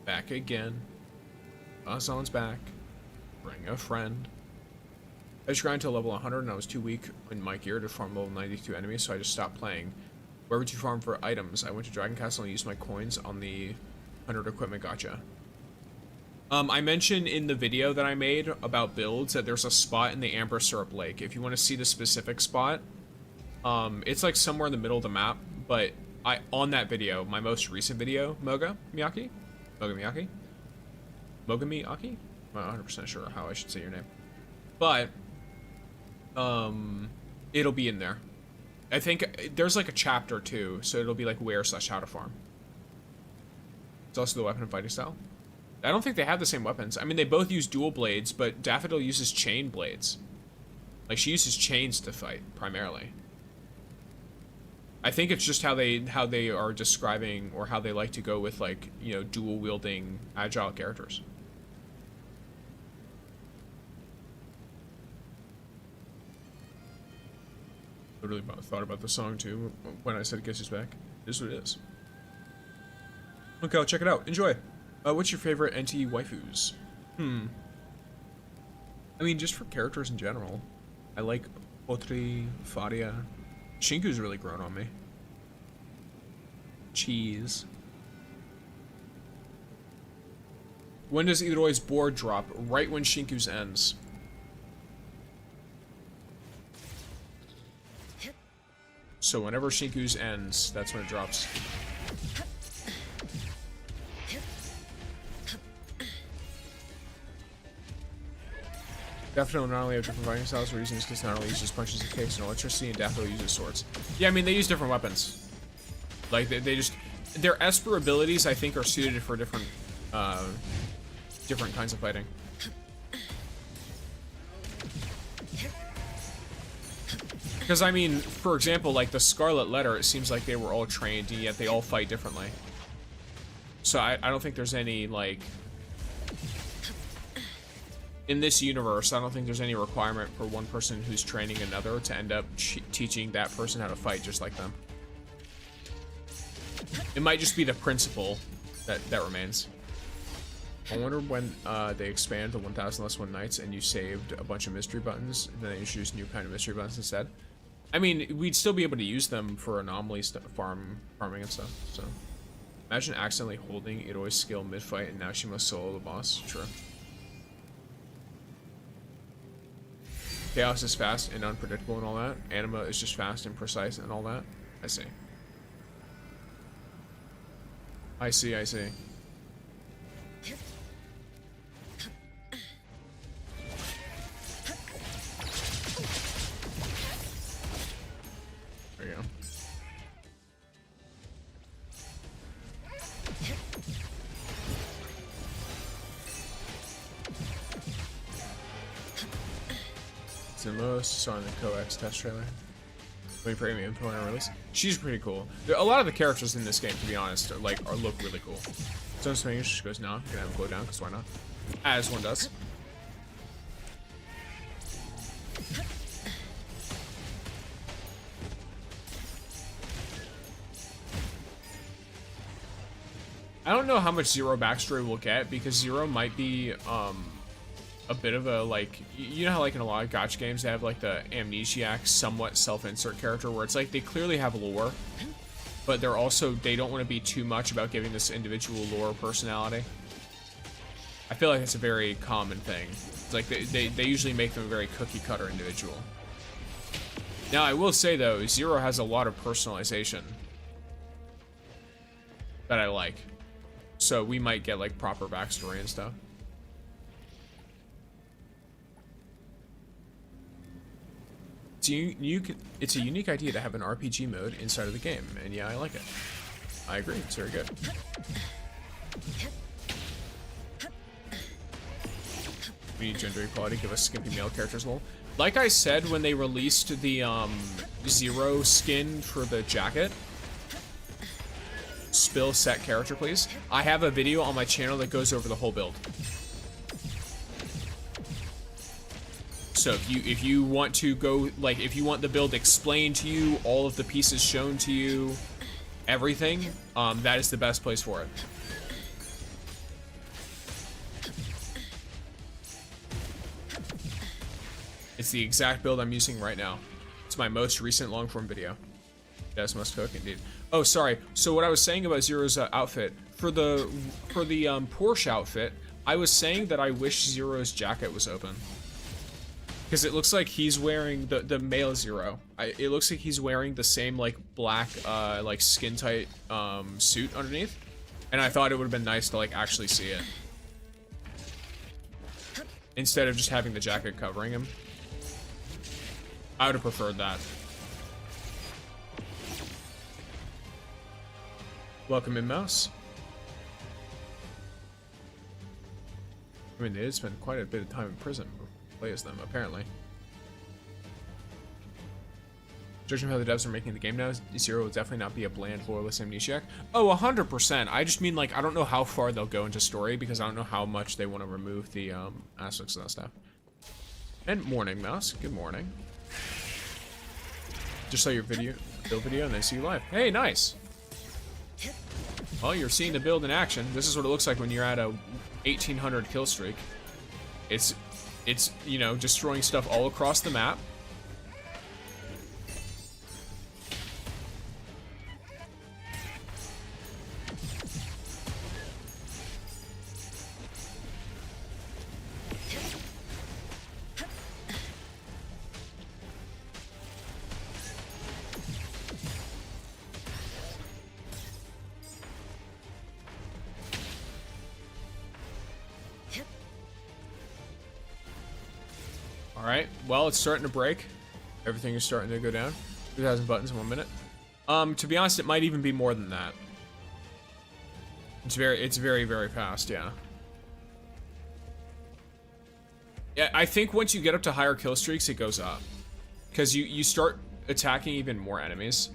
Back again. Azon's back. Bring a friend. I just grinded to level 100 and I was too weak in my gear to farm level 92 enemies, so I just stopped playing. Where would you farm for items? I went to Dragon Castle and used my coins on the 100 equipment gacha. I mentioned in the video that I made about builds that there's a spot in the Amber Syrup Lake. If you want to see the specific spot, it's like somewhere in the middle of the map, but on that video, my most recent video, Moga Miyaki? I'm not 100% sure how I should say your name. But, it'll be in there. I think there's like a chapter too, so it'll be like where/how to farm. It's also the weapon and fighting style. I don't think they have the same weapons. I mean, they both use dual blades, but Daffodil uses chain blades. Like, she uses chains to fight, primarily. I think it's just how they are describing, or how they like to go with, like, you know, dual-wielding, agile characters. Literally thought about the song, too, when I said Guess Who's Back. This is what it is. Okay, I'll check it out. Enjoy! What's your favorite NTE waifus? I mean, just for characters in general. I like Otri, Faria. Shinku's really grown on me. Cheese. When does Iroi's board drop? Right when Shinku's ends. So whenever Shinku's ends, that's when it drops. Daffodil not only have different fighting styles, we're using this because not only uses punches and kicks and electricity, and Daffodil uses swords. Yeah, I mean, they use different weapons. Like, they just... Their Esper abilities, I think, are suited for different, different kinds of fighting. Because, I mean, for example, like, the Scarlet Letter, it seems like they were all trained, and yet they all fight differently. So I don't think there's any, like... In this universe, I don't think there's any requirement for one person who's training another to end up teaching that person how to fight just like them. It might just be the principle that remains. I wonder when they expand the 1000 Less One Nights and you saved a bunch of mystery buttons, and then they introduced new kind of mystery buttons instead. I mean, we'd still be able to use them for anomaly farming and stuff, so. Imagine accidentally holding Iroi's skill mid-fight and now she must solo the boss. True. Chaos is fast and unpredictable and all that. Anima is just fast and precise and all that. I see. I see, I see. There you go. Sinlos saw in the Coax test trailer. Waiting for any info on our release. She's pretty cool. A lot of the characters in this game, to be honest, are look really cool. Stone Swingers just goes, nah, gonna have him glow down, because why not? As one does. I don't know how much Zero backstory we'll get, because Zero might be, a bit of a, like, you know how, like, in a lot of gacha games, they have, like, the amnesiac, somewhat self-insert character, where it's like, they clearly have lore, but they're also, they don't want to be too much about giving this individual lore personality. I feel like it's a very common thing. It's like, they usually make them a very cookie-cutter individual. Now, I will say, though, Zero has a lot of personalization that I like. So we might get, like, proper backstory and stuff. It's a unique idea to have an RPG mode inside of the game, and yeah, I like it. I agree, it's very good. We need gender equality, give us skimpy male characters, lol. Like I said when they released the Zero skin for the jacket, spill set character please, I have a video on my channel that goes over the whole build. So if you want to go, like, if you want the build explained to you, all of the pieces shown to you, everything, that is the best place for it. It's the exact build I'm using right now. It's my most recent long form video. Yes, must cook indeed. Oh, sorry. So what I was saying about Zero's outfit for the Porsche outfit, I was saying that I wish Zero's jacket was open because it looks like he's wearing the male Zero. It looks like he's wearing the same like black like skin tight suit underneath, and I thought it would have been nice to like actually see it instead of just having the jacket covering him. I would have preferred that. Welcome in, Mouse. I mean, they did spend quite a bit of time in prison to play as them, apparently. Judging how the devs are making the game now, Zero will definitely not be a bland, flawless amnesiac. Oh, 100%. I just mean, like, I don't know how far they'll go into story because I don't know how much they want to remove the aspects of that stuff. And morning, Mouse. Good morning. Just saw your build video, and then see you live. Hey, nice. Well, you're seeing the build in action. This is what it looks like when you're at a 1800 kill streak. It's you know, destroying stuff all across the map. Alright, well, it's starting to break. Everything is starting to go down. 2,000 buttons in 1 minute. To be honest, it might even be more than that. It's very, very fast, yeah. Yeah, I think once you get up to higher kill streaks, it goes up. Because you start attacking even more enemies.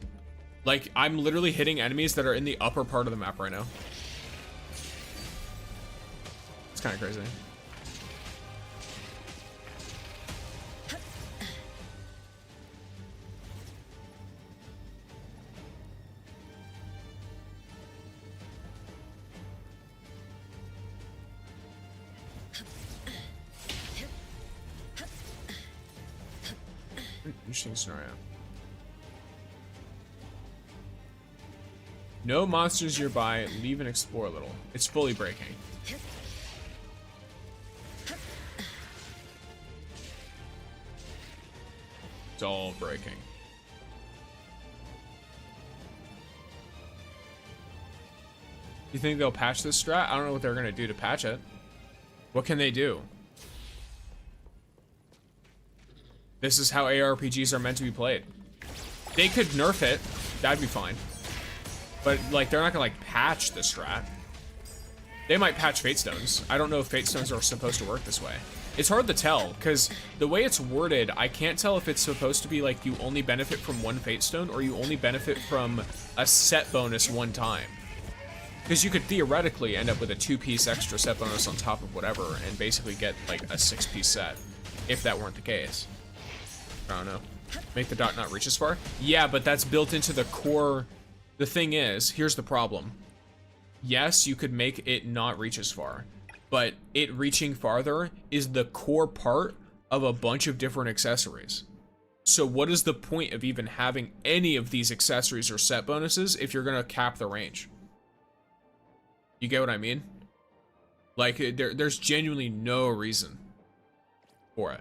Like, I'm literally hitting enemies that are in the upper part of the map right now. It's kind of crazy. Interesting scenario. No monsters nearby. Leave and explore a little. It's fully breaking. It's all breaking. You think they'll patch this strat? I don't know what they're gonna do to patch it. What can they do? This is how ARPGs are meant to be played. They could nerf it. That'd be fine. But, like, they're not gonna, like, patch the strat. They might patch Fate Stones. I don't know if Fate Stones are supposed to work this way. It's hard to tell, because the way it's worded, I can't tell if it's supposed to be, like, you only benefit from one Fate Stone, or you only benefit from a set bonus one time. Because you could theoretically end up with a 2-piece extra set bonus on top of whatever, and basically get, like, a 6-piece set, if that weren't the case. I don't know. Make the dot not reach as far? Yeah, but that's built into the core. The thing is, here's the problem. Yes, you could make it not reach as far, but it reaching farther is the core part of a bunch of different accessories. So what is the point of even having any of these accessories or set bonuses if you're gonna cap the range? You get what I mean? Like, there's genuinely no reason for it.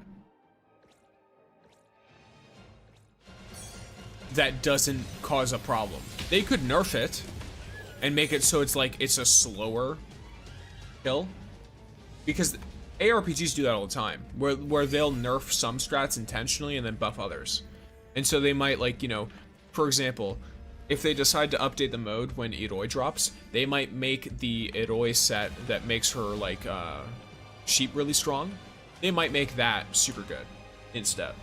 That doesn't cause a problem. They could nerf it and make it so it's like it's a slower kill, because ARPGs do that all the time, where they'll nerf some strats intentionally and then buff others. And so they might, like, you know, for example, if they decide to update the mode when Eroi drops, they might make the Eroi set that makes her like sheep really strong. They might make that super good instead.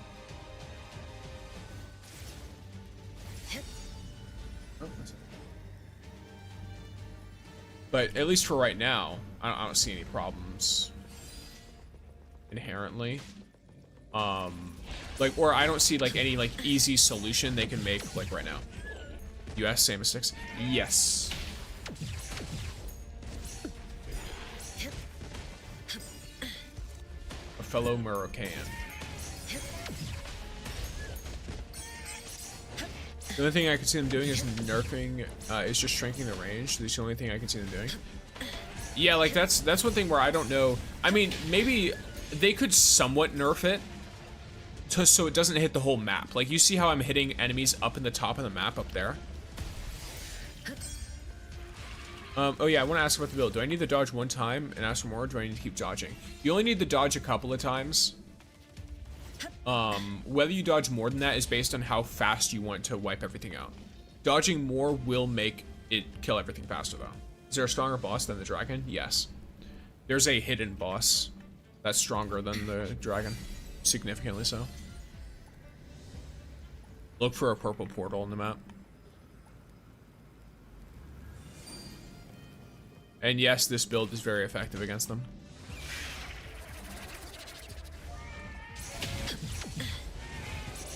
But at least for right now, I don't see any problems inherently. Like, or I don't see like any like easy solution they can make like right now. US, same as 6. Yes. A fellow Moroccan. The only thing I can see them doing is nerfing, is just shrinking the range. That's the only thing I can see them doing. Yeah, like that's one thing where I don't know. I mean, maybe they could somewhat nerf it so it doesn't hit the whole map. Like, you see how I'm hitting enemies up in the top of the map up there? Oh yeah, I want to ask about the build. Do I need to dodge one time and ask for more, or do I need to keep dodging? You only need to dodge a couple of times. Whether you dodge more than that is based on how fast you want to wipe everything out. Dodging more will make it kill everything faster, though. Is there a stronger boss than the dragon? Yes. There's a hidden boss that's stronger than the dragon. Significantly so. Look for a purple portal in the map. And yes, this build is very effective against them.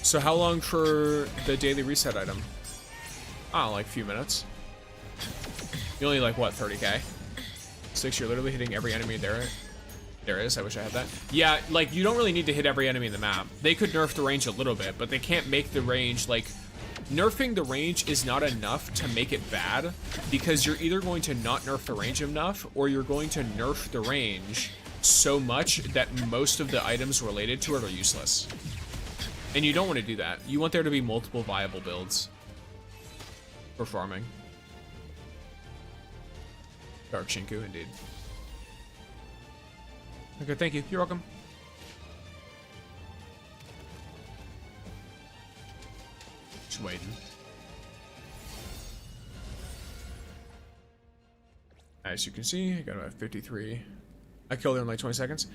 So how long for the daily reset item? Oh, like a few minutes. You only like, what, 30k? 6, you're literally hitting every enemy there. There is, I wish I had that. Yeah, like, you don't really need to hit every enemy in the map. They could nerf the range a little bit, but they can't make the range, like, nerfing the range is not enough to make it bad, because you're either going to not nerf the range enough, or you're going to nerf the range so much that most of the items related to it are useless. And you don't want to do that. You want there to be multiple viable builds for farming. Dark Shinku, indeed. Okay, thank you. You're welcome. Just waiting. As you can see, I got about 53. I killed her in like 20 seconds.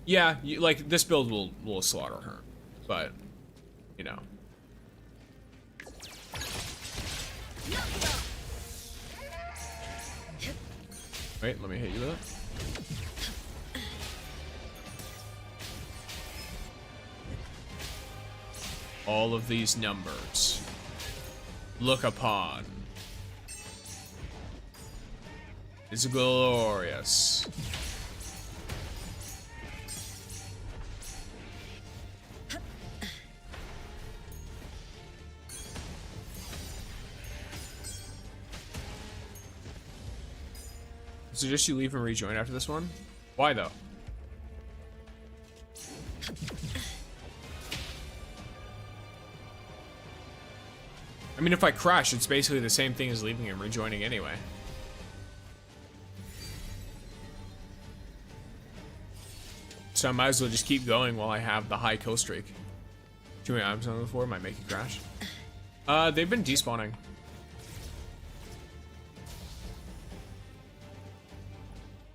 Yeah, like, this build will slaughter her, but, you know. Wait, let me hit you with it. All of these numbers look upon is glorious. Suggest you leave and rejoin after this one? Why though? I mean, if I crash, it's basically the same thing as leaving and rejoining anyway. So I might as well just keep going while I have the high kill streak. Too many items on the floor might make you crash. They've been despawning.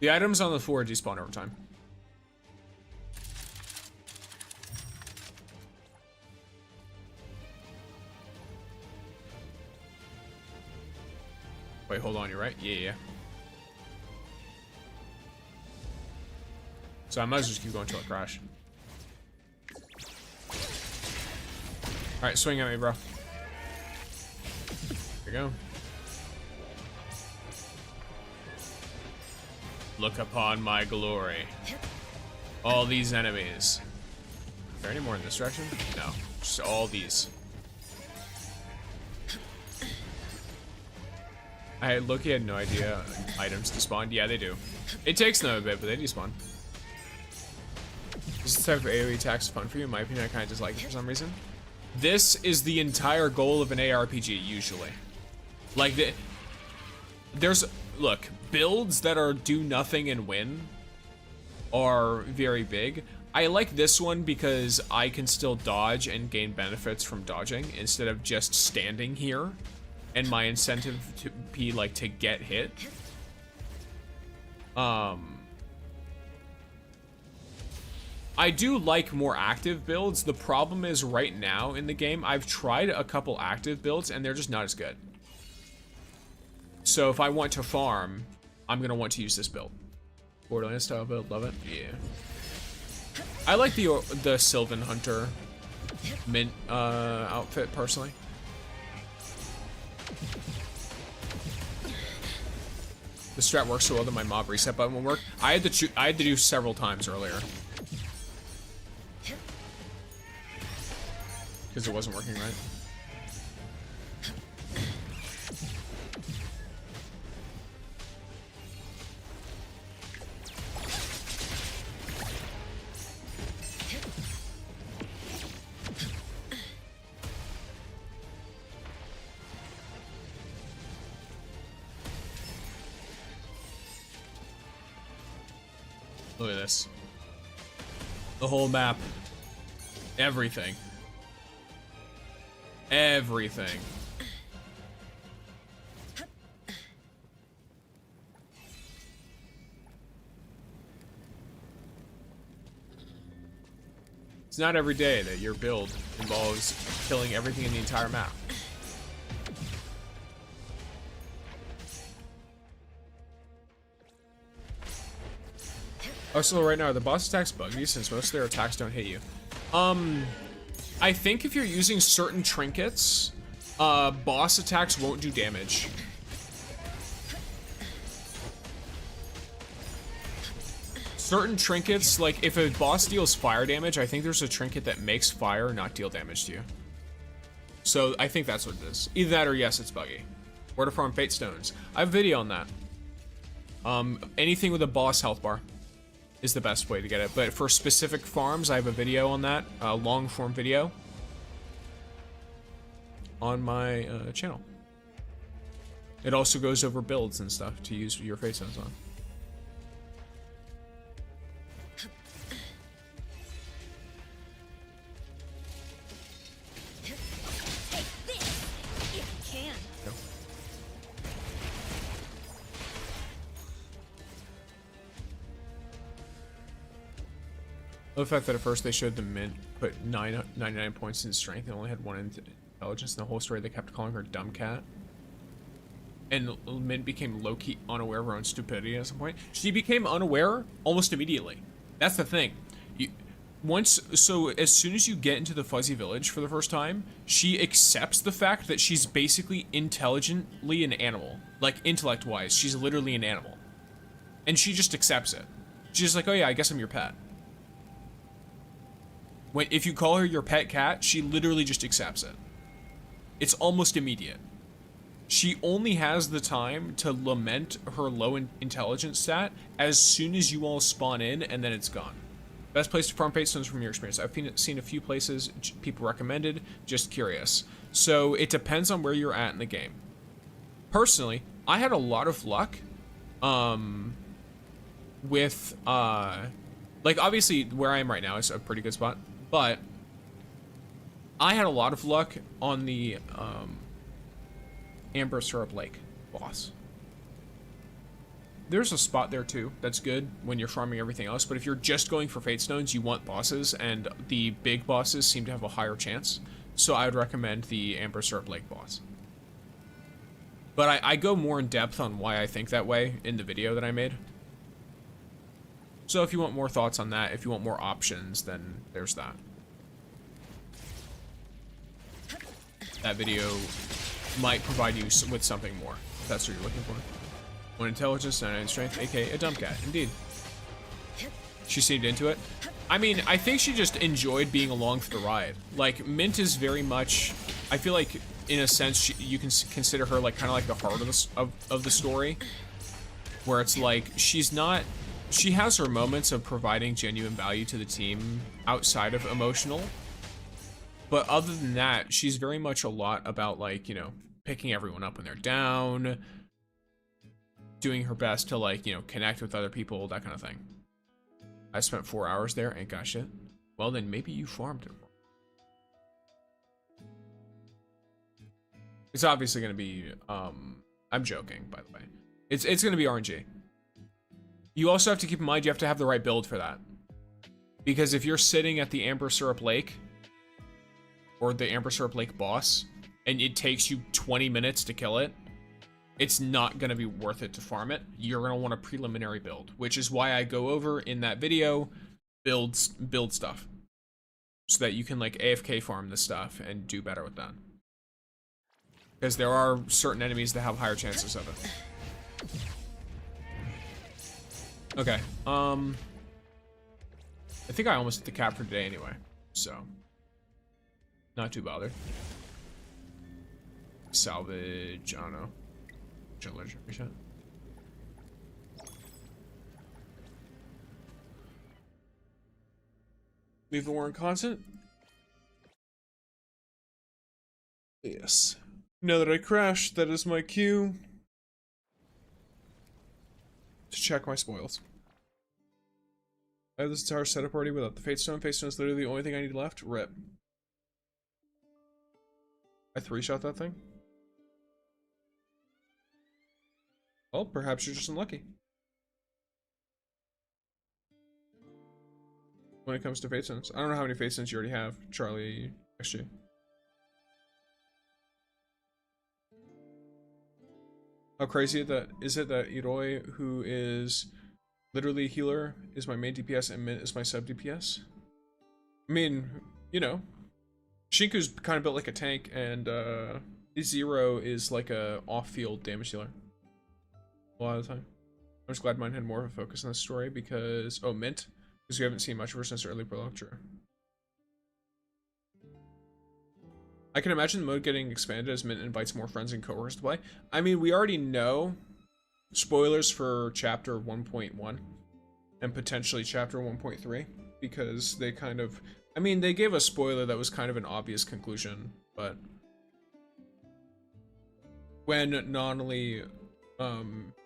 The items on the floor despawn over time. Wait, hold on, you're right? Yeah. So I might as well just keep going until I crash. Alright, swing at me, bro. There you go. Look upon my glory. All these enemies. Is there any more in this direction? No. Just all these. Loki had no idea items despawn. Yeah, they do. It takes them a bit, but they despawn. Is this type of AoE attacks fun for you? In my opinion, I kind of dislike it for some reason. This is the entire goal of an ARPG, usually. Like, look, builds that are do nothing and win are very big. I like this one because I can still dodge and gain benefits from dodging instead of just standing here, and my incentive to be like to get hit. I do like more active builds. The problem is right now in the game, I've tried a couple active builds and they're just not as good. So if I want to farm, I'm gonna want to use this build. Borderlands style build, love it. Yeah. I like the Sylvan Hunter mint outfit personally. The strat works so well that my mob reset button won't work. I had to do several times earlier because it wasn't working right. Look at this. The whole map. Everything. Everything. It's not every day that your build involves killing everything in the entire map. Oh, so right now, are the boss attacks buggy since most of their attacks don't hit you? I think if you're using certain trinkets, boss attacks won't do damage. Certain trinkets, like if a boss deals fire damage, I think there's a trinket that makes fire not deal damage to you. So I think that's what it is. Either that or yes, it's buggy. Where to farm Fate Stones. I have a video on that. Anything with a boss health bar is the best way to get it. But for specific farms, I have a video on that, a long form video on my channel. It also goes over builds and stuff to use your Fate Stones on. The fact that at first they showed the Mint put 99 points in strength and only had 1 in intelligence in the whole story, they kept calling her Dumb Cat. And Mint became low-key unaware of her own stupidity at some point. She became unaware almost immediately. That's the thing. So as soon as you get into the Fuzzy Village for the first time, she accepts the fact that she's basically intelligently an animal. Like, intellect-wise, she's literally an animal. And she just accepts it. She's like, oh yeah, I guess I'm your pet. If you call her your pet cat, she literally just accepts it. It's almost immediate. She only has the time to lament her low intelligence stat as soon as you all spawn in, and then it's gone. Best place to farm Fate Stones from your experience. I've seen a few places people recommended, just curious. So it depends on where you're at in the game. Personally, I had a lot of luck with, like obviously where I am right now is a pretty good spot. But I had a lot of luck on the Amber Syrup Lake boss. There's a spot there too that's good when you're farming everything else, but if you're just going for Fate Stones, you want bosses, and the big bosses seem to have a higher chance. So I would recommend the Amber Syrup Lake boss. But I go more in depth on why I think that way in the video that I made. So if you want more thoughts on that, if you want more options, then there's that. That video might provide you with something more, if that's what you're looking for. 1 intelligence, 99 strength, aka a dumb cat, indeed. She seemed into it. I mean, I think she just enjoyed being along for the ride. Like, Mint is very much, I feel like, in a sense, you can consider her like kind of like the heart of the story. Where it's like, she's not... She has her moments of providing genuine value to the team outside of emotional. But other than that, she's very much a lot about, like, you know, picking everyone up when they're down, doing her best to, like, you know, connect with other people, that kind of thing. I spent 4 hours there, ain't got shit. Well, then maybe you farmed it. It's obviously going to be, I'm joking, by the way. It's going to be RNG. You also have to keep in mind you have to have the right build for that. Because if you're sitting at the Amber Syrup Lake, or the Amber Syrup Lake boss, and it takes you 20 minutes to kill it, it's not going to be worth it to farm it. You're going to want a preliminary build, which is why I go over in that video, build stuff. So that you can, like, AFK farm this stuff and do better with that. Because there are certain enemies that have higher chances of it. Okay, I think I almost hit the cap for today anyway, so not too bothered. Salvage, I don't know. Reset. Leave the war in constant. Yes. Now that I crashed, that is my cue to check my spoils. I have this entire setup already without the Fate Stone. Fate Stone is literally the only thing I need left. Rip. I 3-shot that thing? Well, perhaps you're just unlucky. When it comes to Fate Stones. I don't know how many Fate Stones you already have, Charlie XG. How crazy is it that Iroi, who is literally healer, is my main DPS and Mint is my sub DPS? I mean, you know, Shinku's kind of built like a tank, and Zero is like a off-field damage dealer. A lot of the time. I'm just glad mine had more of a focus on this story because... Oh, Mint? Because we haven't seen much of her since early prologue. True. I can imagine the mode getting expanded as Mint invites more friends and coworkers to play. I mean, we already know spoilers for chapter 1.1 and potentially chapter 1.3 because they kind of... I mean, they gave a spoiler that was kind of an obvious conclusion, but when Nonali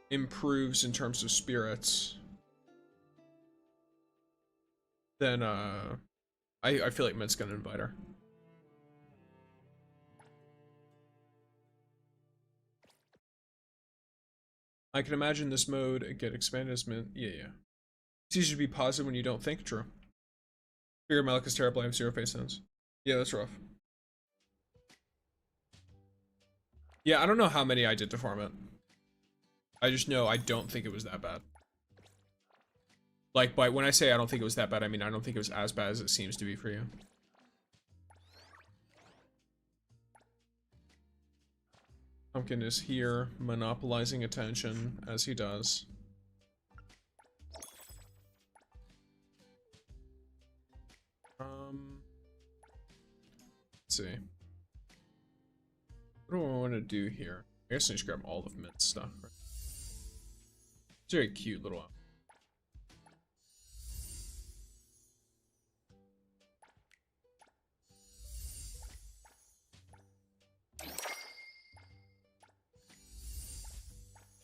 improves in terms of spirits, then I feel like Mint's gonna invite her. I can imagine this mode get expanded as Mint. Yeah. It's easy to be positive when you don't think. True. Figure Malik is terrible. I have 0 Face Stones. Yeah, that's rough. Yeah, I don't know how many I did to farm it. I just know I don't think it was that bad. Like, when I say I don't think it was that bad, I mean I don't think it was as bad as it seems to be for you. Pumpkin is here, monopolizing attention, as he does. Let's see. What do I want to do here? I guess I just grab all of Mint's stuff. Right? It's a very cute little outfit.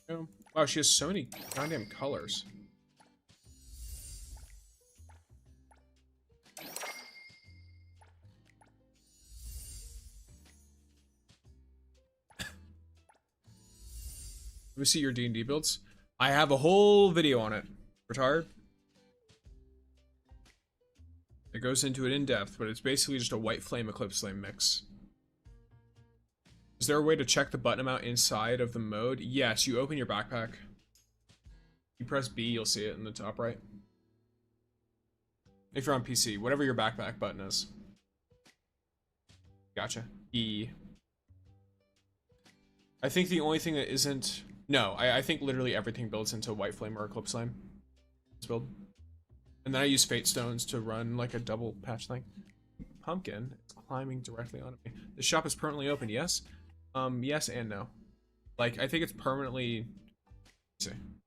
Oh, wow, she has so many goddamn colors. Let me see your D&D builds. I have a whole video on it. Retired? It goes into it in depth, but it's basically just a white flame eclipse flame mix. Is there a way to check the button amount inside of the mode? Yes, you open your backpack. You press B, you'll see it in the top right. If you're on PC, whatever your backpack button is. Gotcha. E. I think the only thing that isn't... No, I think literally everything builds into white flame or eclipse flame. Let's build. And then I use Fate Stones to run like a double patch thing. Pumpkin is climbing directly onto me. The shop is permanently open, yes? Yes and no. Like, I think it's permanently... Let's see. I'm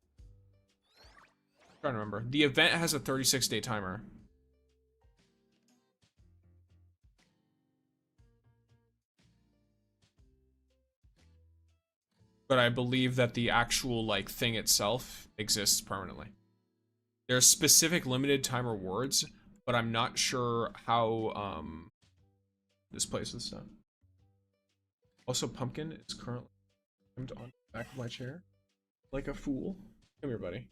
trying to remember. The event has a 36-day timer. But I believe that the actual, like, thing itself exists permanently. There's specific limited time rewards, but I'm not sure how, this place is done. Also, Pumpkin is currently on the back of my chair. Like a fool. Come here, buddy.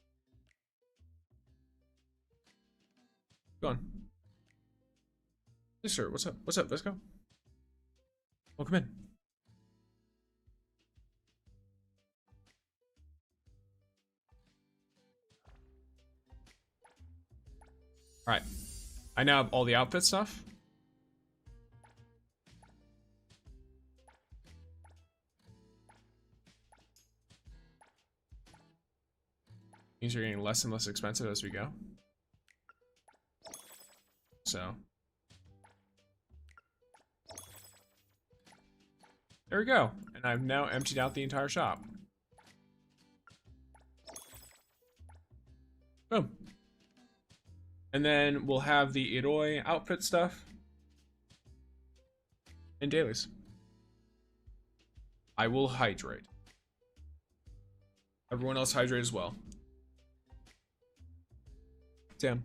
Go on. Hey, sir, what's up? What's up, Visco? Welcome in. Alright. I now have all the outfit stuff. Things are getting less and less expensive as we go. So. There we go. And I've now emptied out the entire shop. Boom. And then we'll have the Iroi outfit stuff. And dailies. I will hydrate. Everyone else hydrate as well. Damn.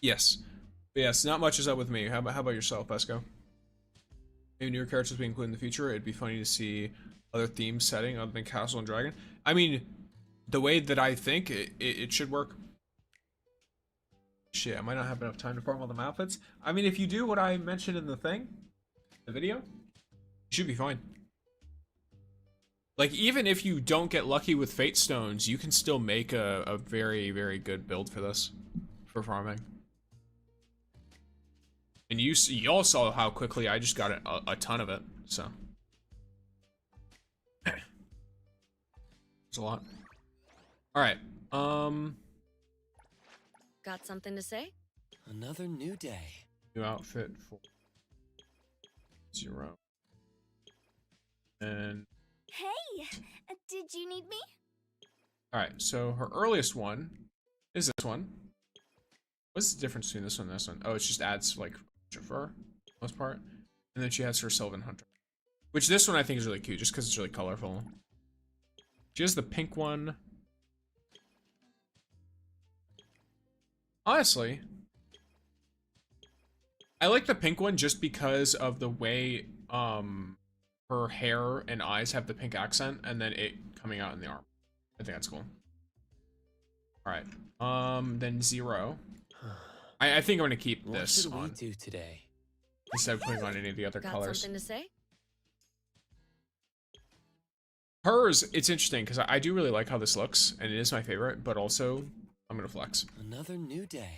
Yes. But yes, not much is up with me. How about yourself, Pesco? Maybe newer characters being included in the future. It'd be funny to see other themes setting other than Castle and Dragon. I mean, the way that I think it should work. Shit, I might not have enough time to farm all them outfits. I mean, if you do what I mentioned in the thing, the video, you should be fine. Like, even if you don't get lucky with Fate Stones, you can still make a very, very good build for this, for farming. And you all saw how quickly I just got a ton of it, so. There's a lot. Alright, Got something to say? Another new day. new outfit for 0. And, Hey, did you need me? alright, so her earliest one is this one. What's the difference between this one and this one? Oh, it just adds, like, fur, most part. And then she has her Sylvan Hunter. Which this one I think is really cute, just because it's really colorful. She has the pink one. Honestly, I like the pink one just because of the way her hair and eyes have the pink accent, and then it coming out in the arm. I think that's cool. Alright. Then 0. I think I'm gonna keep this What on should we do today? instead of putting on any of the other Got colors. something to say? Hers, it's interesting because I do really like how this looks, and it is my favorite, but also I'm gonna flex. Another new day.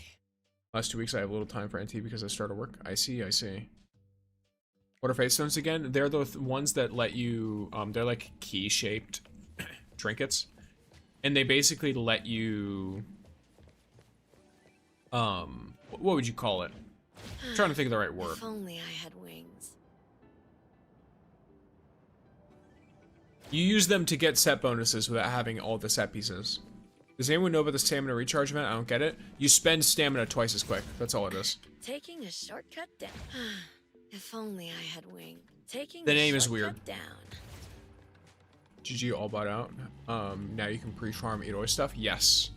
Last 2 weeks I have little time for NTE because I started work. I see. What are Fate Stones again? They're the ones that let you, they're like key-shaped trinkets. And they basically let you, what would you call it? I'm trying to think of the right word. If only I had wings. You use them to get set bonuses without having all the set pieces. Does anyone know about the stamina recharge event? I don't get it. You spend stamina twice as quick. That's all it is. Taking a shortcut down. If only I had wings. Taking The a name is shortcut weird. down. GG all bought out. Now you can pre-farm Edoy stuff. Yes.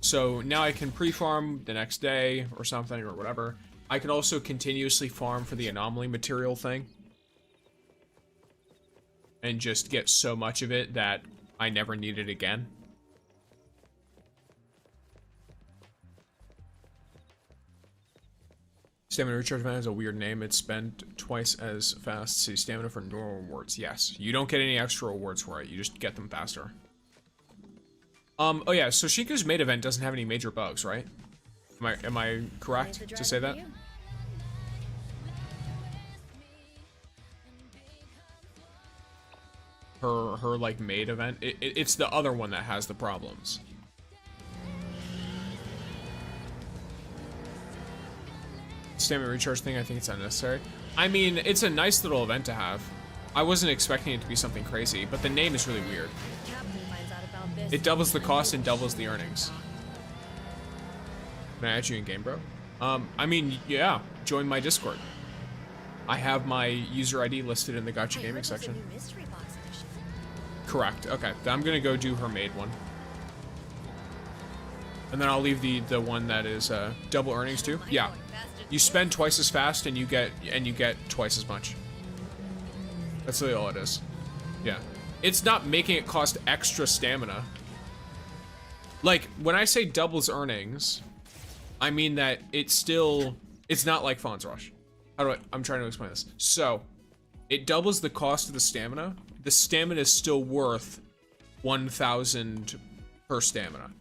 So now I can pre-farm the next day or something or whatever. I can also continuously farm for the anomaly material thing. And just get so much of it that I never need it again. Stamina recharge event has a weird name. It's spent twice as fast. See stamina for normal rewards. Yes. You don't get any extra rewards for it. You just get them faster. Oh yeah, so Shiku's maid event doesn't have any major bugs, right? Am I correct to say that? Her like maid event, it's the other one that has the problems. Stamina recharge thing, I think it's unnecessary. I mean, it's a nice little event to have. I wasn't expecting it to be something crazy, but the name is really weird. Captain finds out about this. It doubles the cost and doubles the earnings. Can I add you in game, bro? I mean, yeah, join my Discord. I have my user ID listed in the Gacha Gaming section. Mystery box edition. Correct. Okay, then I'm gonna go do her maid one, and then I'll leave the one that is double earnings too. Yeah, you spend twice as fast and you get twice as much. That's really all it is. Yeah, it's not making it cost extra stamina. Like when I say doubles earnings, I mean that it's not like Fons Rush. I'm trying to explain this. So, it doubles the cost of the stamina. The stamina is still worth 1,000 per stamina.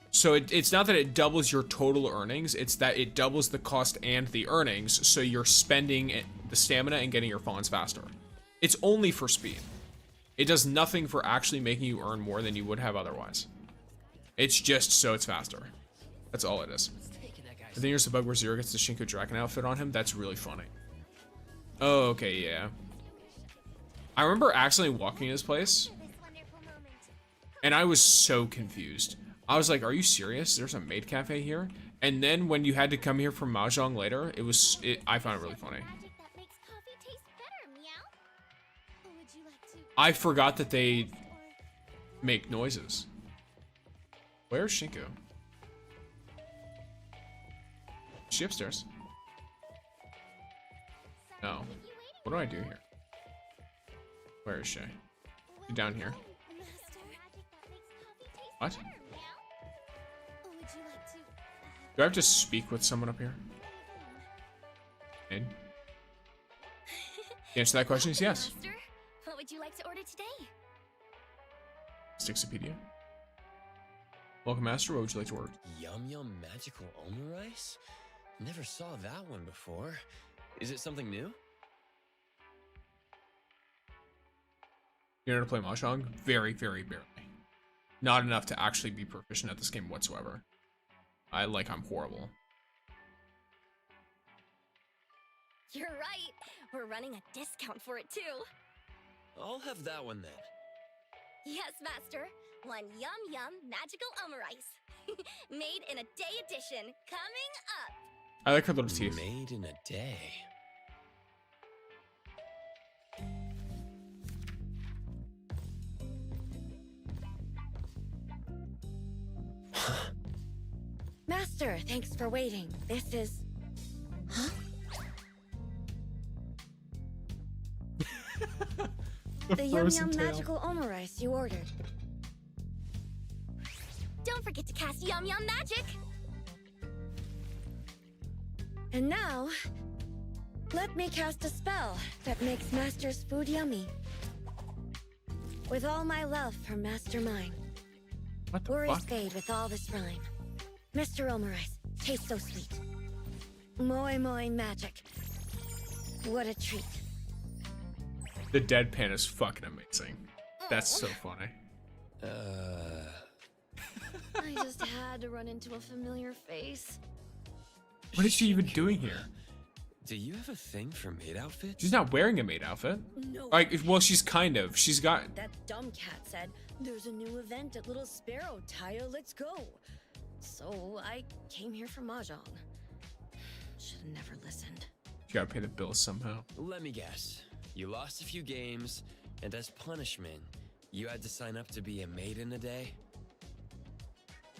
So it's not that it doubles your total earnings, it's that it doubles the cost and the earnings, so you're spending the stamina and getting your Fons faster. It's only for speed. It does nothing for actually making you earn more than you would have otherwise. It's just so it's faster. That's all it is. I think there's the bug where Zero gets the Shinko Dragon outfit on him. That's really funny. Oh, okay, yeah. I remember accidentally walking to this place, and I was so confused. I was like, are you serious? There's a maid cafe here? And then when you had to come here from Mahjong later, I found it really funny. I forgot that they make noises. Where's Shinko? she upstairs? No. What do I do here? Where is she? She's down here. What? Do I have to speak with someone up here? And the answer to that question is yes. Master, what would you like to order today? Stixopedia. Welcome, Master. What would you like to order? Yum Yum Magical Omurice? Never saw that one before. Is it something new? You know how to play Mahjong? Very, very barely. Not enough to actually be proficient at this game whatsoever. I'm horrible. You're right. We're running a discount for it too. I'll have that one then. Yes, Master. One Yum Yum Magical Omurice. Made in a day edition. Coming up. I like her little teeth. Made in a day. Master, thanks for waiting. This is... Huh? The Yum Yum Magical Omurice you ordered. Don't forget to cast Yum Yum Magic! And now, let me cast a spell that makes Master's food yummy. With all my love for Master Mine. What the Worries fuck? fade with all this rhyme. Mr. Omurice, tastes so sweet. Moi moi magic. What a treat. The deadpan is fucking amazing. That's so funny. I just had to run into a familiar face. What is she even doing here? Do you have a thing for maid outfits? She's not wearing a maid outfit. No. Well, she's kind of. She's got... That dumb cat said, there's a new event at Little Sparrow, Taya, let's go. So I came here for Mahjong. Should have never listened. You gotta pay the bills somehow. Let me guess. You lost a few games, and as punishment, you had to sign up to be a maid in a day?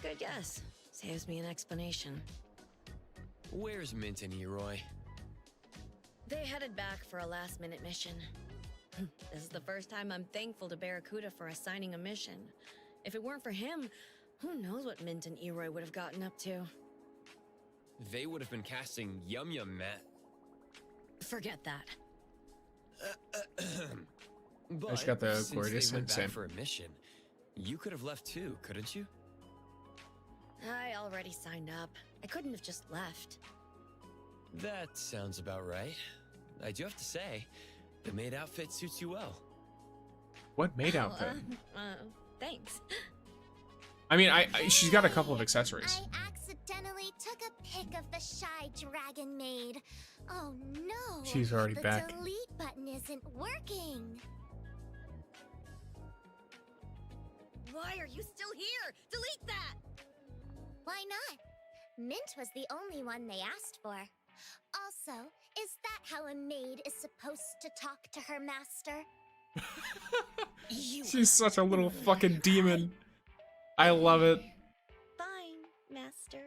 Good guess. Saves me an explanation. Where's Mint and Eroy? They headed back for a last-minute mission. This is the first time I'm thankful to Barracuda for assigning a mission. If it weren't for him, who knows what Mint and Eroy would have gotten up to. They would have been casting Yum Yum Mat. Forget that. But I just got the since glorious they went same. back for a mission, you could have left too, couldn't you? I already signed up. I couldn't have just left. That sounds about right. I do have to say, the maid outfit suits you well. What maid outfit? Thanks. I mean, she's got a couple of accessories. I accidentally took a pic of the shy dragon maid. Oh no! She's already the back. delete button isn't working. Why are you still here? Delete that! Why not? Mint was the only one they asked for. Also, is that how a maid is supposed to talk to her master? She's such a little fucking demon. I love it. Fine, master.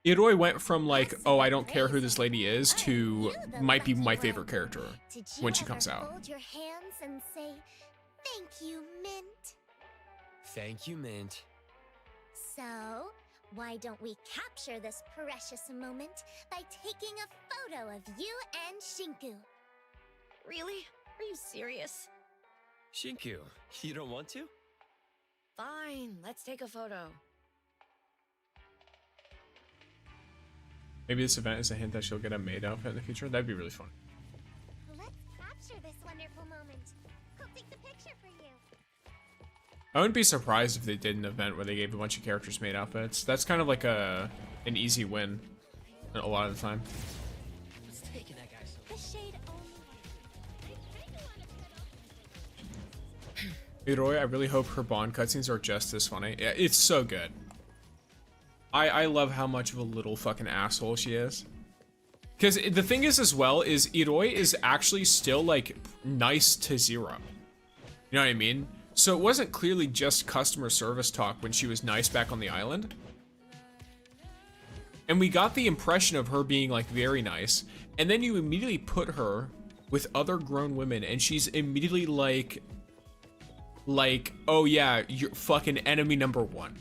Eroy went from oh, I don't care who this lady is, to might be my favorite character Did you when she ever comes out. fold your hands and say, "Thank you, Mint"? Thank you, Mint. So, why don't we capture this precious moment by taking a photo of you and Shinku? Really? Are you serious? Shinku, you don't want to? Fine, let's take a photo. Maybe this event is a hint that she'll get a maid outfit in the future. That'd be really fun. Let's capture this wonderful moment. I'll take the picture for you. I wouldn't be surprised if they did an event where they gave a bunch of characters maid outfits. That's kind of like an easy win a lot of the time. What's taking that guy so The shade only. Eroy, I really hope her Bond cutscenes are just as funny. Yeah, it's so good. I love how much of a little fucking asshole she is. Because the thing is as well is Eroy is actually still nice to Zero. You know what I mean? So it wasn't clearly just customer service talk when she was nice back on the island. And we got the impression of her being like very nice. And then you immediately put her with other grown women and she's immediately like, oh yeah, you're fucking enemy number one.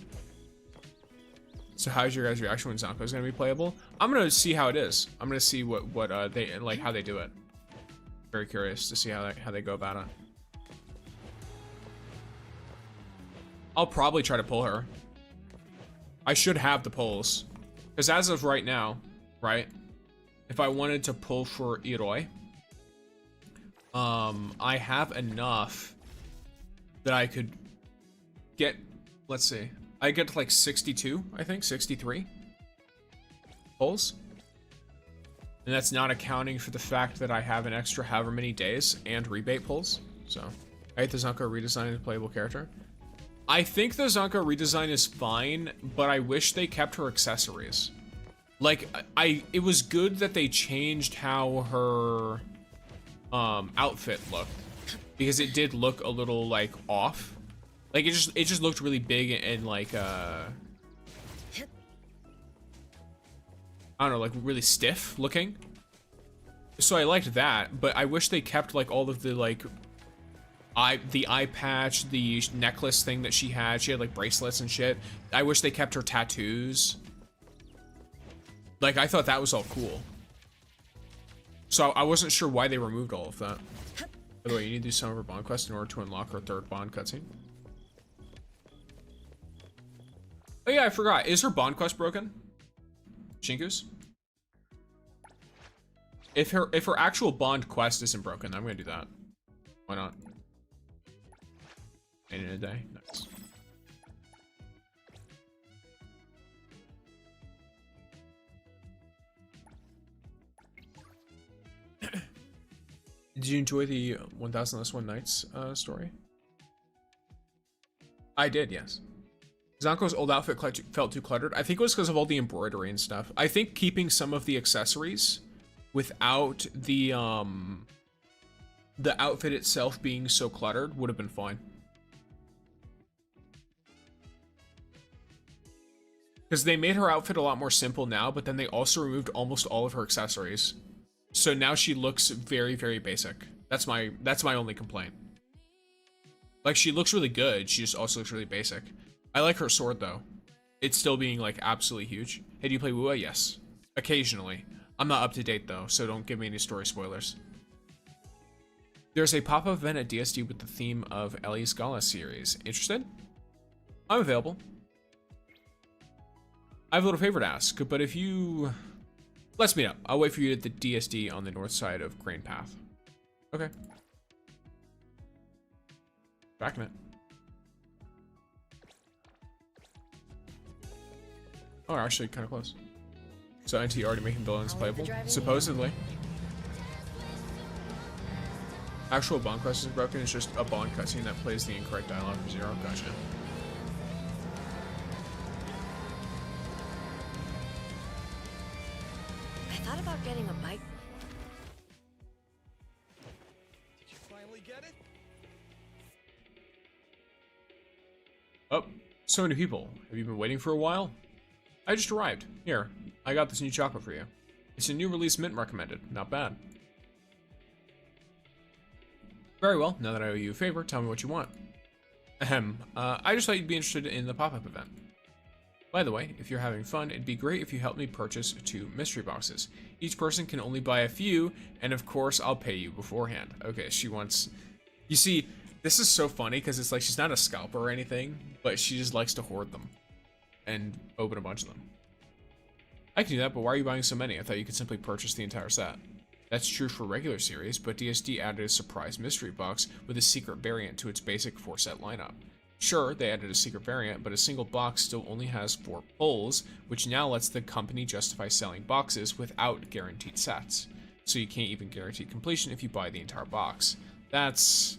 So how's your guys' reaction when Zanko's gonna be playable? I'm gonna see how it is. I'm gonna see what they like, how they do it. Very curious to see how they go about it. I'll probably try to pull her. I should have the pulls. Because as of right now, right? If I wanted to pull for Iroi, I have enough that I could get, let's see. I get to like 62, I think, 63 pulls. And that's not accounting for the fact that I have an extra however many days and rebate pulls. So, I hate the Zanko redesign as a playable character. I think the Zanko redesign is fine, but I wish they kept her accessories. Like, it was good that they changed how her outfit looked, because it did look a little like off. Like it just looked really big and like I don't know, like really stiff looking. So I liked that, but I wish they kept like all of the like the eye patch, the necklace thing that she had. She had like bracelets and shit. I wish they kept her tattoos. Like I thought that was all cool. So I wasn't sure why they removed all of that. By the way, you need to do some of her bond quests in order to unlock her third bond cutscene. Oh yeah, I forgot. Is her bond quest broken? Shinku's? If her actual bond quest isn't broken, I'm gonna do that. Why not? And in a day. Nice. Did you enjoy the 1000 Less One Nights story? I did, yes. Zanko's old outfit felt too cluttered. I think it was because of all the embroidery and stuff. I think keeping some of the accessories without the outfit itself being so cluttered would have been fine. Because they made her outfit a lot more simple now, but then they also removed almost all of her accessories. So now she looks very, very basic. That's my only complaint. Like, she looks really good, she just also looks really basic. I like her sword, though. It's still being, like, absolutely huge. Hey, do you play Wua? Yes. Occasionally. I'm not up to date, though, so don't give me any story spoilers. There's a pop-up event at DSD with the theme of Ellie's Gala series. Interested? I'm available. I have a little favor to ask, but if you... Let's meet up. I'll wait for you at the DSD on the north side of Crane Path. Okay. Back in it. Oh, actually, kind of close. So NTE already making villains playable? Supposedly. Actual bond quest is broken. It's just a bond cutscene that plays the incorrect dialogue for 0. Gotcha. I thought about getting a bike. Did you finally get it? Oh, so many people. Have you been waiting for a while? I just arrived. Here, I got this new chocolate for you. It's a new release mint recommended. Not bad. Very well, now that I owe you a favor, tell me what you want. Ahem, I just thought you'd be interested in the pop-up event. By the way, if you're having fun, it'd be great if you help me purchase 2 mystery boxes. Each person can only buy a few, and of course, I'll pay you beforehand. Okay, she wants... You see, this is so funny, because it's like she's not a scalper or anything, but she just likes to hoard them. And open a bunch of them. I can do that, but why are you buying so many? I thought you could simply purchase the entire set. That's true for regular series, but DSD added a surprise mystery box with a secret variant to its basic 4-set lineup. Sure, they added a secret variant, but a single box still only has 4 pulls, which now lets the company justify selling boxes without guaranteed sets. So you can't even guarantee completion if you buy the entire box. That's...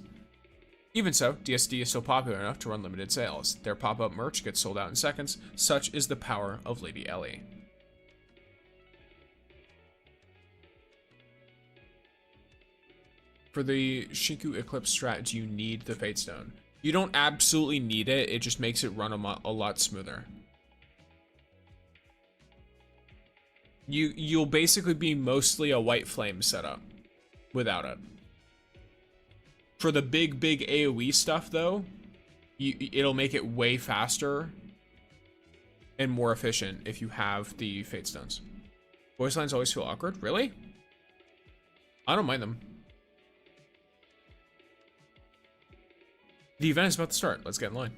Even so, DSD is still popular enough to run limited sales. Their pop-up merch gets sold out in seconds. Such is the power of Lady Ellie. For the Shinku Eclipse strat, do you need the Fate Stone? You don't absolutely need it, it just makes it run a lot smoother. You'll basically be mostly a white flame setup without it. For the big AoE stuff though, it'll make it way faster and more efficient if you have the Fate Stones. Voice lines always feel awkward. Really? I don't mind them. The event is about to start. Let's get in line.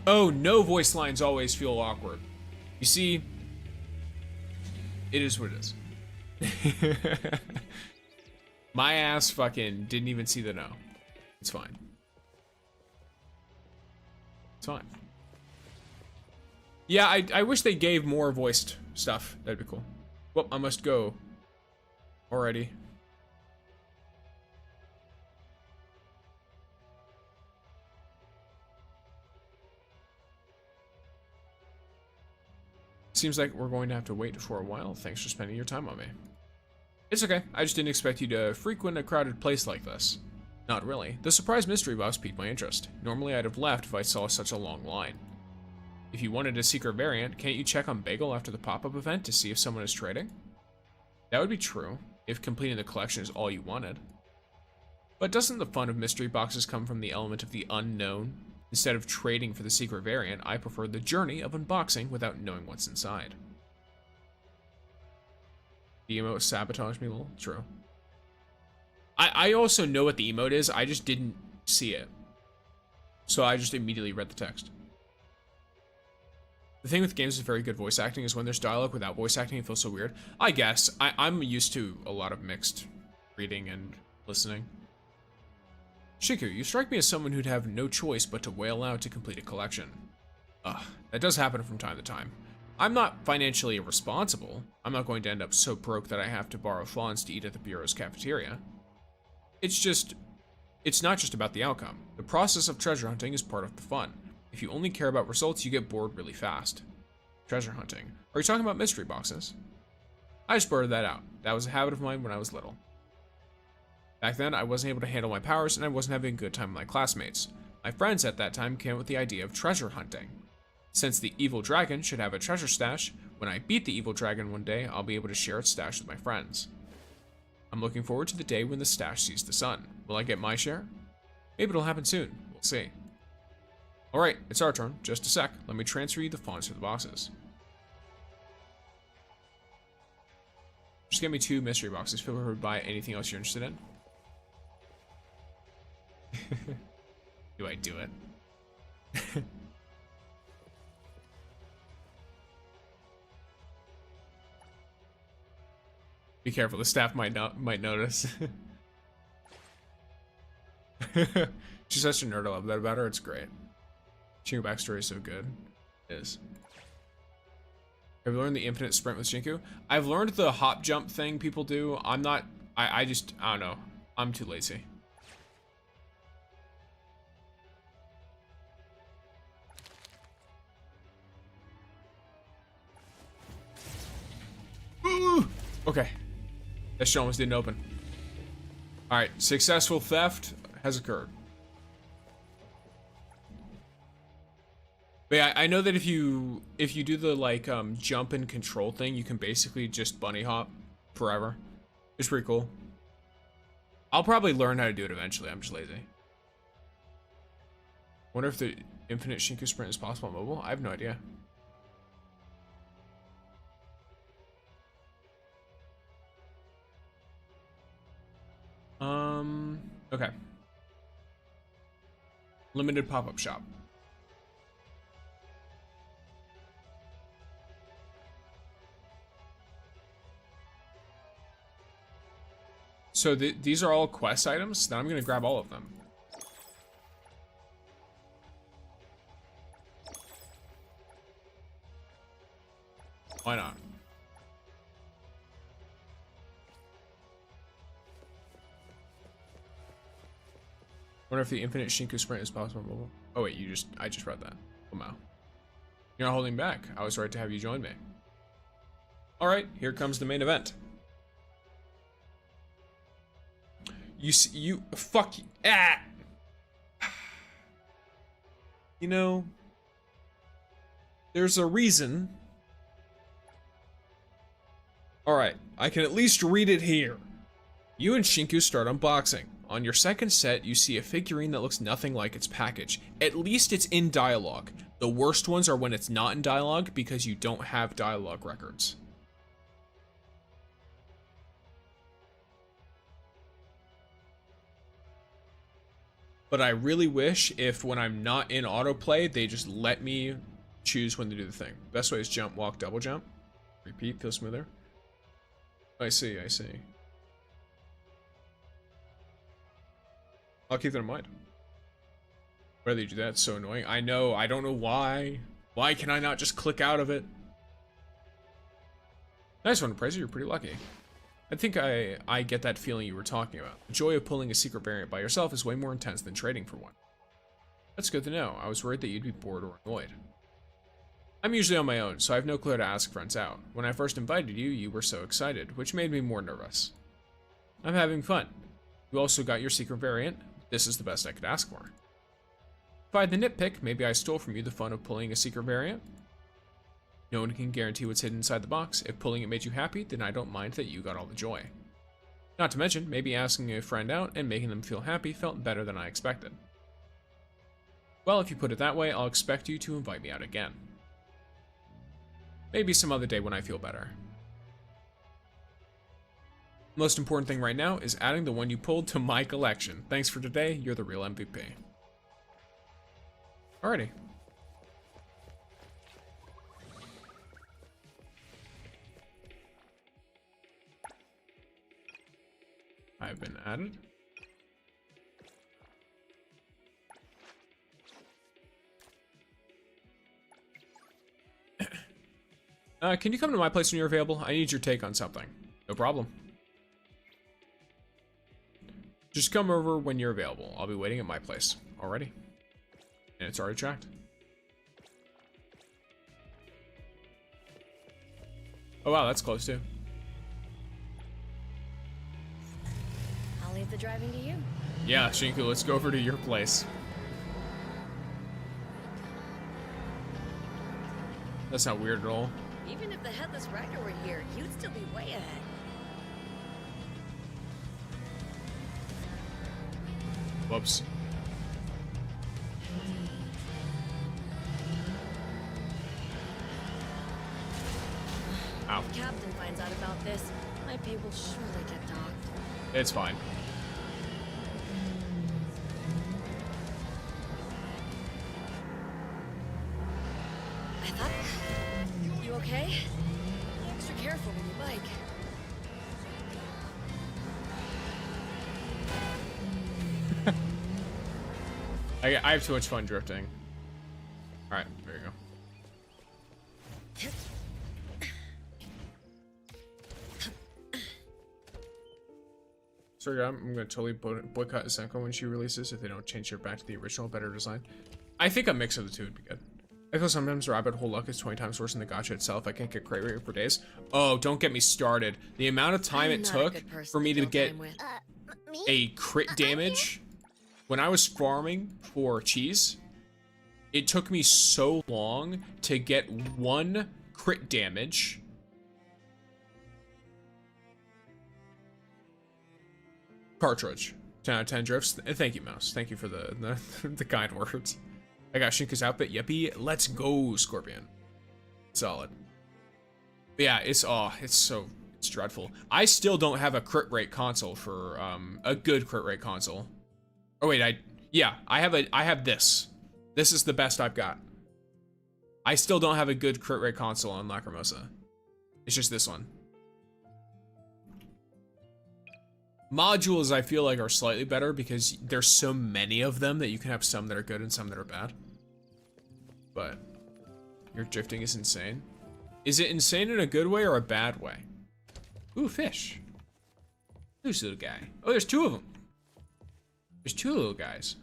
Oh, no voice lines always feel awkward. You see, it is what it is. My ass fucking didn't even see the no. It's fine. It's fine. Yeah, I wish they gave more voiced stuff. That'd be cool. Well, I must go already. Seems like we're going to have to wait for a while. Thanks for spending your time on me. It's okay. I just didn't expect you to frequent a crowded place like this. Not really. The surprise mystery box piqued my interest. Normally I'd have left if I saw such a long line. If you wanted a secret variant, can't you check on Bagel after the pop-up event to see if someone is trading? That would be true, if completing the collection is all you wanted. But doesn't the fun of mystery boxes come from the element of the unknown? Instead of trading for the secret variant, I prefer the journey of unboxing without knowing what's inside. The emote sabotaged me a little. True. I also know what the emote is, I just didn't see it. So I just immediately read the text. The thing with games with very good voice acting is when there's dialogue without voice acting, it feels so weird. I guess. I'm used to a lot of mixed reading and listening. Shiku, you strike me as someone who'd have no choice but to wail out to complete a collection. That does happen from time to time. I'm not financially irresponsible. I'm not going to end up so broke that I have to borrow fons to eat at the Bureau's cafeteria. It's not just about the outcome. The process of treasure hunting is part of the fun. If you only care about results, you get bored really fast. Treasure hunting. Are you talking about mystery boxes? I just blurted that out. That was a habit of mine when I was little. Back then, I wasn't able to handle my powers, and I wasn't having a good time with my classmates. My friends at that time came up with the idea of treasure hunting. Since the evil dragon should have a treasure stash, when I beat the evil dragon one day, I'll be able to share its stash with my friends. I'm looking forward to the day when the stash sees the sun. Will I get my share? Maybe it'll happen soon. We'll see. Alright, it's our turn. Just a sec. Let me transfer you the fonts for the boxes. Just get me 2 mystery boxes. Feel free to buy anything else you're interested in. Do I do it? Be careful, the staff might notice. She's such a nerd. I love that about her. It's great. Shinku backstory is so good. It is. Have you learned the infinite sprint with Shinku? I've learned the hop jump thing people do. I don't know. I'm too lazy. Ooh! Okay. That shit almost didn't open. Alright, successful theft has occurred. But yeah, I know that if you do the like jump and control thing, you can basically just bunny hop forever. It's pretty cool. I'll probably learn how to do it eventually. I'm just lazy. Wonder if the infinite Shinku sprint is possible on mobile. I have no idea. Okay. Limited pop-up shop. So these are all quest items. Then I'm gonna grab all of them. Why not? Wonder if the infinite Shinku sprint is possible on mobile. Oh wait, I just read that. Oh wow. You're not holding back. I was right to have you join me. Alright, here comes the main event. Fuck you. Ah! You know, There's a reason. Alright, I can at least read it here. You and Shinku start unboxing. On your second set, you see a figurine that looks nothing like its package. At least it's in dialogue. The worst ones are when it's not in dialogue because you don't have dialogue records. But I really wish if when I'm not in autoplay, they just let me choose when to do the thing. Best way is jump, walk, double jump. Repeat, feel smoother. I see, I see. I'll keep that in mind. Why do they do that? It's so annoying. I know, I don't know why. Why can I not just click out of it? Nice one, Praiser, you're pretty lucky. I think I get that feeling you were talking about. The joy of pulling a secret variant by yourself is way more intense than trading for one. That's good to know. I was worried that you'd be bored or annoyed. I'm usually on my own, so I have no clue to ask friends out. When I first invited you, you were so excited, which made me more nervous. I'm having fun. You also got your secret variant. This is the best I could ask for. If I had the nitpick, maybe I stole from you the fun of pulling a secret variant. No one can guarantee what's hidden inside the box. If pulling it made you happy, then I don't mind that you got all the joy. Not to mention, maybe asking a friend out and making them feel happy felt better than I expected. Well, if you put it that way, I'll expect you to invite me out again. Maybe some other day when I feel better. Most important thing right now is adding the one you pulled to my collection. Thanks for today, you're the real MVP. Alrighty. I've been added. Can you come to my place when you're available? I need your take on something. No problem. Just come over when you're available. I'll be waiting at my place already. And it's already tracked. Oh wow, that's close too. I'll leave the driving to you. Yeah, Shinku, let's go over to your place. That's not weird at all. Even if the headless rider were here, you'd still be way ahead. Whoops. Ow. If Captain finds out about this, my pay will surely get docked. It's fine. I thought... You okay? Be extra careful when you bike. I have too much fun drifting. Alright, there you go. Sorry, I'm gonna totally boycott Senko when she releases if they don't change her back to the original, better design. I think a mix of the two would be good. I feel sometimes rabbit hole luck is 20 times worse than the gacha itself. I can't get crate rate for days. Oh, don't get me started. The amount of time it took for me to get a crit damage when I was farming for cheese, it took me so long to get one crit damage. Cartridge. 10 out of 10 drifts. Thank you, Mouse. Thank you for the kind words. I got Shinka's outfit. Yippee. Let's go, Scorpion. Solid. But yeah, it's dreadful. I still don't have a crit rate console for a good crit rate console. Oh wait, I have this. This is the best I've got. I still don't have a good crit rate console on Lacrimosa. It's just this one. Modules, I feel like, are slightly better because there's so many of them that you can have some that are good and some that are bad. But your drifting is insane. Is it insane in a good way or a bad way? Ooh, fish. Who's the little guy? Oh, there's two of them. There's two little guys.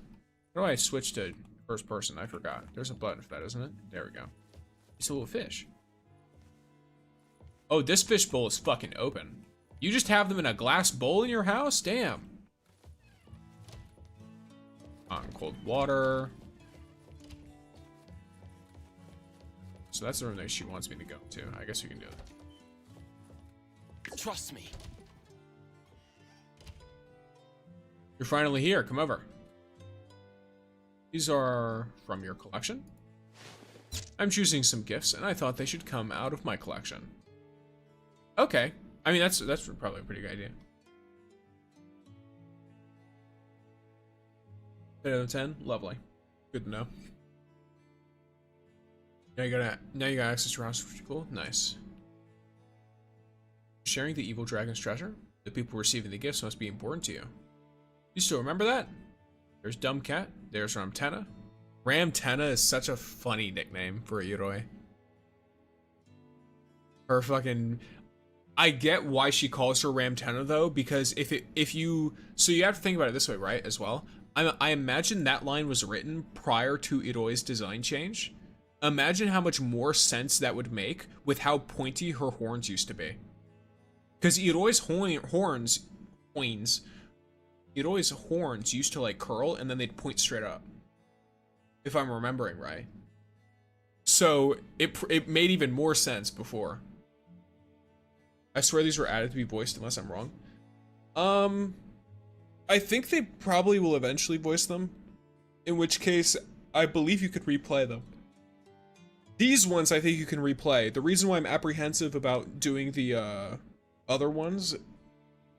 How do I switch to first person? I forgot. There's a button for that, isn't it? There we go. It's a little fish. Oh, this fish bowl is fucking open. You just have them in a glass bowl in your house? Damn. Cold water. So that's the room that she wants me to go to. I guess we can do it. Trust me. You're finally here. Come over. These are from your collection. I'm choosing some gifts, and I thought they should come out of my collection. Okay. I mean, that's probably a pretty good idea. 10 out of 10. Lovely. Good to know. Now you got access to your house, which is cool. Nice. Sharing the evil dragon's treasure? The people receiving the gifts must be important to you. You still remember that? There's Dumb Cat. There's Ramtena. Ramtena is such a funny nickname for a Yoroi. Her fucking... I get why she calls her Ramtena though, because if you have to think about it this way, right? As well, I imagine that line was written prior to Iroi's design change. Imagine how much more sense that would make with how pointy her horns used to be. Because Iroi's horns used to like curl and then they'd point straight up. If I'm remembering right. So it made even more sense before. I swear these were added to be voiced unless I'm wrong. I think they probably will eventually voice them. In which case, I believe you could replay them. These ones I think you can replay. The reason why I'm apprehensive about doing the other ones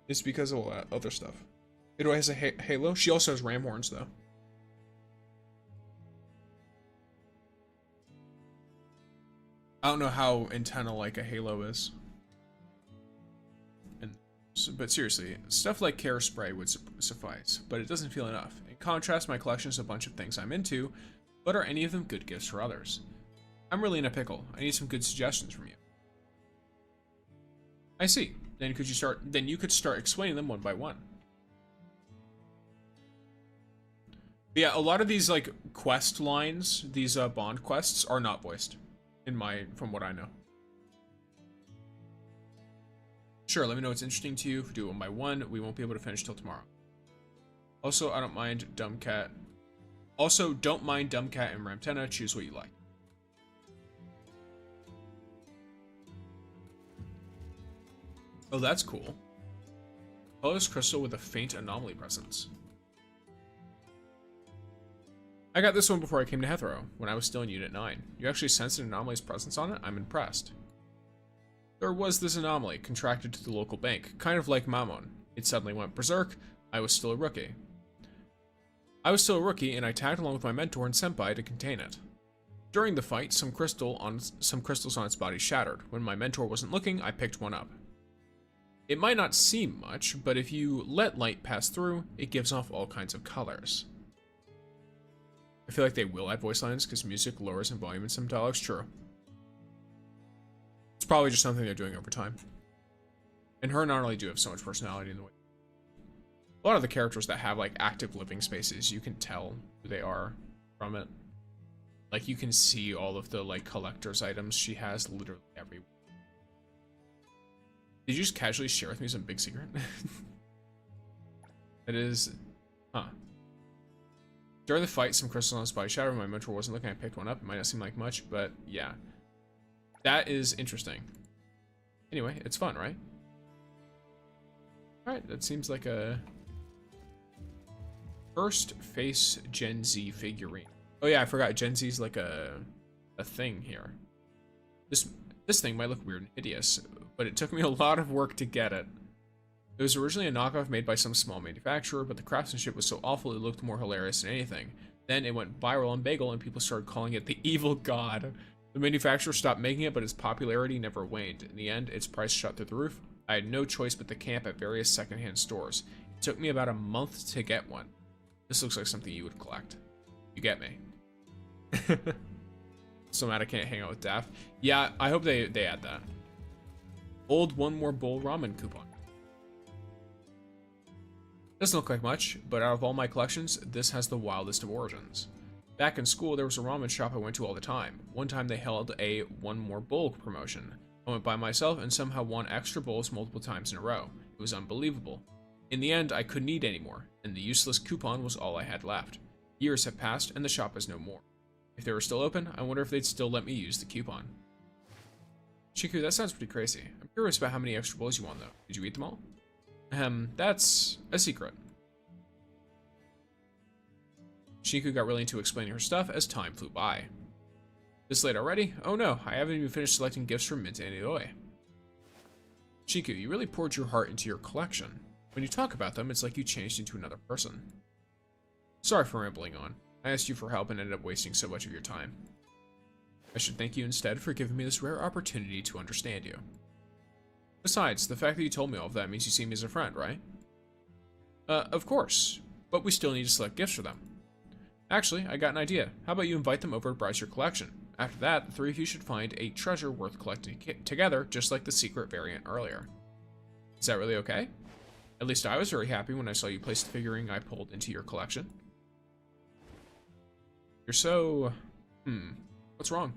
is because of all that other stuff. It has a halo. She also has ram horns though. I don't know how antenna like a halo is. But seriously, stuff like Care Spray would suffice, but it doesn't feel enough. In contrast, my collection is a bunch of things I'm into, but are any of them good gifts for others? I'm really in a pickle. I need some good suggestions from you. I see. Then you could start explaining them one by one. But yeah, a lot of these like quest lines, these bond quests are not voiced from what I know. Sure, let me know what's interesting to you. If we do it one by one, we won't be able to finish till tomorrow. Also, I don't mind Dumb Cat. Also, don't mind Dumb Cat and Ramtena. Choose what you like. Oh, that's cool. Colorless crystal with a faint anomaly presence. I got this one before I came to Heathrow, when I was still in Unit 9. You actually sensed an anomaly's presence on it? I'm impressed. There was this anomaly, contracted to the local bank, kind of like Mammon. It suddenly went berserk. I was still a rookie. And I tagged along with my mentor and senpai to contain it. During the fight, some crystals on its body shattered. When my mentor wasn't looking, I picked one up. It might not seem much, but if you let light pass through, it gives off all kinds of colors. I feel like they will add voice lines because music lowers in volume in some dialogues. True. It's probably just something they're doing over time. And her not only do have so much personality in the way. A lot of the characters that have like active living spaces, you can tell who they are from it. Like you can see all of the like collector's items she has literally everywhere. Did you just casually share with me some big secret? It is, huh. During the fight, some crystals on his body shattered. When my mentor wasn't looking, I picked one up. It might not seem like much, but yeah. That is interesting. Anyway, it's fun, right? Alright, that seems like a first face Gen Z figurine. Oh yeah, I forgot. Gen Z's like a thing here. This thing might look weird and hideous, but it took me a lot of work to get it. It was originally a knockoff made by some small manufacturer, but the craftsmanship was so awful it looked more hilarious than anything. Then it went viral on Bagel and people started calling it the Evil God. The manufacturer stopped making it, but its popularity never waned. In the end, its price shot through the roof. I had no choice but to camp at various secondhand stores. It took me about a month to get one. This looks like something you would collect. You get me. So mad I can't hang out with Daft. Yeah, I hope they add that. Old one more bowl ramen coupon. Doesn't look like much, but out of all my collections, this has the wildest of origins. Back in school, there was a ramen shop I went to all the time. One time they held a one more bowl promotion. I went by myself and somehow won extra bowls multiple times in a row. It was unbelievable. In the end, I couldn't eat anymore, and the useless coupon was all I had left. Years have passed, and the shop is no more. If they were still open, I wonder if they'd still let me use the coupon. Shiku, that sounds pretty crazy. I'm curious about how many extra bowls you won, though. Did you eat them all? That's a secret. Shiku got really into explaining her stuff as time flew by. This late already? Oh no, I haven't even finished selecting gifts from Mint and Inoue. Shiku, you really poured your heart into your collection. When you talk about them, it's like you changed into another person. Sorry for rambling on. I asked you for help and ended up wasting so much of your time. I should thank you instead for giving me this rare opportunity to understand you. Besides, the fact that you told me all of that means you see me as a friend, right? Of course, but we still need to select gifts for them. Actually, I got an idea. How about you invite them over to browse your collection? After that, the three of you should find a treasure worth collecting together, just like the secret variant earlier. Is that really okay? At least I was very happy when I saw you place the figurine I pulled into your collection. You're so... what's wrong?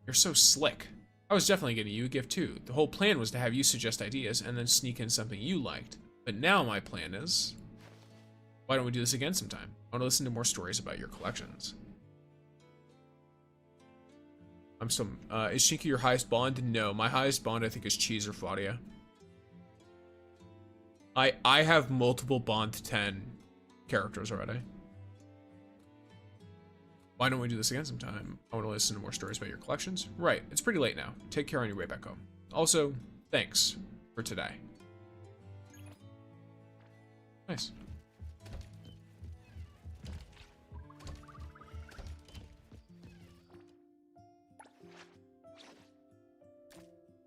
You're so slick. I was definitely getting you a gift too. The whole plan was to have you suggest ideas and then sneak in something you liked. But now my plan is... Why don't we do this again sometime? I want to listen to more stories about your collections. Is Shiku your highest bond? No, my highest bond I think is Cheese or Fadia. I have multiple bond 10 characters already. Why don't we do this again sometime? I want to listen to more stories about your collections. Right, it's pretty late now. Take care on your way back home. Also, thanks for today. Nice.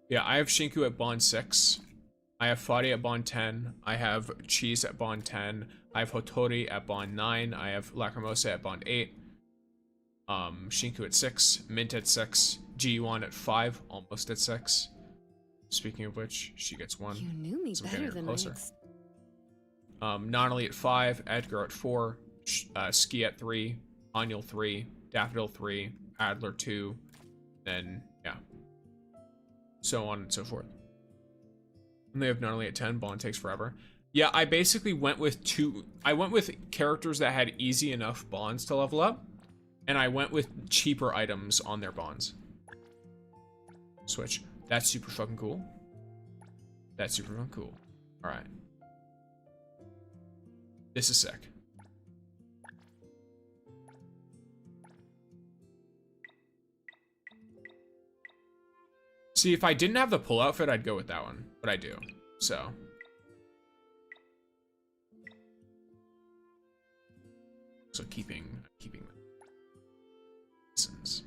Yeah, I have Shinku at bond 6. I have Fadia at bond 10. I have Cheese at bond 10. I have Hotori at bond 9. I have Lacrimosa at bond 8. Shinku at 6. Mint at 6. Ji-Yuan at 5. Almost at 6. Speaking of which, she gets 1. You knew me So better than closer. I Nonali at 5. Edgar at 4. Ski at 3. Anil 3. Daffodil 3. Adler 2. Then, yeah. So on and so forth. And they have Nonali at 10. Bond takes forever. Yeah, I basically went with characters that had easy enough bonds to level up. And I went with cheaper items on their bonds. Switch. That's super fucking cool. That's super fucking cool. Alright. This is sick. See, if I didn't have the pull outfit, I'd go with that one. But I do. So. So keeping reasons.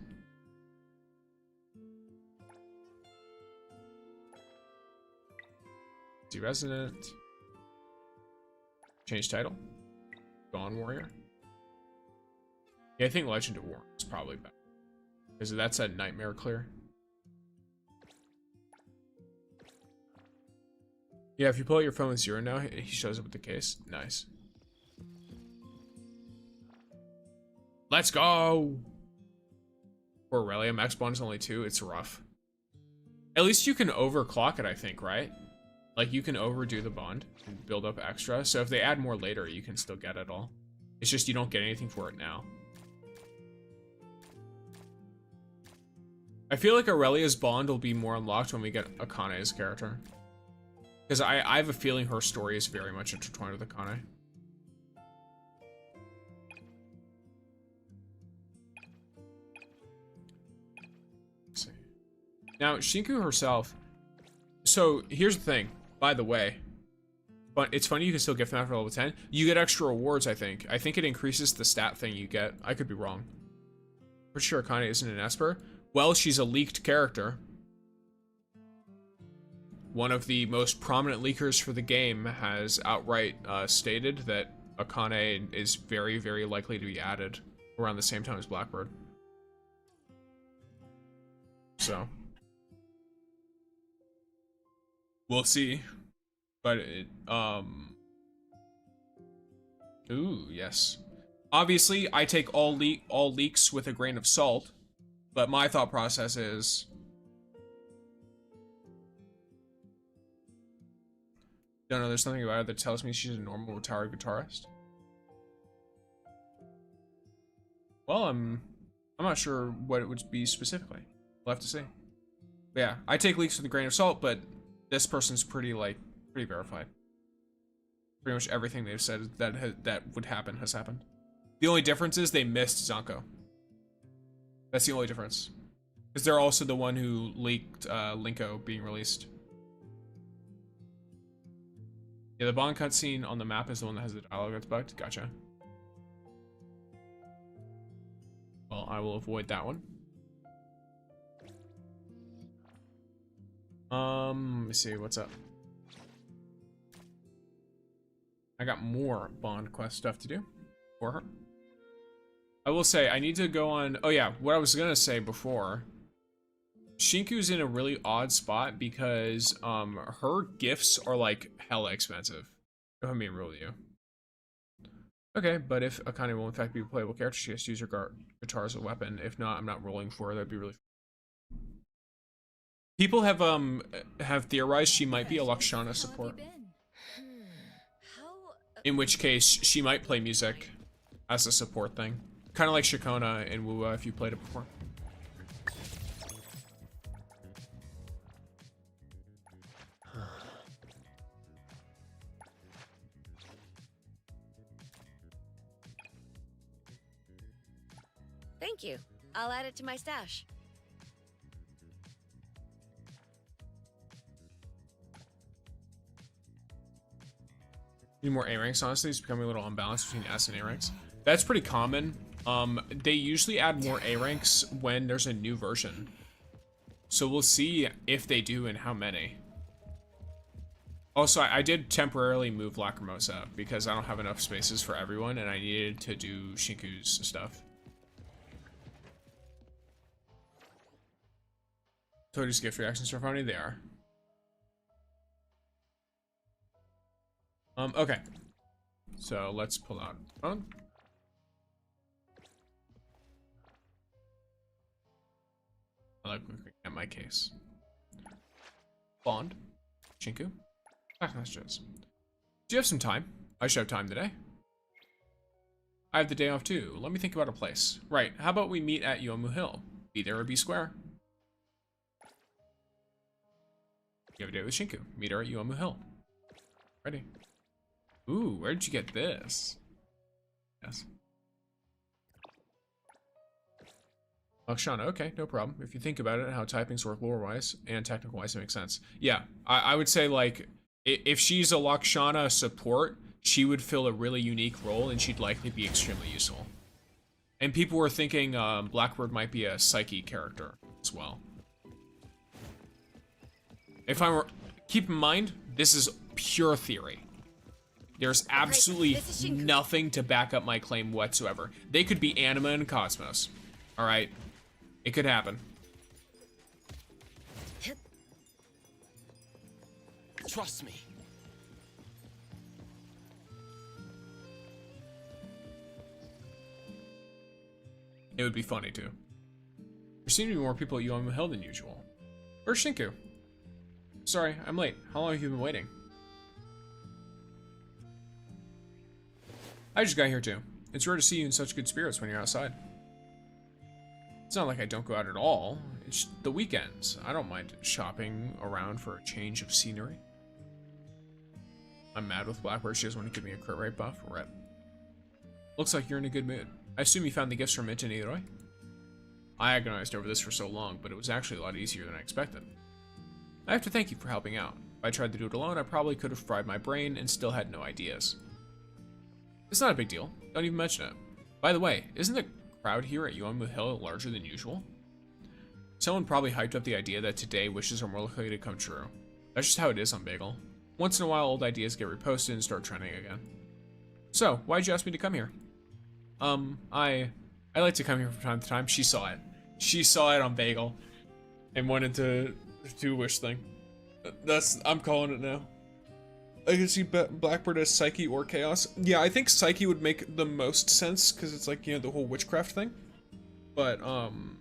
See Resident. Change title. Dawn Warrior. Yeah, I think Legend of War is probably better. Because that's a nightmare clear. Yeah, if you pull out your phone with 0 now, he shows up with the case. Nice. Let's go! For Aurelia, max bond is only 2. It's rough. At least you can overclock it, I think, right? Like, you can overdo the bond and build up extra. So if they add more later, you can still get it all. It's just you don't get anything for it now. I feel like Aurelia's bond will be more unlocked when we get Akane's character. Because I have a feeling her story is very much intertwined with Akane. Let's see. Now, Shinku herself... So, here's the thing, by the way. But it's funny you can still get them after level 10. You get extra rewards, I think. I think it increases the stat thing you get. I could be wrong. For sure Akane isn't an Esper. Well, she's a leaked character. One of the most prominent leakers for the game has outright stated that Akane is very, very likely to be added around the same time as Blackbird. So. We'll see. But it, Ooh, yes. Obviously, I take all leaks with a grain of salt, but my thought process is... Don't know, there's something about her that tells me she's a normal retired guitarist. Well, I'm not sure what it would be specifically. We'll have to see. But yeah, I take leaks with a grain of salt, but this person's pretty verified. Pretty much everything they've said that would happen has happened. The only difference is they missed Zonko. That's the only difference. Because they're also the one who leaked Linko being released. Yeah, the Bond cutscene on the map is the one that has the dialogue that's bugged. Gotcha. Well, I will avoid that one. Let me see, what's up? I got more Bond quest stuff to do for her. I will say, I need to go on... Oh yeah, what I was gonna say before. Shinku's in a really odd spot because her gifts are like hella expensive. If I'm being real with you. Okay, but if Akane will in fact be a playable character, she has to use her guitar as a weapon. If not, I'm not rolling for her. That'd be really fun. People have theorized she might be a Lakshana support. In which case, she might play music as a support thing. Kind of like Shikona in Wuwa if you played it before. Thank you. I'll add it to my stash. Need more A ranks, honestly. It's becoming a little unbalanced between S and A ranks. That's pretty common. They usually add more A ranks when there's a new version. So we'll see if they do and how many. Also, I did temporarily move Lacrimosa because I don't have enough spaces for everyone and I needed to do Shinku's stuff. Toadie's gift reactions are funny. They are. Okay. So let's pull out the phone. I like looking at my case. Bond. Shinku. Text messages. Do you have some time? I should have time today. I have the day off too. Let me think about a place. Right. How about we meet at Yomu Hill? Be there or be square. You have a date with Shinku. Meet her at Yomu Hill. Ready. Ooh, where did you get this? Yes. Lakshana, okay, no problem. If you think about it, how typings work lore-wise and technical-wise, it makes sense. Yeah, I would say, like, if she's a Lakshana support, she would fill a really unique role, and she'd likely be extremely useful. And people were thinking Blackbird might be a Psyche character as well. If I were... Keep in mind, this is pure theory. There's absolutely nothing to back up my claim whatsoever. They could be Anima and Cosmos. Alright? It could happen. Trust me. It would be funny too. There seem to be more people at Yomu Hill than usual. Where's Shinku? Sorry, I'm late. How long have you been waiting? I just got here too. It's rare to see you in such good spirits when you're outside. It's not like I don't go out at all. It's the weekends. I don't mind shopping around for a change of scenery. I'm mad with Blackbird. She doesn't want to give me a crit rate buff. Rip. Looks like you're in a good mood. I assume you found the gifts from Mint and Leroy? I agonized over this for so long, but it was actually a lot easier than I expected. I have to thank you for helping out. If I tried to do it alone, I probably could have fried my brain and still had no ideas. It's not a big deal. Don't even mention it. By the way, isn't the crowd here at Yomu Hill larger than usual? Someone probably hyped up the idea that today wishes are more likely to come true. That's just how it is on Bagel. Once in a while, old ideas get reposted and start trending again. So, why'd you ask me to come here? I like to come here from time to time. She saw it. She saw it on Bagel and wanted to do a wish thing. I'm calling it now. I can see Blackbird as Psyche or Chaos. Yeah, I think Psyche would make the most sense because it's like, you know, the whole witchcraft thing. But, and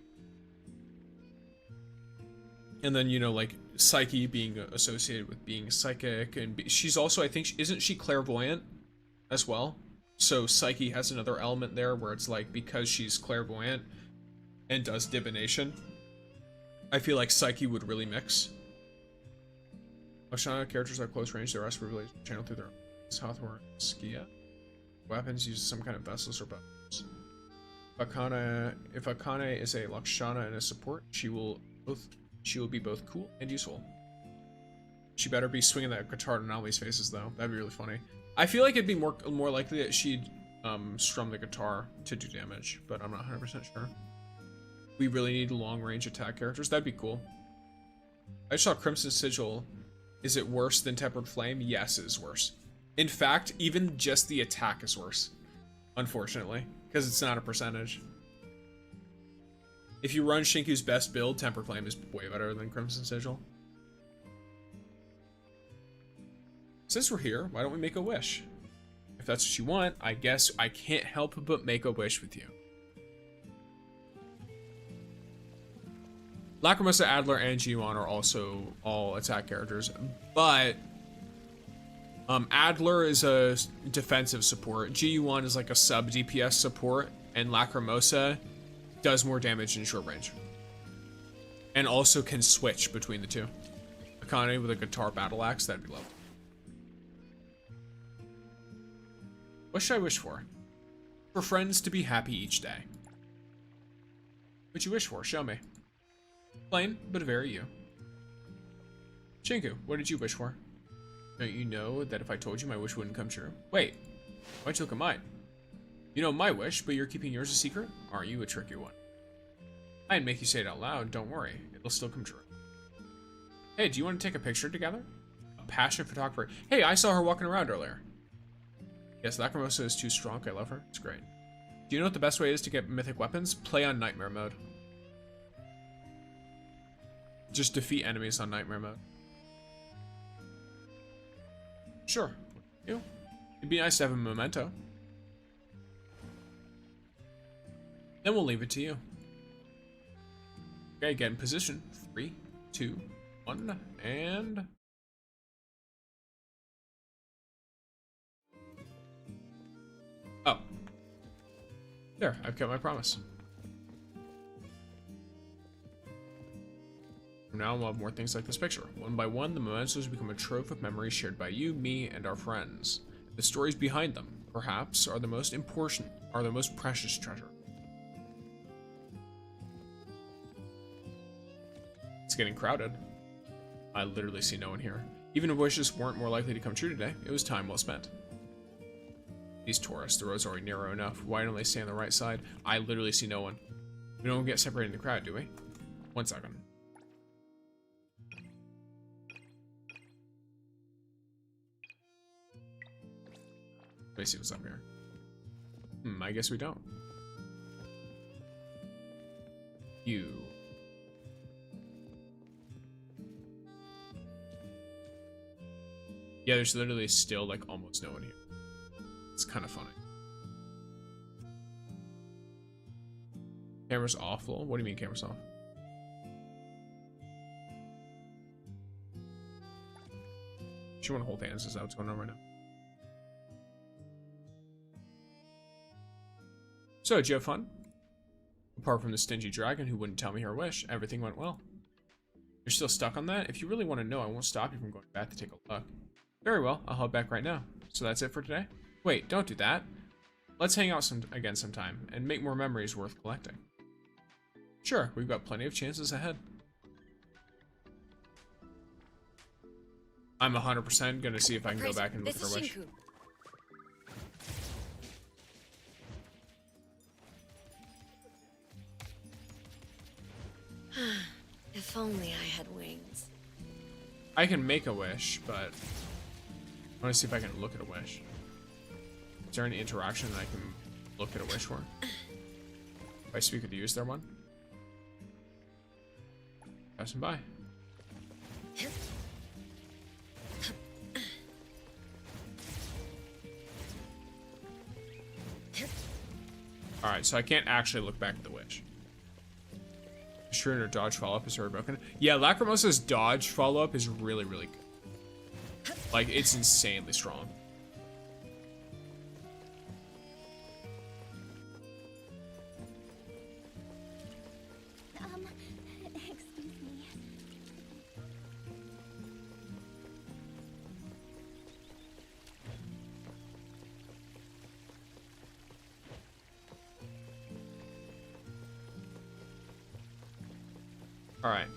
then, you know, like Psyche being associated with being psychic and she's also, I think, isn't she clairvoyant as well? So Psyche has another element there where it's like, because she's clairvoyant and does divination, I feel like Psyche would really mix. Oshana characters at close range, the rest will really channel through their southward Skia. Weapons use some kind of vessels or bows. If Akane is a Lakshana and a support, she will be both cool and useful. She better be swinging that guitar to Nami's faces though. That'd be really funny. I feel like it'd be more likely that she'd strum the guitar to do damage, but I'm not 100% sure. We really need long range attack characters. That'd be cool. I saw Crimson Sigil. Is it worse than Tempered Flame? Yes, it is worse. In fact, even just the attack is worse, unfortunately, because it's not a percentage. If you run Shinku's best build, Tempered Flame is way better than Crimson Sigil. Since we're here, why don't we make a wish? If that's what you want, I guess I can't help but make a wish with you. Lacrimosa, Adler, and G1 are also all attack characters, but Adler is a defensive support. GU1 is like a sub DPS support, and Lacrimosa does more damage in short range. And also can switch between the two. Akane with a guitar battle axe, that'd be lovely. What should I wish for? For friends to be happy each day. What'd you wish for? Show me. Plain, but very you. Shinku, what did you wish for? Don't you know that if I told you my wish wouldn't come true? Wait, why'd you look at mine? You know my wish, but you're keeping yours a secret? Aren't you a tricky one? I'd make you say it out loud, don't worry. It'll still come true. Hey, do you want to take a picture together? A passionate photographer. Hey, I saw her walking around earlier. Yes, Lacrimosa is too strong. I love her. It's great. Do you know what the best way is to get mythic weapons? Play on nightmare mode. Just defeat enemies on nightmare mode. Sure. You. It'd be nice to have a memento. Then we'll leave it to you. Okay, get in position. 3, 2, 1, and... Oh. There, I've kept my promise. From now on, we'll have more things like this picture. One by one, the mementos become a trove of memories shared by you, me, and our friends. The stories behind them, perhaps, are the most important, are the most precious treasure. It's getting crowded. I literally see no one here. Even if wishes weren't more likely to come true today, it was time well spent. These tourists, the road's already narrow enough. Why don't they stay on the right side? I literally see no one. We don't get separated in the crowd, do we? 1 second. Let me see what's up here. I guess we don't. You. Yeah, there's literally still like almost no one here. It's kind of funny. Camera's awful. What do you mean camera's off? She want to hold hands. Is that what's going on right now? So, did you have fun? Apart from the stingy dragon who wouldn't tell me her wish, everything went well. You're still stuck on that? If you really want to know, I won't stop you from going back to take a look. Very well, I'll head back right now. So that's it for today? Wait, don't do that. Let's hang out again sometime, and make more memories worth collecting. Sure, we've got plenty of chances ahead. I'm 100% gonna see if I can go back and look at her wish. Shinku. If only I had wings. I can make a wish, but I want to see if I can look at a wish. Is there any interaction that I can look at a wish for? If I speak with you, is there one? Passing by. Alright, so I can't actually look back at the wish. Sure, her dodge follow-up is very broken. Yeah, Lacrimosa's dodge follow-up is really, really good. Like, it's insanely strong. All right.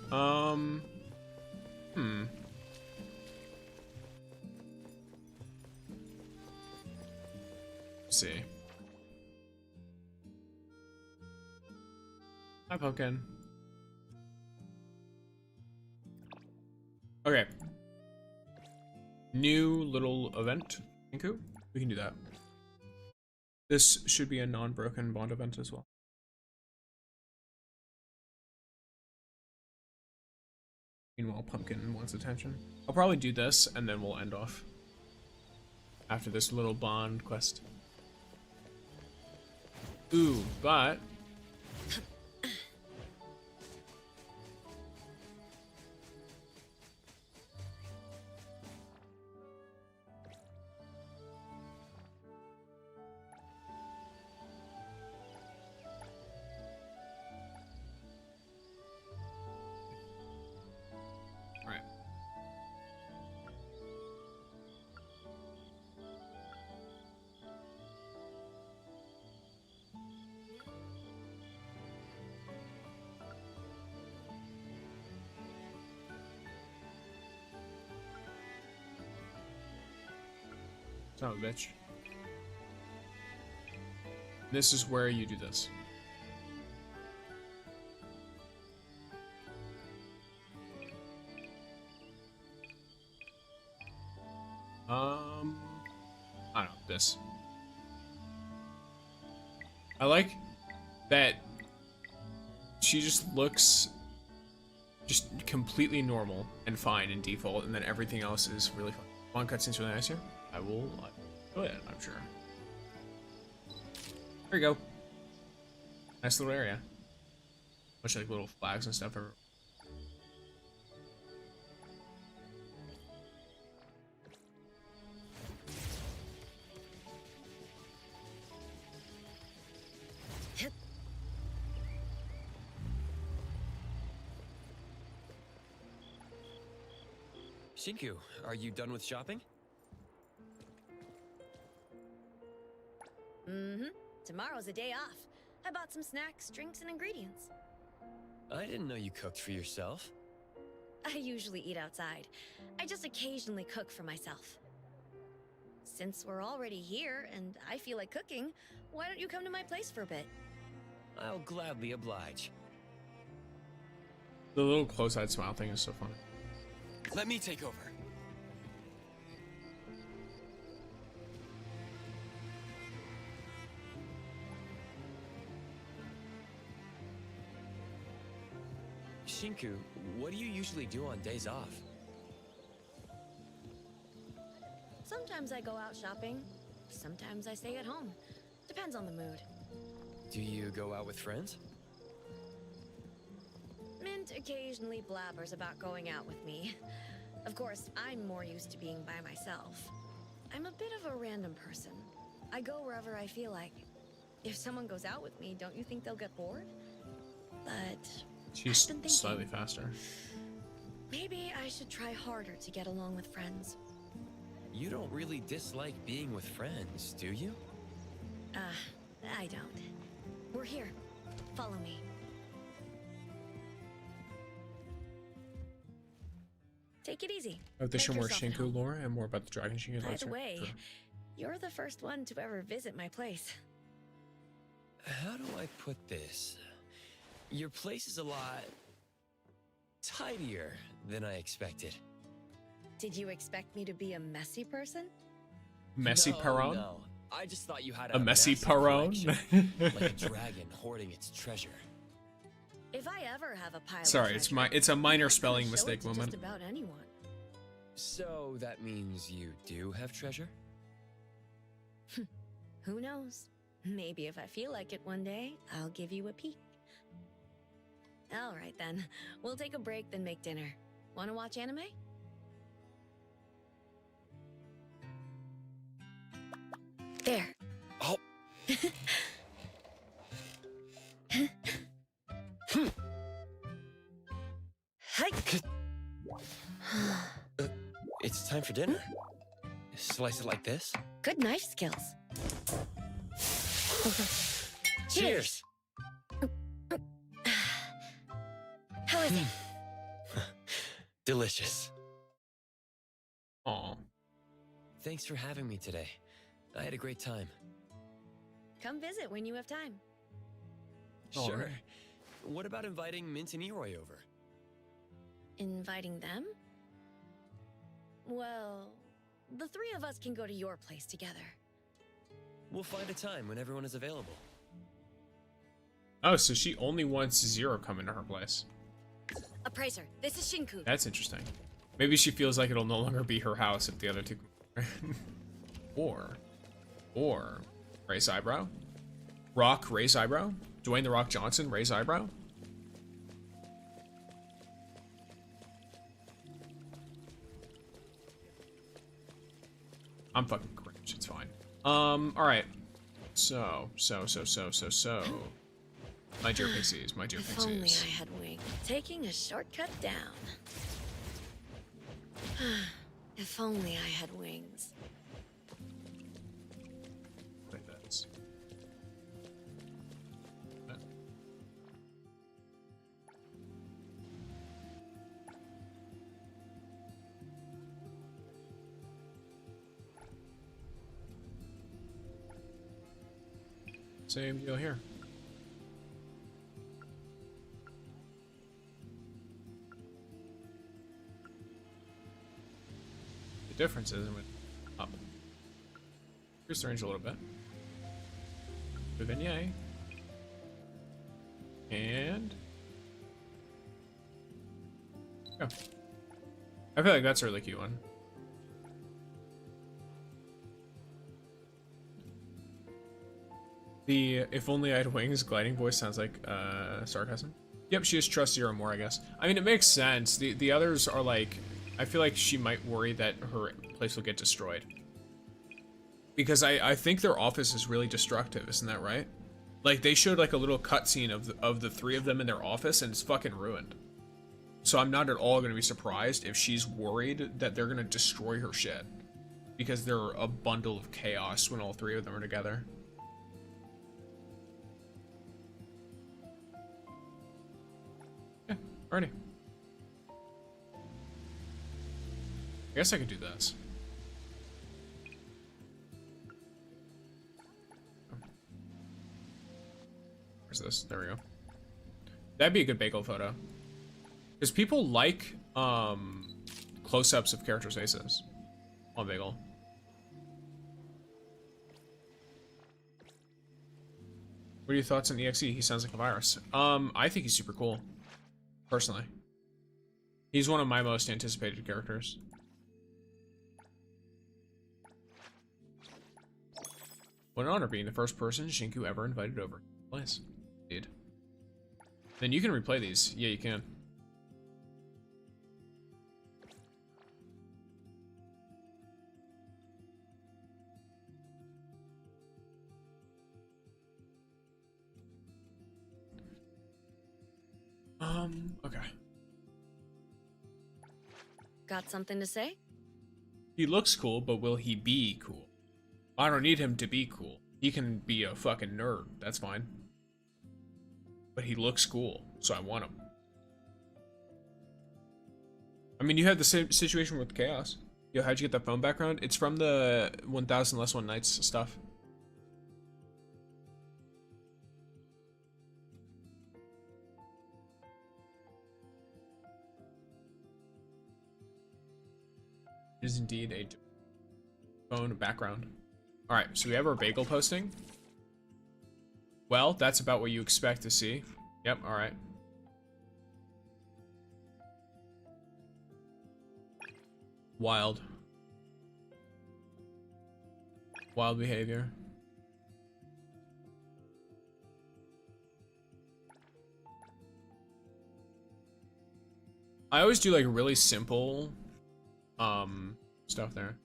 Let's see. Hi, Pumpkin. Okay. New little event. Inku? We can do that. This should be a non-broken bond event as well. Meanwhile, Pumpkin wants attention. I'll probably do this, and then we'll end off after this little bond quest. Ooh, but... Alright. Son of a bitch. This is where you do this. I don't know, this. I like that she just looks just completely normal and fine in default, and then everything else is really fun. One cutscene's really nice here. I will enjoy it, I'm sure. There you go. Nice little area. Bunch of like little flags and stuff everywhere. Shinku, are you done with shopping? Mm-hmm. Tomorrow's a day off. I bought some snacks, drinks, and ingredients. I didn't know you cooked for yourself. I usually eat outside. I just occasionally cook for myself. Since we're already here and I feel like cooking, why don't you come to my place for a bit? I'll gladly oblige. The little close-eyed smile thing is so funny. Let me take over. Shinku, what do you usually do on days off? Sometimes I go out shopping. Sometimes I stay at home. Depends on the mood. Do you go out with friends? Mint occasionally blabbers about going out with me. Of course, I'm more used to being by myself. I'm a bit of a random person. I go wherever I feel like. If someone goes out with me, don't you think they'll get bored? But She's I've been thinking, slightly faster. maybe I should try harder to get along with friends. You don't really dislike being with friends, do you? I don't. We're here. Follow me. Take it easy. I hope they Make show more yourself at Shinku home. lore and more about the dragon she By likes the her. way, Sure. you're the first one to ever visit my place. How do I put this? Your place is a lot tidier than I expected. Did you expect me to be a messy person? Messy Perron? No. I just thought you had A messy massive Perron? collection, like a dragon hoarding its treasure. If I ever have a pile Sorry, of treasure, it's a minor I can spelling show mistake it to moment. Just about anyone. So that means you do have treasure? Who knows? Maybe if I feel like it one day, I'll give you a peek. All right then. We'll take a break, then make dinner. Want to watch anime? There. Oh. Hi. It's time for dinner. Slice it like this. Good knife skills. Cheers! Hell Was it? Delicious. Aw. Thanks for having me today. I had a great time. Come visit when you have time. All Sure. right. What about inviting Mint and Eroy over? Inviting them? Well, the three of us can go to your place together. We'll find a time when everyone is available. Oh, so she only wants Zero coming to her place. Appraiser, this is Shinku. That's interesting. Maybe she feels like it'll no longer be her house if the other two or raise eyebrow. Rock, raise eyebrow. Dwayne The Rock Johnson, raise eyebrow. I'm fucking cringe, it's fine. Alright. So. My dear pixies, my dear If only pixies. I had wings. Taking a shortcut down. If only I had wings. Like this. Same deal here. The difference is it went up. Here's the range a little bit. Vignette. And go. I feel like that's a really cute one. The if only I had wings gliding voice sounds like sarcasm. Yep, she is trust Zero more, I guess. I mean, it makes sense. The others are like, I feel like she might worry that her place will get destroyed. Because I think their office is really destructive, isn't that right? Like, they showed like a little cutscene of the three of them in their office, and it's fucking ruined. So I'm not at all going to be surprised if she's worried that they're going to destroy her shit. Because they're a bundle of chaos when all three of them are together. Yeah, alrighty. I guess I could do this. Where's this? There we go. That'd be a good bagel photo. Because people like close-ups of characters' faces on bagel. What are your thoughts on EXE? He sounds like a virus. I think he's super cool. Personally. He's one of my most anticipated characters. What an honor being the first person Shinku ever invited over. Nice. Dude. Then you can replay these. Yeah, you can. Okay. Got something to say? He looks cool, but will he be cool? I don't need him to be cool. He can be a fucking nerd. That's fine. But he looks cool, so I want him. I mean, you had the same situation with Chaos. Yo, how'd you get that phone background? It's from the 1000 Less One Nights stuff. It is indeed a phone background. Alright, so we have our bagel posting. Well, that's about what you expect to see. Yep, alright. Wild. Wild behavior. I always do like really simple stuff there.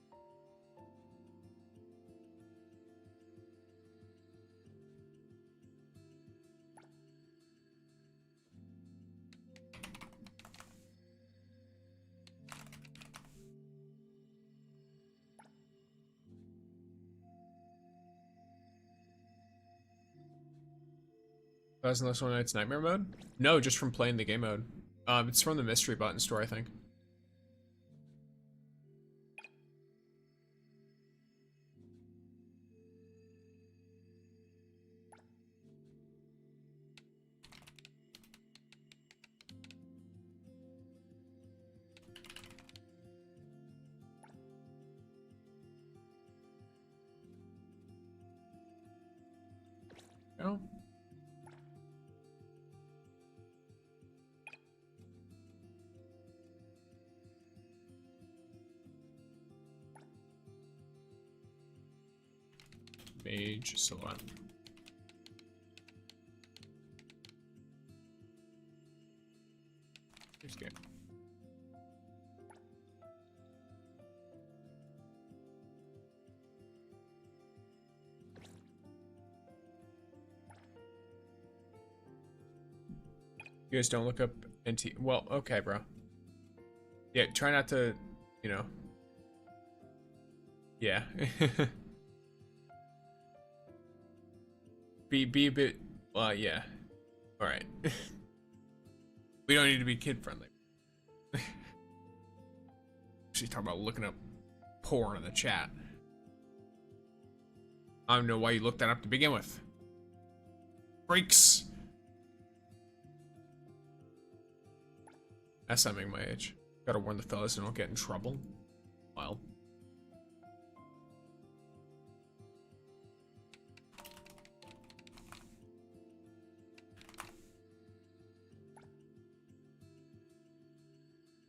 Thousand Less One Night's Nightmare mode? No, just from playing the game mode. It's from the mystery button store, I think. No. Mage Salon. Here's game. You guys don't look up NT. Well, okay, bro. Yeah, try not to, you know. Yeah. Be a bit. Yeah. All right. We don't need to be kid friendly. She's talking about looking up porn in the chat. I don't know why you looked that up to begin with. Freaks. That's not my age. Gotta warn the fellas they don't get in trouble. Wild.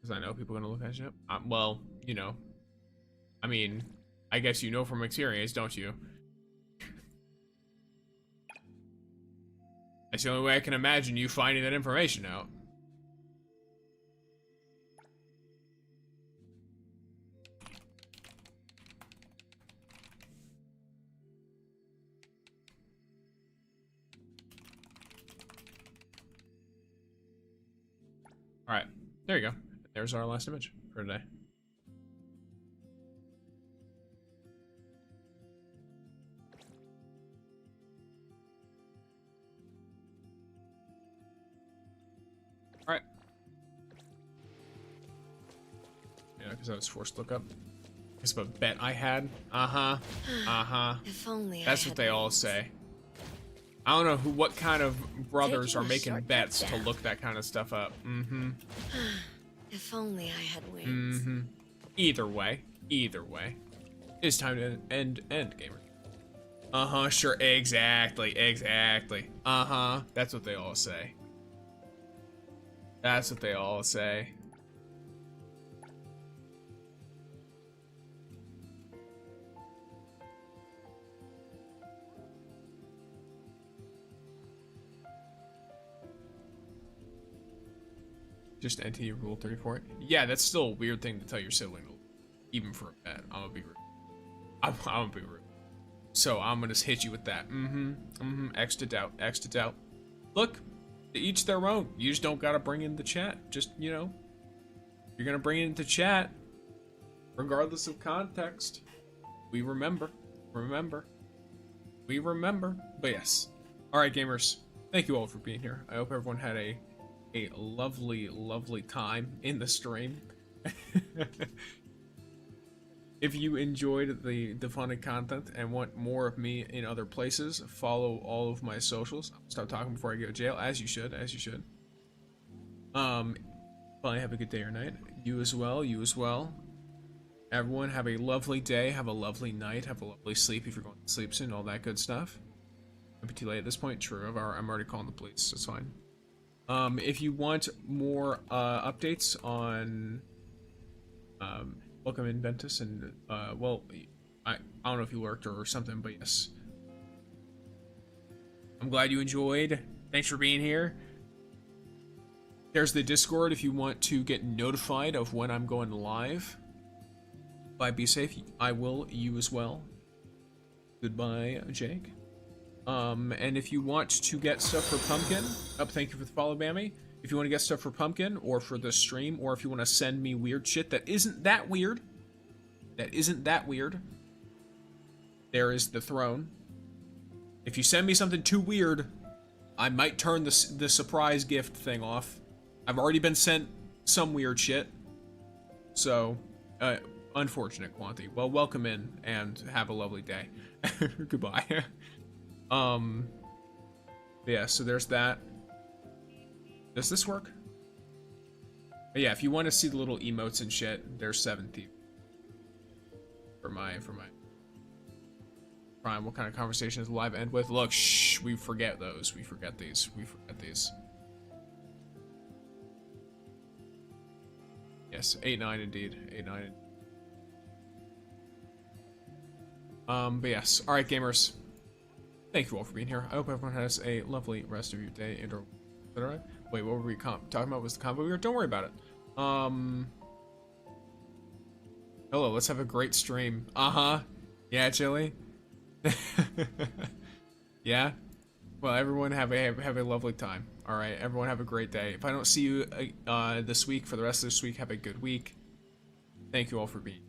Because I know people are gonna look at shit. Well, you know. I mean, I guess you know from experience, don't you? That's the only way I can imagine you finding that information out. Alright, there you go. There's our last image for today. Alright. Yeah, because I was forced to look up. Because of a bet I had. Uh-huh. Uh-huh. If only That's I what had they all wings. say. I don't know what kind of brothers Taking are a making shortcut bets to down. look that kind of stuff up. Mm-hmm. If only I had wings. Mm-hmm. Either way, it's time to end gamer. Uh-huh, sure, exactly. Uh-huh, that's what they all say. That's what they all say. Just NTE Rule 34. Yeah, that's still a weird thing to tell your sibling, even for a bet. I'm gonna be rude. I'm gonna be rude. So I'm gonna hit you with that. X to doubt. Look, to each their own. You just don't gotta bring in the chat. Just, you know, you're gonna bring it into chat, regardless of context. We remember. We remember. But yes. Alright, gamers. Thank you all for being here. I hope everyone had a lovely time in the stream. If you enjoyed the fun content and want more of me in other places, follow all of my socials. I'll stop talking before I go to jail, as you should. Probably have a good day or night. You as well. Everyone have a lovely day, have a lovely night, have a lovely sleep if you're going to sleep soon, all that good stuff. Might be too late at this point. True, I'm already calling the police, so it's fine. If you want more updates on welcome in Ventus and well, I don't know if you lurked or something, but yes, I'm glad you enjoyed. Thanks for being here. There's the Discord if you want to get notified of when I'm going live. Bye, be safe. I will. You as well. Goodbye, Jake. And if you want to get stuff for Pumpkin, thank you for the follow, Bammy. If you want to get stuff for Pumpkin, or for the stream, or if you want to send me weird shit that isn't that weird, there is the throne. If you send me something too weird, I might turn the surprise gift thing off. I've already been sent some weird shit. So, unfortunate, Quanti. Well, welcome in and have a lovely day. Goodbye. Yeah, so there's that. Does this work? But yeah, if you want to see the little emotes and shit, there's 17. For my Prime, what kind of conversation does live end with? Look, shh, we forget those. We forget these. We forget these. Yes, 8-9 indeed. 8-9. But yes. Alright, gamers. Thank you all for being here. I hope everyone has a lovely rest of your day and or etc. Wait, what were we talking about? Was the combo we were? Don't worry about it. Hello, let's have a great stream. Uh-huh. Yeah, Chili. Yeah. Well, everyone have a lovely time. All right, everyone have a great day. If I don't see you this week for the rest of this week, have a good week. Thank you all for being here.